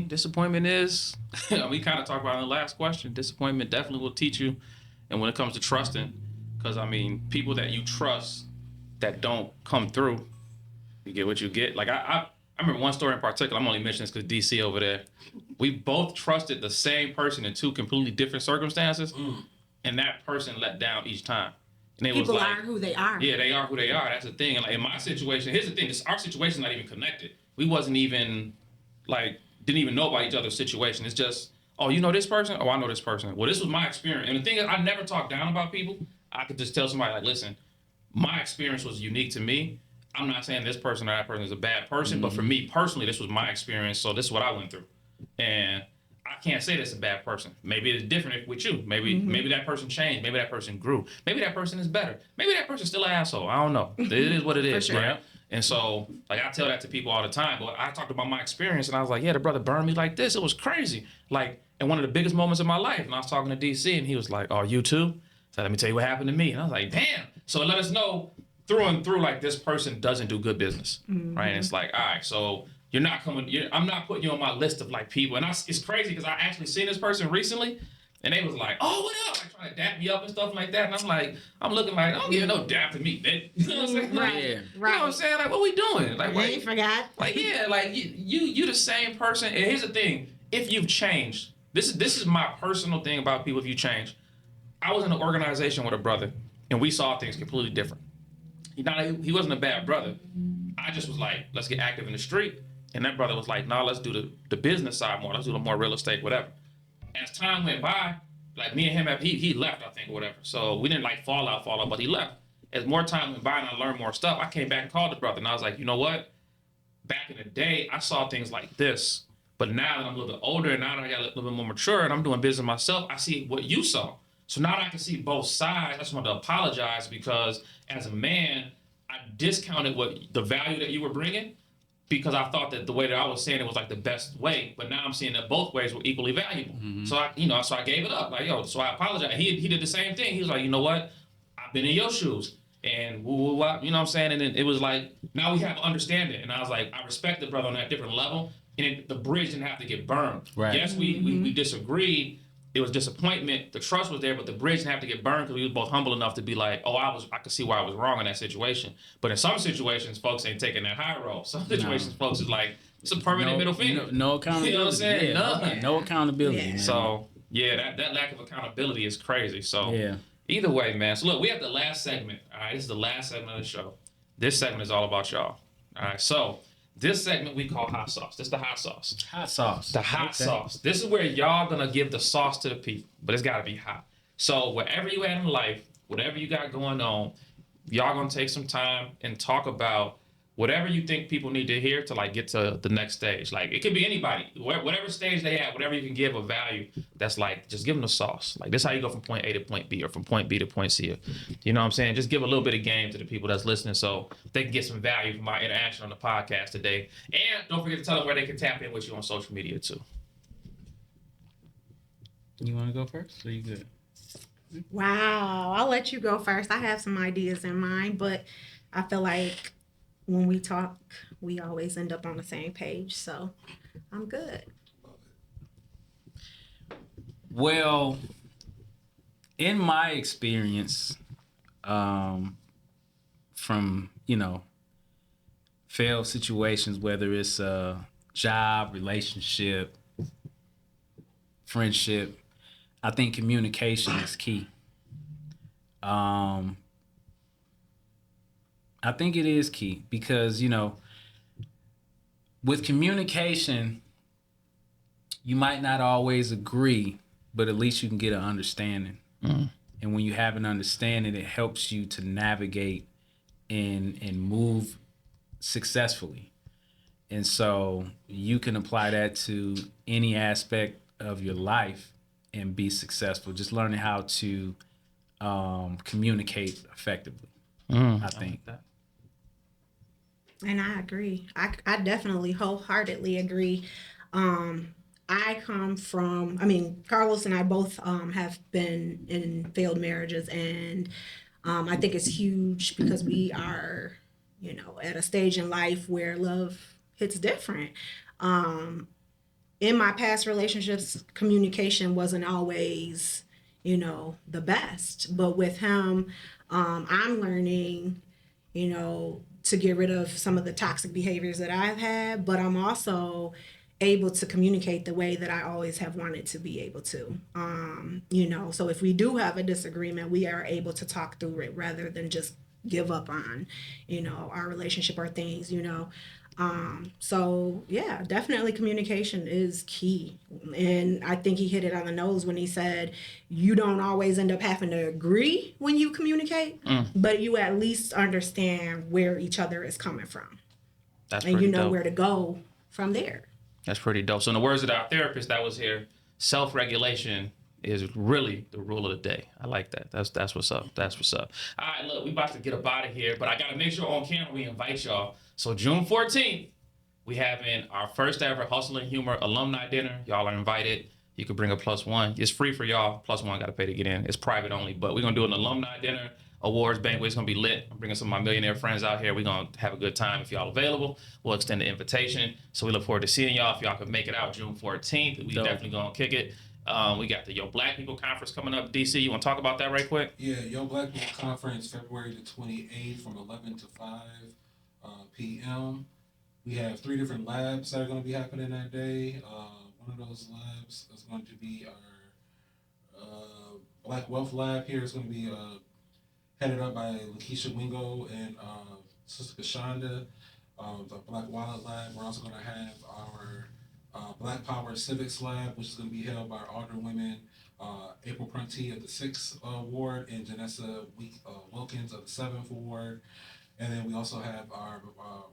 Disappointment is, we kind of talked about in the last question, disappointment definitely will teach you. And when it comes to trusting, because people that you trust that don't come through, you get what you get. Like I remember one story in particular, I'm only mentioning this because DC over there, we both trusted the same person in two completely different circumstances, and that person let down each time. And it People was like, are who they are. Yeah, they are who they are. That's the thing. And like in my situation, here's the thing, our situation's not even connected. We wasn't even didn't even know about each other's situation. It's just, oh, you know this person? Oh, I know this person. Well, this was my experience. And the thing is, I never talk down about people. I could just tell somebody, like, listen, my experience was unique to me. I'm not saying this person or that person is a bad person, but for me personally, this was my experience. So this is what I went through. And I can't say that's a bad person. Maybe it's different with you. Maybe that person changed. Maybe that person grew. Maybe that person is better. Maybe that person's still an asshole. I don't know. It is what it is, For sure. right? And so, I tell that to people all the time. But I talked about my experience, and I was like, yeah, the brother burned me like this. It was crazy. And one of the biggest moments of my life. And I was talking to DC, and he was like, oh, you too? So let me tell you what happened to me. And I was like, damn. So it let us know through and through, this person doesn't do good business, right? And it's like, all right, so you're not coming. I'm not putting you on my list of people. And it's crazy because I actually seen this person recently, and they was like, oh, what up? Trying to dap me up and stuff like that. And I'm looking like, don't give no dap to me, bitch. You know what I'm saying? Right. You know what I'm saying? What we doing? You forgot. You the same person. And here's the thing: if you've changed, this is my personal thing about people. If you change, I was in an organization with a brother, and we saw things completely different. He wasn't a bad brother. I just was like, let's get active in the street. And that brother was like, nah, let's do the business side more. Let's do the more real estate, whatever. As time went by, me and him, he left, I think, or whatever. So we didn't fall out, but he left. As more time went by and I learned more stuff, I came back and called the brother. And I was like, you know what? Back in the day, I saw things like this. But now that I'm a little bit older, and now that I got a little bit more mature and I'm doing business myself, I see what you saw. So now that I can see both sides, I just want to apologize because as a man, I discounted the value that you were bringing because I thought that the way that I was saying it was the best way. But now I'm seeing that both ways were equally valuable. So I gave it up. So I apologize. He did the same thing. He was like, you know what? I've been in your shoes. And you know what I'm saying? And then it was now we have understanding. And I was like, I respect the brother on that different level. And the bridge didn't have to get burned. Right. Yes, we disagreed. It was disappointment. The trust was there, but the bridge didn't have to get burned because we were both humble enough to be like, oh, I could see why I was wrong in that situation. But in some situations, folks ain't taking that high road. Some situations, folks is like, it's a permanent middle finger. No accountability. You know what I'm saying? Yeah, no accountability. Yeah. Man. So, yeah, that lack of accountability is crazy. So, either way, man. So, look, we have the last segment. All right, this is the last segment of the show. This segment is all about y'all. All right, so this segment we call hot sauce. This is the hot sauce. Hot sauce. The hot sauce. This is where y'all gonna give the sauce to the people, but it's gotta be hot. So wherever you at in life, whatever you got going on, y'all gonna take some time and talk about whatever you think people need to hear to get to the next stage. It could be anybody, whatever stage they at, whatever you can give a value that's just give them the sauce. This is how you go from point A to point B or from point B to point C. You know what I'm saying? Just give a little bit of game to the people that's listening so they can get some value from my interaction on the podcast today. And don't forget to tell them where they can tap in with you on social media too. You want to go first? Or you good? Wow, I'll let you go first. I have some ideas in mind, but I feel like when we talk, we always end up on the same page. So I'm good. Well, in my experience, from, failed situations, whether it's a job, relationship, friendship, I think communication is key. I think it is key because, with communication, you might not always agree, but at least you can get an understanding. And when you have an understanding, it helps you to navigate and move successfully. And so you can apply that to any aspect of your life and be successful. Just learning how to communicate effectively, I think. And I agree. I definitely wholeheartedly agree. I come from, Carlos and I both have been in failed marriages, and I think it's huge because we are, at a stage in life where love hits different. In my past relationships, communication wasn't always, the best. But with him, I'm learning, to get rid of some of the toxic behaviors that I've had, but I'm also able to communicate the way that I always have wanted to be able to. So if we do have a disagreement, we are able to talk through it rather than just give up on, our relationship or things, So yeah, definitely communication is key. And I think he hit it on the nose when he said, you don't always end up having to agree when you communicate, but you at least understand where each other is coming from. That's and you know dope. where to go from there. That's pretty dope. So in the words of our therapist that was here, self-regulation is really the rule of the day. I like that. That's what's up. That's what's up. All right, look, we about to get up out of here, but I got to make sure on camera we invite y'all. So June 14th, we having our first ever Hustle and Humor alumni dinner. Y'all are invited. You can bring a +1. It's free for y'all. +1 got to pay to get in. It's private only, but we're going to do an alumni dinner. Awards banquet. It's going to be lit. I'm bringing some of my millionaire friends out here. We're going to have a good time. If y'all available, we'll extend the invitation. So we look forward to seeing y'all. If y'all can make it out June 14th, we definitely going to kick it. We got the Yo Black People Conference coming up, DC. You want to talk about that right quick? Yeah, Yo Black People Conference, February the 28th from 11 to 5 p.m. We have 3 different labs that are going to be happening that day. One of those labs is going to be our Black Wealth Lab here. It's going to be headed up by Lakeisha Wingo and Sister Kashonda. The Black Wallet Lab. We're also going to have our Black Power Civics Lab, which is going to be held by our alderwomen, April Prunty of the 6th Ward and Janessa Wilkins of the 7th Ward. And then we also have our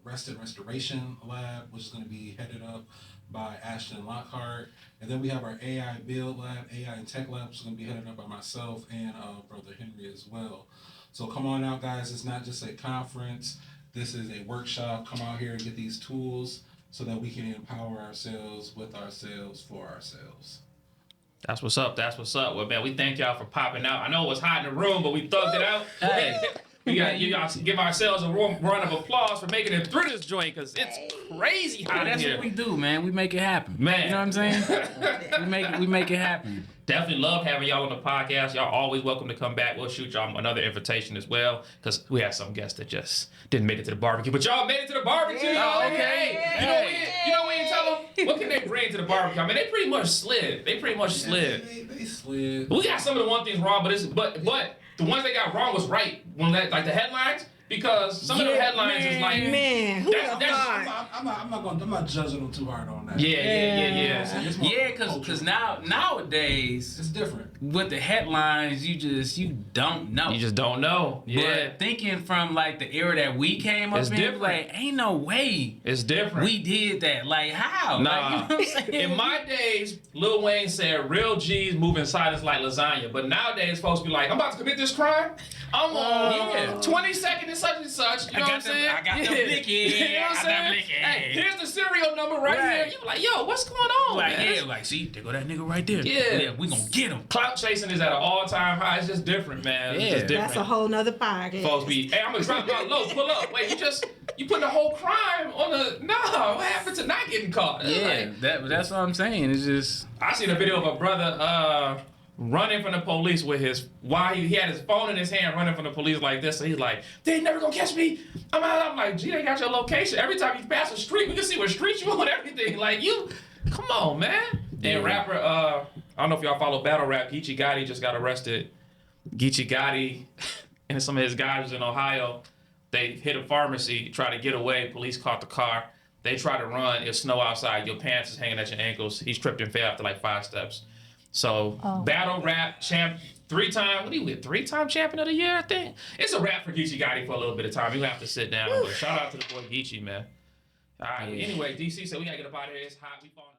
Rest and Restoration Lab, which is going to be headed up by Ashton Lockhart. And then we have our AI Build Lab, AI and Tech Lab, which is going to be headed up by myself and Brother Henry as well. So come on out, guys. It's not just a conference. This is a workshop. Come out here and get these tools so that we can empower ourselves with ourselves for ourselves. That's what's up. That's what's up. Well, man, we thank y'all for popping out. I know it was hot in the room, but we thugged it out. Hey. We got to give ourselves a run of applause for making it through this joint because it's crazy hot in here. That's what we do, man. We make it happen. Man. You know what I'm saying? we make it happen. Definitely love having y'all on the podcast. Y'all always welcome to come back. We'll shoot y'all another invitation as well because we had some guests that just didn't make it to the barbecue. But y'all made it to the barbecue. Oh, okay. Hey, you know when you tell them, what can they bring to the barbecue? I mean, they pretty much slid. They slid. They slid. We got some of the one things wrong, but the ones they got wrong was right. When that, like the headlines, because some of the headlines is like, who I'm not judging them too hard on that. Yeah. Because nowadays It's different. with the headlines, you don't know. You just don't know. Yeah. But thinking from like the era that we came up It's in, different. like ain't no way It's different. we did that. Like how? Nah. Like, you know what I'm saying? In my days, Lil Wayne said real G's move in silence like lasagna. But nowadays, folks be like, I'm about to commit this crime. I'm on 22nd and such and such. You know what I'm saying? I got the blicky. You know what I'm saying? Hey, here's the serial number right here. You be like, yo, what's going on? Like, man? yeah, like, see, there go that nigga right there. Yeah. We gonna get him. Clout chasing is at an all-time high. It's just different, man. It's Yeah. just different. That's a whole nother podcast. Folks be, hey, I'm gonna drop my low. Pull up. Wait, you put the whole crime on the. No, what happened to not getting caught? It's Yeah, like, that's what I'm saying. It's just I seen a video of a brother running from the police with while he had his phone in his hand running from the police like this. So he's like, they ain't never gonna catch me. I'm like, gee, they got your location. Every time you pass a street, we can see what street you on, everything. Like come on, man. Yeah. And rapper, I don't know if y'all follow battle rap, Geechee Gotti just got arrested. Geechee Gotti and some of his guys was in Ohio. They hit a pharmacy, tried to get away. Police caught the car. They try to run. It's snow outside. Your pants is hanging at your ankles. He's tripped and fell after like 5 steps. So battle rap champ, 3-time. What do you win? 3-time champion of the year, I think. It's a wrap for Geechee Gotti for a little bit of time. You have to sit down. But shout out to the boy Geechee, man. All right. Anyway, DC said we gotta get up out of here. It's hot. We falling.